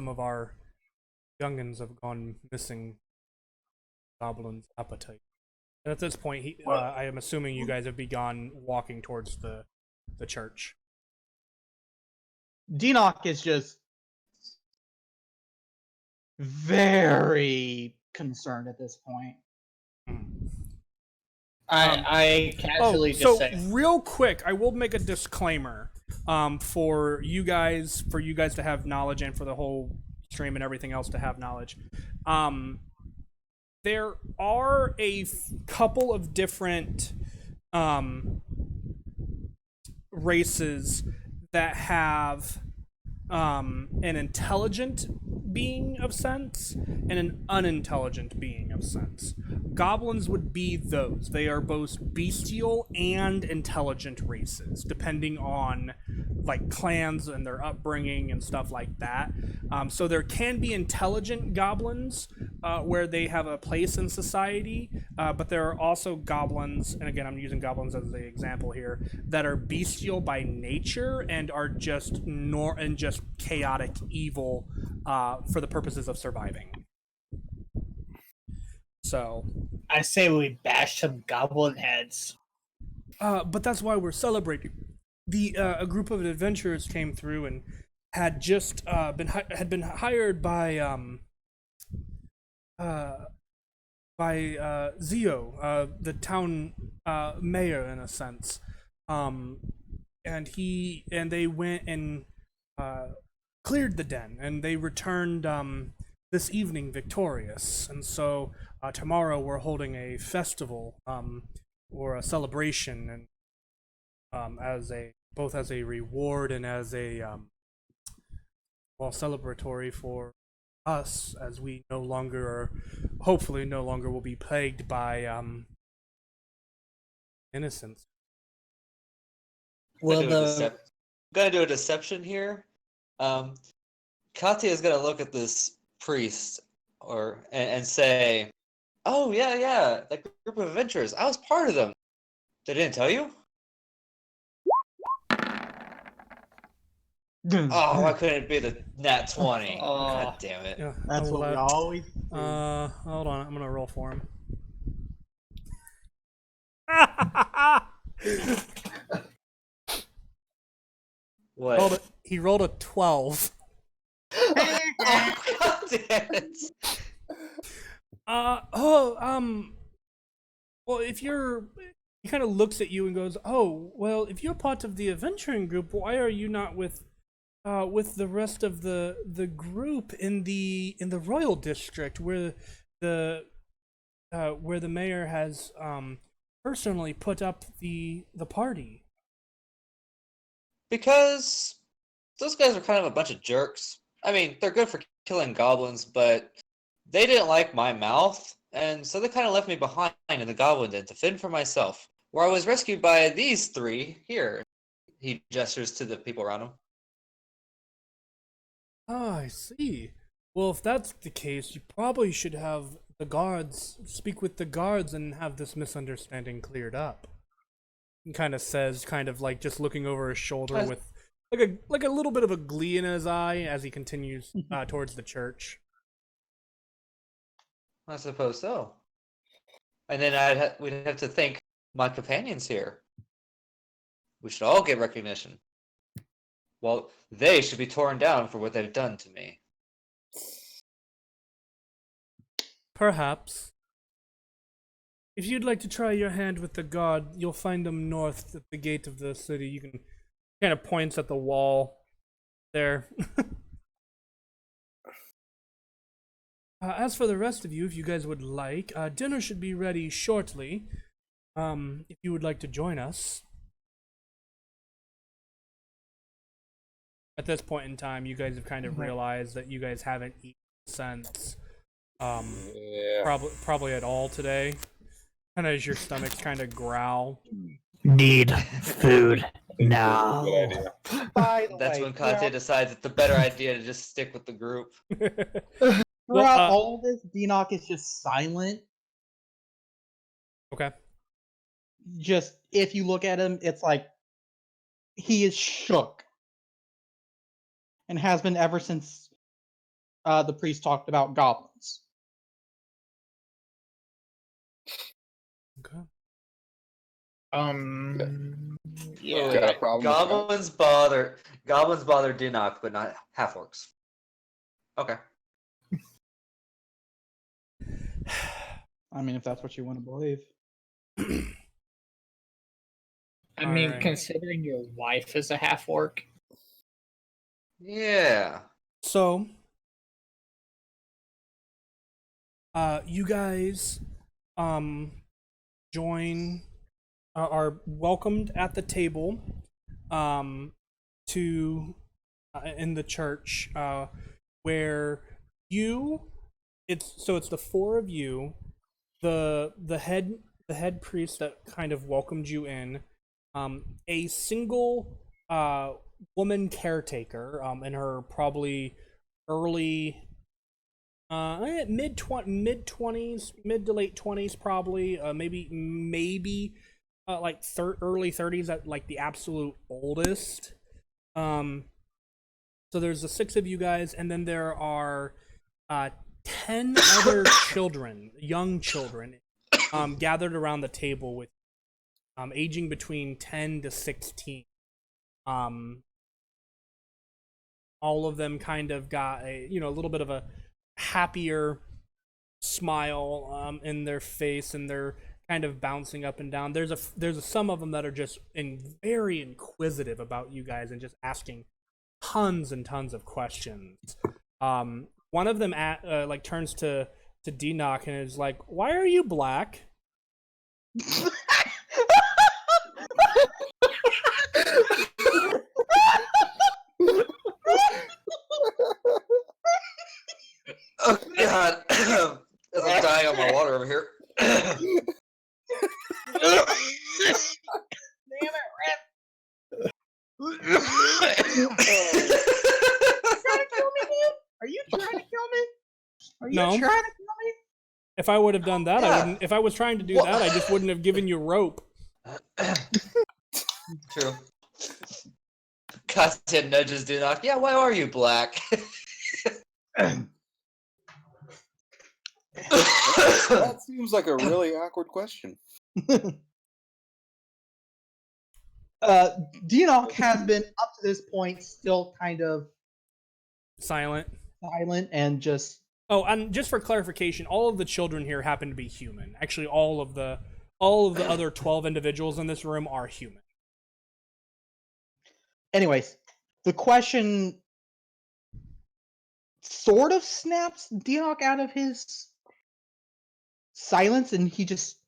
of our youngins have gone missing. Goblin's appetite. And at this point, I am assuming you guys have begun walking towards the church. Denock is just very concerned at this point. I casually just so say, real quick, I will make a disclaimer for you guys to have knowledge, and for the whole stream and everything else to have knowledge. there are couple of different races that have an intelligent being of sense and an unintelligent being of sense. Goblins would be those. They are both bestial and intelligent races, depending on like clans and their upbringing and stuff like that. So there can be intelligent goblins where they have a place in society, but there are also goblins, and again, I'm using goblins as the example here, that are bestial by nature and are just just chaotic evil for the purposes of surviving. So, I say we bash some goblin heads. but that's why we're celebrating. A group of adventurers came through and had just been hired by Zio, the town mayor in a sense, and they went and cleared the den, and they returned this evening victorious. And so tomorrow we're holding a festival or a celebration, and both as a reward and as a celebratory for us, as we hopefully no longer will be plagued by innocence. I'm gonna do a deception here. Katya is gonna look at this priest and say, "Oh yeah, that group of adventurers. I was part of them. They didn't tell you? Oh, why couldn't it be the nat 20? God damn it! Yeah, That's what we always do. Hold on, I'm gonna roll for him. What? He rolled a 12. Oh, God damn it! Well, he kind of looks at you and goes, "Oh, well, if you're part of the adventuring group, why are you not with the rest of the group in the royal district where the mayor has personally put up the party?" Because those guys are kind of a bunch of jerks. I mean, they're good for killing goblins, but they didn't like my mouth, and so they kind of left me behind in the goblin den to fend for myself, where I was rescued by these three here. He gestures to the people around him. Oh, I see. Well, if that's the case, you probably should have the guards speak with the guards and have this misunderstanding cleared up. He kind of says, kind of like just looking over his shoulder with like a little bit of a glee in his eye as he continues towards the church. I suppose so. And then we'd have to thank my companions here. We should all get recognition. Well, they should be torn down for what they've done to me. Perhaps. If you'd like to try your hand with the guard, you'll find them north at the gate of the city. You can kind of points at the wall there. As for the rest of you, if you guys would like, dinner should be ready shortly. If you would like to join us. At this point in time, you guys have kind of realized that you guys haven't eaten since probably at all today. Kind of as your stomachs kind of growl. Need food now. Good idea. By the That's way, when Katya decides it's the better idea to just stick with the group. throughout all this, Denock is just silent. Okay. Just if you look at him, it's like he is shook, and has been ever since the priest talked about goblins. Okay. Yeah. Got a problem with that? Goblins bother Dinok, but not half-orcs. Okay. I mean, if that's what you want to believe. I mean, Alright. considering your wife is a half orc, Yeah. So, You guys join are welcomed at the table to in the church where it's the four of you, the head priest that kind of welcomed you in, a single woman caretaker in her probably early mid 20s, mid to late 20s probably, maybe like early 30s at like the absolute oldest. So there's the six of you guys, and then there are 10 other children, young children, gathered around the table with aging between 10 to 16. All of them kind of got a little bit of a happier smile in their face, and they're kind of bouncing up and down. There's some of them that are just very inquisitive about you guys and just asking tons and tons of questions. One of them like turns to D-Knock and is like, "Why are you black?" Oh God! I'm dying on my water over here. Damn it, Rip! Trying to kill me, man? Are you trying to kill me? Are you No. trying to kill me? If I would have done that, I Yeah. wouldn't. If I was trying to do that, I just wouldn't have given you rope. True. Katya nudges Dunok. Yeah, why are you black? That seems like a really awkward question. Deanoch has been up to this point still kind of Silent. silent and just Oh, and just for clarification, all of the children here happen to be human. Actually, all of the other 12 individuals in this room are human. anyways, the question sort of snaps Deanoch out of his silence, and he just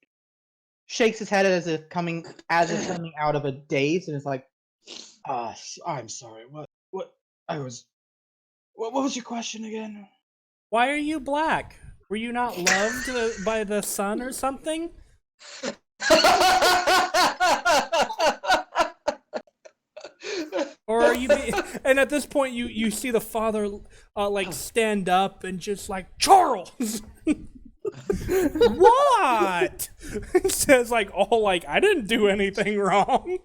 shakes his head as if coming out of a daze, and is like, I'm sorry, what was your question again? Why are you black? Were you not loved by the sun or something? Or are you and at this point you see the father like stand up and just like, "Charles!" What? He says like, all like, "I didn't do anything wrong."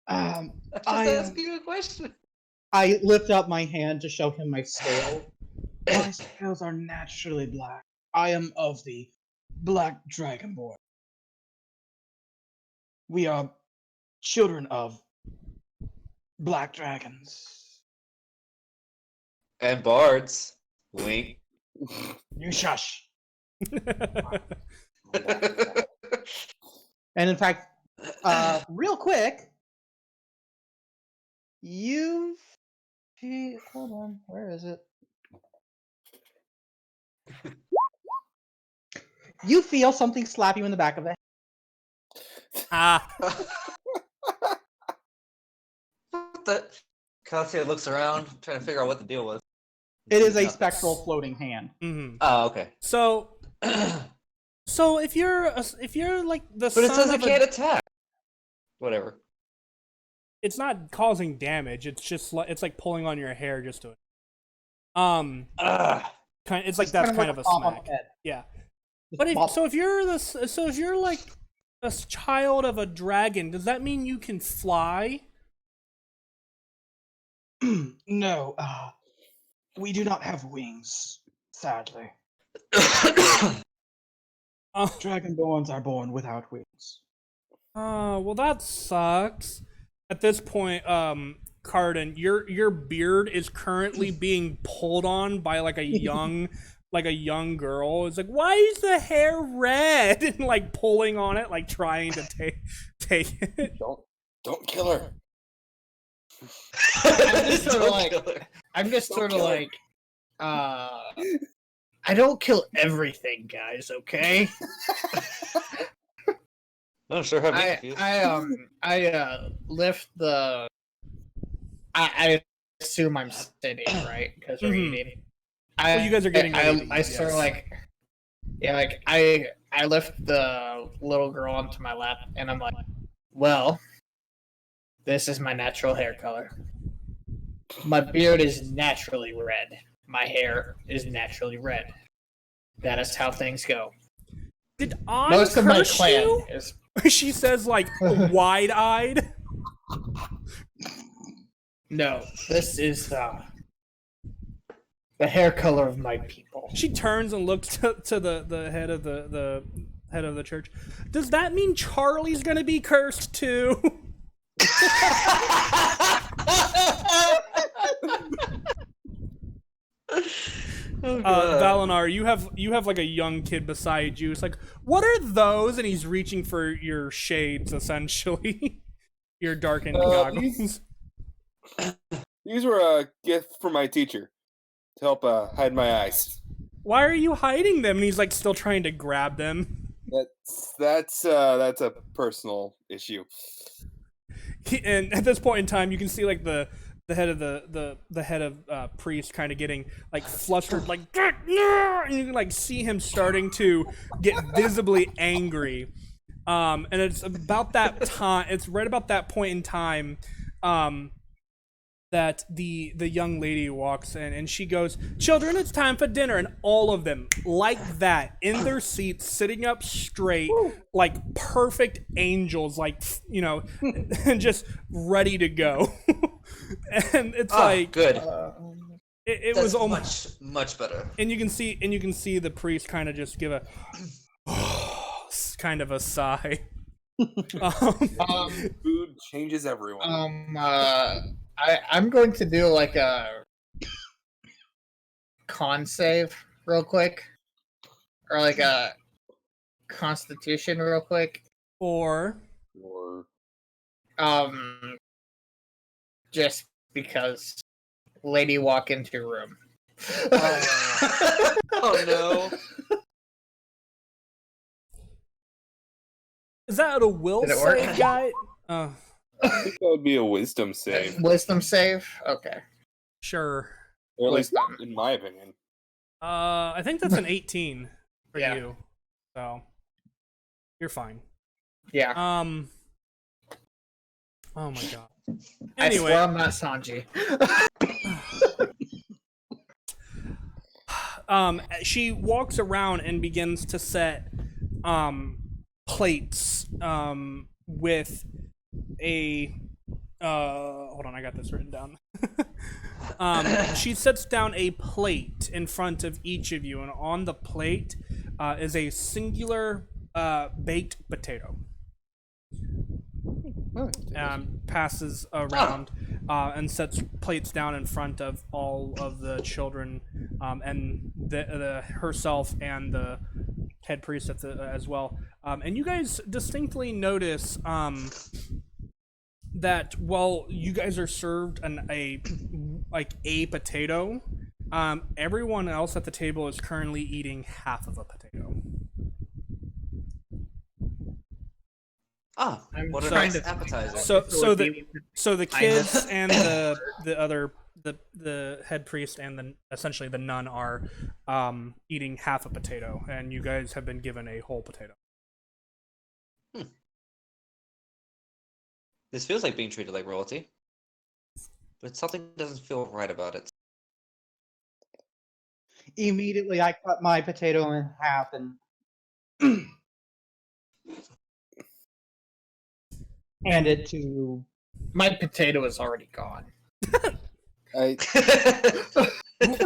I'm just I asking you a question. I lift up my hand to show him my scale. My scales are naturally black. I am of the Black Dragonborn. We are children of black dragons. And bards. Wink. You shush. And in fact, real quick, hold on, where is it? You feel something slap you in the back of the head. Ah. What the? Katya looks around, trying to figure out what the deal was. It is a Nothing. spectral floating hand. Mhm. Oh, okay. So if you're like the But it son says of it can't attack. Whatever. it's not causing damage. It's just like it's like pulling on your hair just to Ugh. it's like Just that's kind of a bop on smack. the head. Yeah. Just But bop. if you're like a child of a dragon, does that mean you can fly? No, we do not have wings, sadly. Oh, Dragonborns are born without wings. well, that sucks. At this point, Carden, your beard is currently being pulled on by like a young girl. It's like, why is the hair red? And like pulling on it, like trying to take it. Don't kill her. I'm just sort of Don't like- kill her. I'm just sort of like, I don't kill everything, guys. Okay. No, sure have me confused. I lift the. I assume I'm sitting, right? Because we're Mhm. eating. Well, you guys are getting ready to I eat, sort of yes. like. Yeah, like I lift the little girl onto my lap, and I'm like, well, this is my natural hair color. My beard is naturally red. My hair is naturally red. That is how things go. Did I Most of my curse clan you? is. She says, like, wide-eyed. No, this is the hair color of my people. She turns and looks to the head of the head of the church. Does that mean Charlie's gonna be cursed too? Valinar, you have like a young kid beside you. It's like, what are those? And he's reaching for your shades, essentially. Your darkened goggles. These were a gift from my teacher to help hide my eyes. Why are you hiding them? And he's like still trying to grab them. That's a personal issue. And at this point in time, you can see like the head of the head of priest kind of getting like flustered, like, and you can like see him starting to get visibly angry. And it's about that time. It's right about that point in time, that the young lady walks in and she goes, "Children, it's time for dinner." And all of them, like that, in their seats, sitting up straight, like perfect angels, like, you know, and just ready to go. And it's like good. it That's was almost much better. and you can see the priest kind of just give a kind of a sigh. Food changes everyone. I'm going to do like a con save real quick, or like a constitution real quick. Or Just because lady walk into room. Oh no. is that a will Did it work? save, guy? I think that would be a wisdom save, Wisdom save. Okay. Sure. or at least Wisdom. in my opinion. I think that's an 18 for Yeah. you. So you're fine. Yeah. Oh my god. I Anyway, swear I'm not Sanji. she walks around and begins to set plates with a hold on, I got this written down. She sets down a plate in front of each of you, and on the plate is a singular baked potato. Passes around and sets plates down in front of all of the children, and the herself and the head priest as well. And you guys distinctly notice that while you guys are served a potato, everyone else at the table is currently eating half of a potato. Ah, I'm what a trying nice to- appetizer. So the kids and the head priest and essentially the nun are eating half a potato, and you guys have been given a whole potato. This feels like being treated like royalty, but something doesn't feel right about it. Immediately, I cut my potato in half and hand it to. My potato is already gone.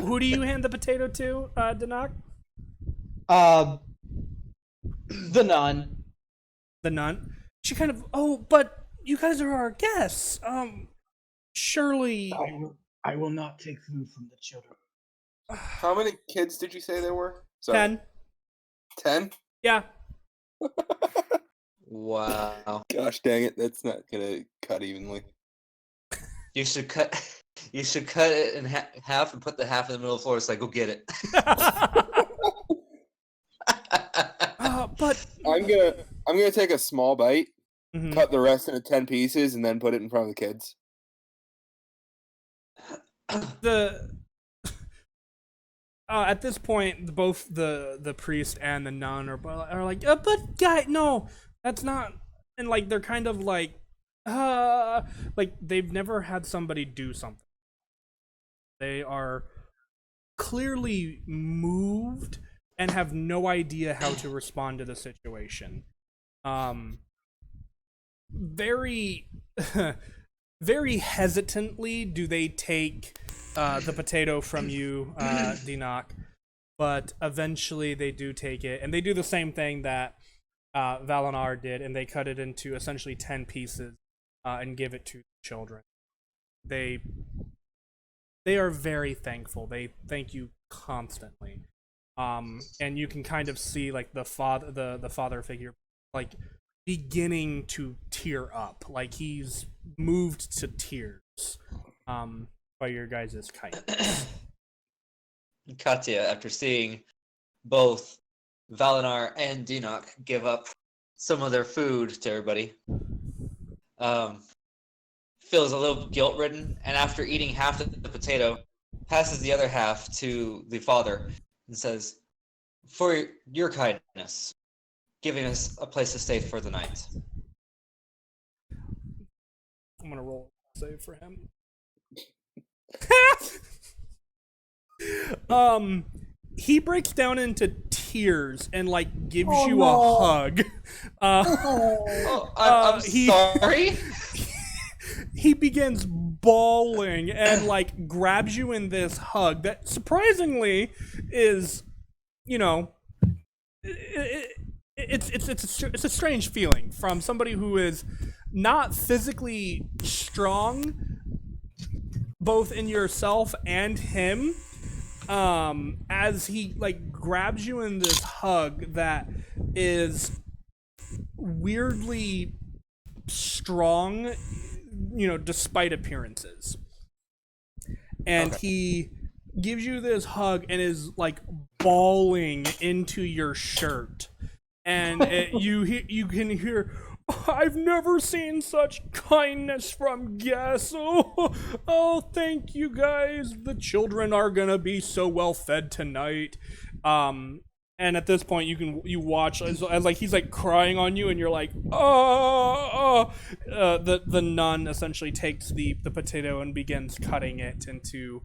Who do you hand the potato to, Danak? The nun. The nun. She kind of, but you guys are our guests. Surely. I will not take food from the children. How many kids did you say there were? Sorry. 10. 10? Yeah. Wow. Gosh dang it, that's not gonna cut evenly. You should cut. You should cut it in half and put the half in the middle of the floor. It's like, go get it. I'm gonna take a small bite, Mhm. cut the rest into 10 pieces, and then put it in front of the kids. The at this point, both the priest and the nun are like, but guy, no, that's not. And like they're kind of like they've never had somebody do something. They are clearly moved and have no idea how to respond to the situation. Very, very hesitantly do they take the potato from you, Dinok, but eventually they do take it, and they do the same thing that Valinar did, and they cut it into essentially 10 pieces and give it to the children. They are very thankful. They thank you constantly. And you can kind of see like the father figure like beginning to tear up, like he's moved to tears by your guys' kindness. Katya, after seeing both Valinar and Dinok give up some of their food to everybody, feels a little guilt-ridden, and after eating half the potato, passes the other half to the father and says, "For your kindness, giving us a place to stay for the night." I'm gonna roll a save for him. He breaks down into tears and like gives you a hug. I'm sorry. He begins bawling and like grabs you in this hug that surprisingly is, you know, it's a strange feeling from somebody who is not physically strong, both in yourself and him. As he like grabs you in this hug that is weirdly strong, you know, despite appearances. And he gives you this hug and is like bawling into your shirt. And you can hear, "I've never seen such kindness from guests. Oh, thank you guys. The children are gonna be so well fed tonight." And at this point, you watch as like he's like crying on you, and you're like, "Oh!" The nun essentially takes the potato and begins cutting it into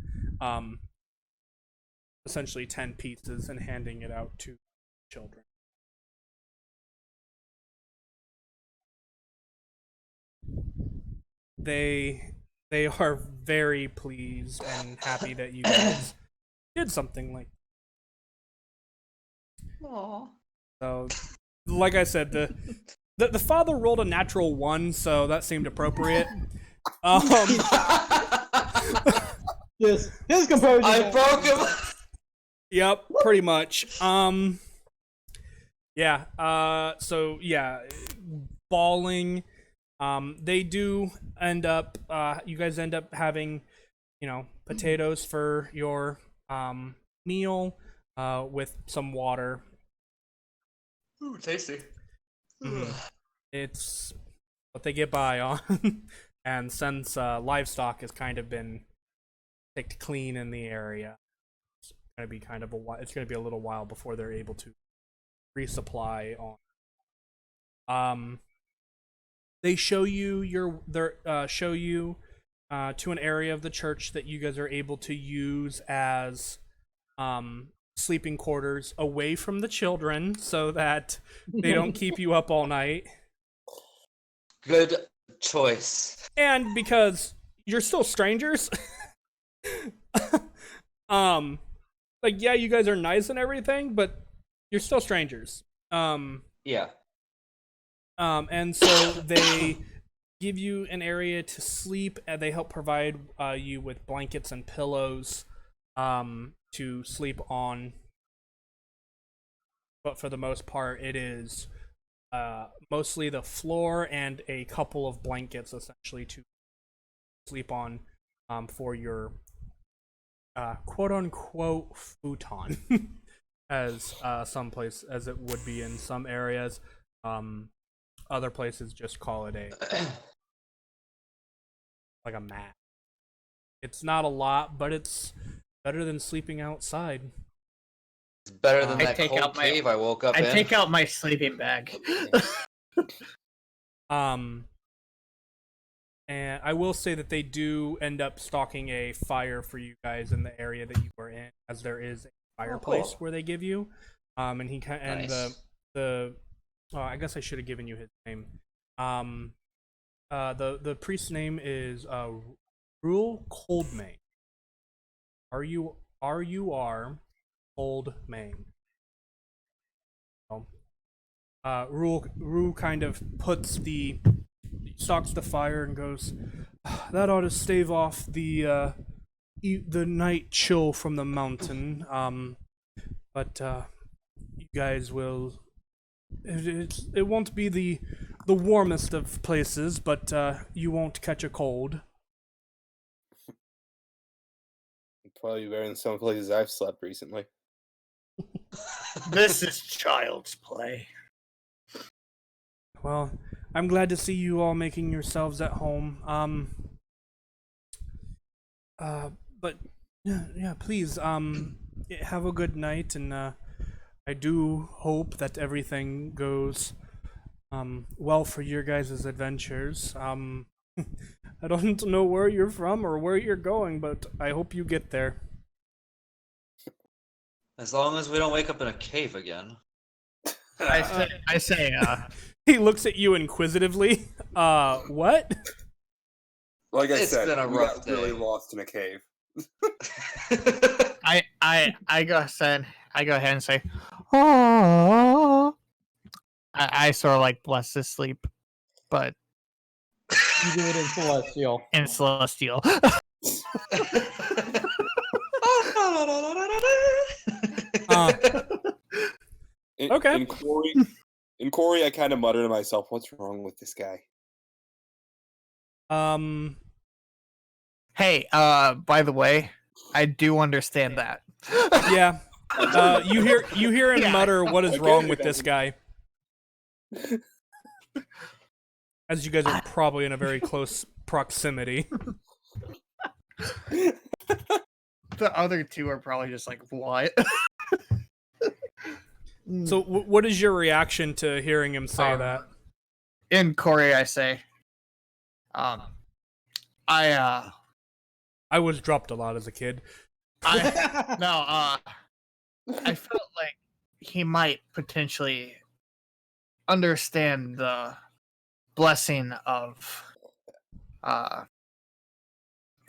essentially 10 pieces and handing it out to children. They are very pleased and happy that you guys did something like that. Aww. So, like I said, the father rolled a natural 1, so that seemed appropriate. Just his composure. I broke him. Yep, pretty much. Yeah. So yeah, bawling. They do end up. You guys end up having, you know, potatoes for your meal, with some water. Ooh, tasty. It's what they get by on. And since livestock has kind of been picked clean in the area, it's gonna be kind of it's gonna be a little while before they're able to resupply on. They show you show you to an area of the church that you guys are able to use as sleeping quarters away from the children, so that they don't keep you up all night. Good choice. And because you're still strangers, like, yeah, you guys are nice and everything, but you're still strangers. Yeah. And so they give you an area to sleep, and they help provide you with blankets and pillows to sleep on. But for the most part, it is mostly the floor and a couple of blankets, essentially, to sleep on for your quote-unquote futon, as it would be in some areas. Other places just call it like a mat. It's not a lot, but it's better than sleeping outside. It's better than I that take cold out my- cave I woke up I in. take out my sleeping bag. And I will say that they do end up stocking a fire for you guys in the area that you were in, as there is a fireplace cool. where they give you. And he and Nice. I guess I should have given you his name. The priest's name is Rule Coldmane. R-U-R Coldmane. Rue kind of stalks the fire and goes, that ought to stave off the night chill from the mountain. But you guys will. It won't be the warmest of places, but you won't catch a cold. Probably better than some places I've slept recently. This is child's play. Well, I'm glad to see you all making yourselves at home. But yeah, please, have a good night, and I do hope that everything goes well for your guys' adventures. I don't know where you're from or where you're going, but I hope you get there. As long as we don't wake up in a cave again. I say, He looks at you inquisitively. What? Like I It's said, been a we rough got really day. lost in a cave. I go ahead and say, oh. I sort of like bless his sleep, but You do it in celestial. in celestial. Okay. In Corey, I kind of mutter to myself, "What's wrong with this guy?" Hey, by the way, I do understand that. Yeah. You hear him Yeah. mutter, "What is Okay, wrong with that's- this guy?" As you guys are probably in a very close proximity. The other two are probably just like, what? So, what is your reaction to hearing him say Um, that? In Corey, I say, I I was dropped a lot as a kid. I felt like he might potentially understand the blessing of the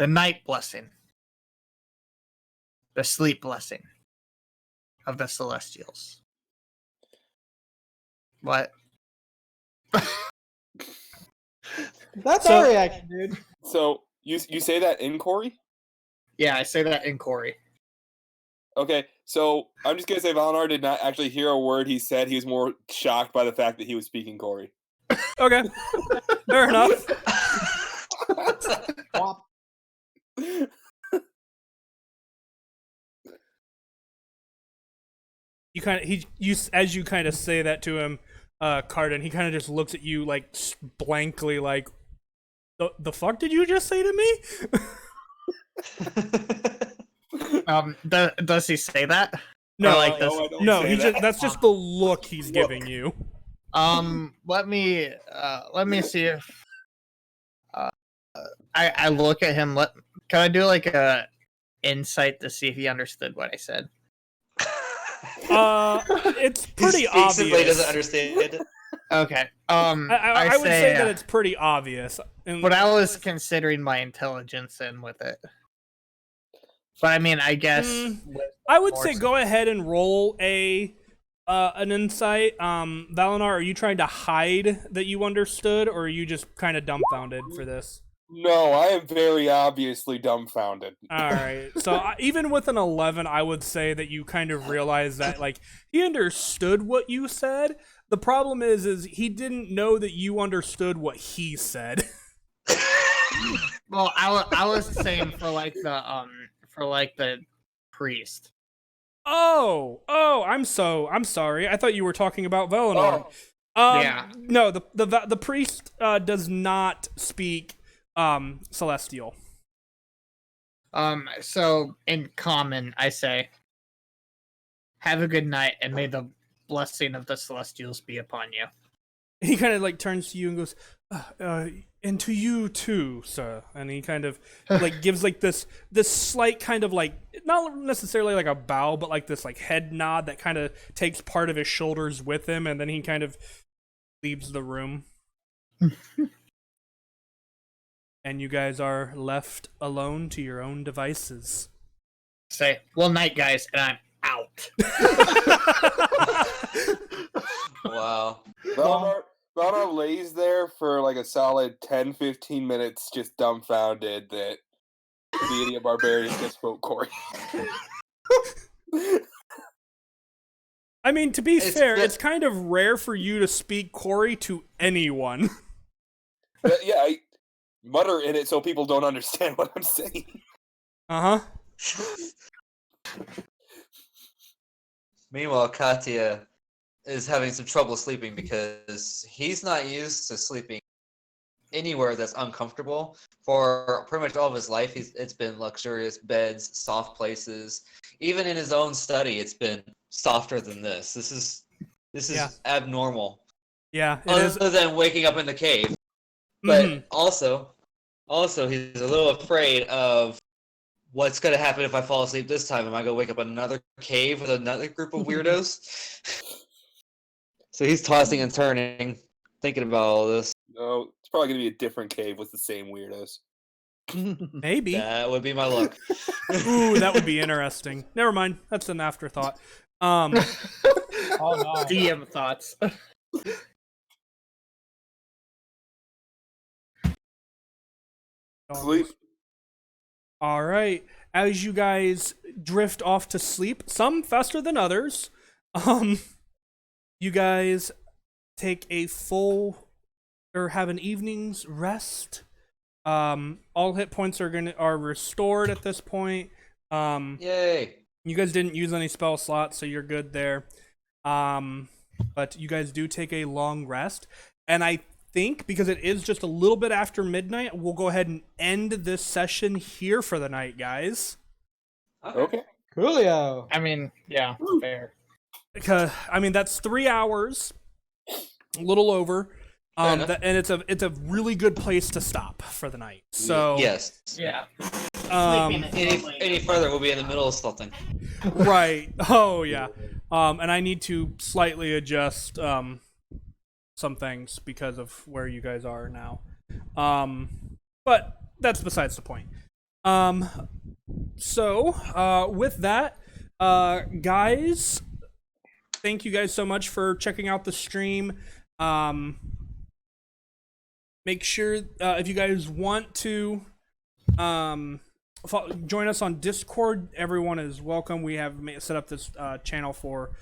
night blessing, the sleep blessing of the Celestials. What? That's So- our reaction, dude. So you say that in Corey? Yeah, I say that in Corey. Okay, so I'm just gonna say Valinar did not actually hear a word he said. He was more shocked by the fact that he was speaking Corey. Okay, fair enough. Womp. As you kind of say that to him, Cardin, he kind of just looks at you like blankly, like, the fuck did you just say to me? Does he say that? No, Or like no, this? I don't no, say he that. just that's just the look he's giving you. Let me see if I look at him. Can I do like a insight to see if he understood what I said? It's He pretty speaks it, but he obvious. doesn't understand. Okay. I would say that uh, it's pretty obvious. And But I was considering my intelligence in with it. But I mean, I guess I would more say so. go ahead and roll an insight. Valinar, are you trying to hide that you understood, or are you just kind of dumbfounded for this? No, I am very obviously dumbfounded. All right. So even with an 11, I would say that you kind of realize that like he understood what you said. The problem is he didn't know that you understood what he said. well, I was saying for like the priest. Oh, I'm sorry. I thought you were talking about Valinor. No, the priest does not speak celestial. So in common, I say, "Have a good night, and may the blessing of the Celestials be upon you." He kind of like turns to you and goes, and to you too, sir. And he kind of like gives like this slight kind of like, not necessarily like a bow, but like this like head nod that kind of takes part of his shoulders with him, and then he kind of leaves the room. And you guys are left alone to your own devices. Say, "Well, night, guys," and I'm out. Wow. Valnar lays there for like a solid 10-15 minutes, just dumbfounded that the idiot barbarian just spoke Corey. I mean, to be fair, been- it's kind of rare for you to speak Corey to anyone. Yeah, I mutter in it so people don't understand what I'm saying. Meanwhile, Katya is having some trouble sleeping because he's not used to sleeping anywhere that's uncomfortable. For pretty much all of his life, it's been luxurious beds, soft places. Even in his own study, it's been softer than this. This is Yeah. abnormal. Yeah, it Other is. than waking up in the cave. But Mhm. also he's a little afraid of what's going to happen if I fall asleep this time. Am I going to wake up in another cave with another group of weirdos? So he's tossing and turning, thinking about all this. No, it's probably gonna be a different cave with the same weirdos. Maybe. That would be my luck. Ooh, that would be interesting. Never mind. That's an afterthought. Oh no. DM thoughts. Sleep. All right. As you guys drift off to sleep, some faster than others, you guys take a full or have an evening's rest. All hit points are restored at this point. Yay. You guys didn't use any spell slots, so you're good there. But you guys do take a long rest, and I think because it is just a little bit after midnight, we'll go ahead and end this session here for the night, guys. Okay. Coolio. I mean, yeah, fair. Because I mean that's 3 hours, a little over. Fair enough. And it's a really good place to stop for the night. So Yes. Yeah. Any further, we'll be in the middle of something. right. Oh yeah. And I need to slightly adjust some things because of where you guys are now. But that's besides the point. So with that, guys, thank you guys so much for checking out the stream. Make sure if you guys want to join us on Discord, everyone is welcome. We have set up this channel for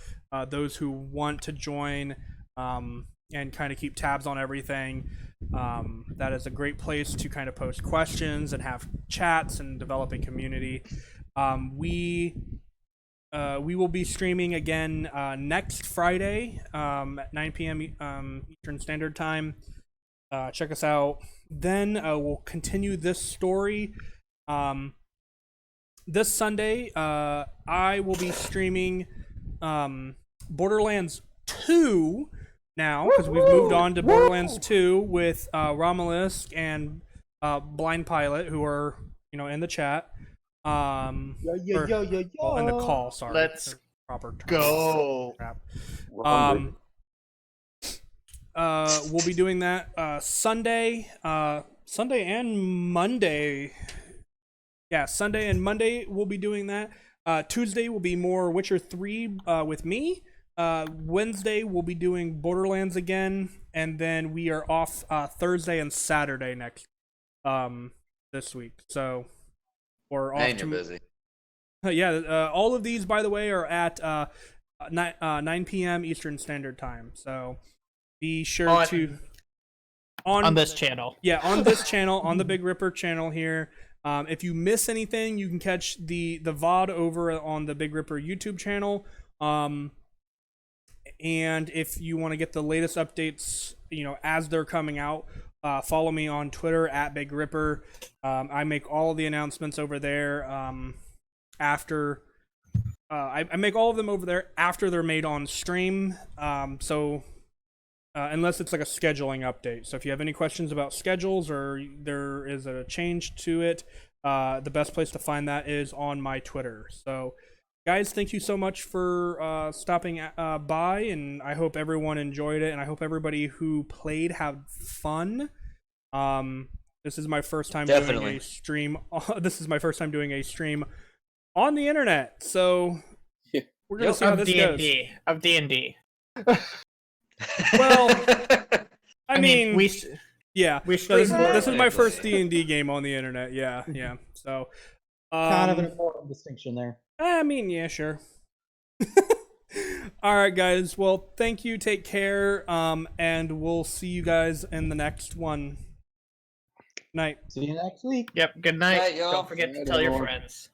those who want to join and kind of keep tabs on everything. That is a great place to kind of post questions and have chats and develop a community. We will be streaming again next Friday at 9 p.m. Eastern Standard Time. Check us out. Then we'll continue this story. This Sunday, I will be streaming Borderlands 2 now, because we've moved on to Borderlands 2 with Romulus and Blind Pilot, who are in the chat. Well, in the call. Sorry. Let's proper term. go. Crap. We're hungry. We'll be doing that Sunday and Monday. Yeah, Sunday and Monday we'll be doing that. Tuesday will be more Witcher 3 with me. Wednesday we'll be doing Borderlands again, and then we are off Thursday and Saturday next this week. So we're off. And you're busy. Yeah, all of these, by the way, are at 9 p.m. Eastern Standard Time. So be sure to on this channel. Yeah, on this channel, on the Big Ripper channel here. If you miss anything, you can catch the VOD over on the Big Ripper YouTube channel. and if you want to get the latest updates, as they're coming out, follow me on Twitter at Big Ripper. I make all the announcements over there after. I make all of them over there after they're made on stream. Unless it's like a scheduling update. So if you have any questions about schedules or there is a change to it, the best place to find that is on my Twitter. So, guys, thank you so much for stopping by, and I hope everyone enjoyed it, and I hope everybody who played had fun. This is my first time doing a stream. This is my first time doing a stream on the internet, so we're gonna see how this goes. Of D&D. Well, I mean, yeah. this is my first D&D game on the internet. Yeah. So, Kind of an important distinction there. I mean, yeah, sure. All right, guys. Well, thank you. Take care. And we'll see you guys in the next one. Night. See you next week. Yep. Good night. Night, y'all. Don't forget to Night, tell your everyone. friends.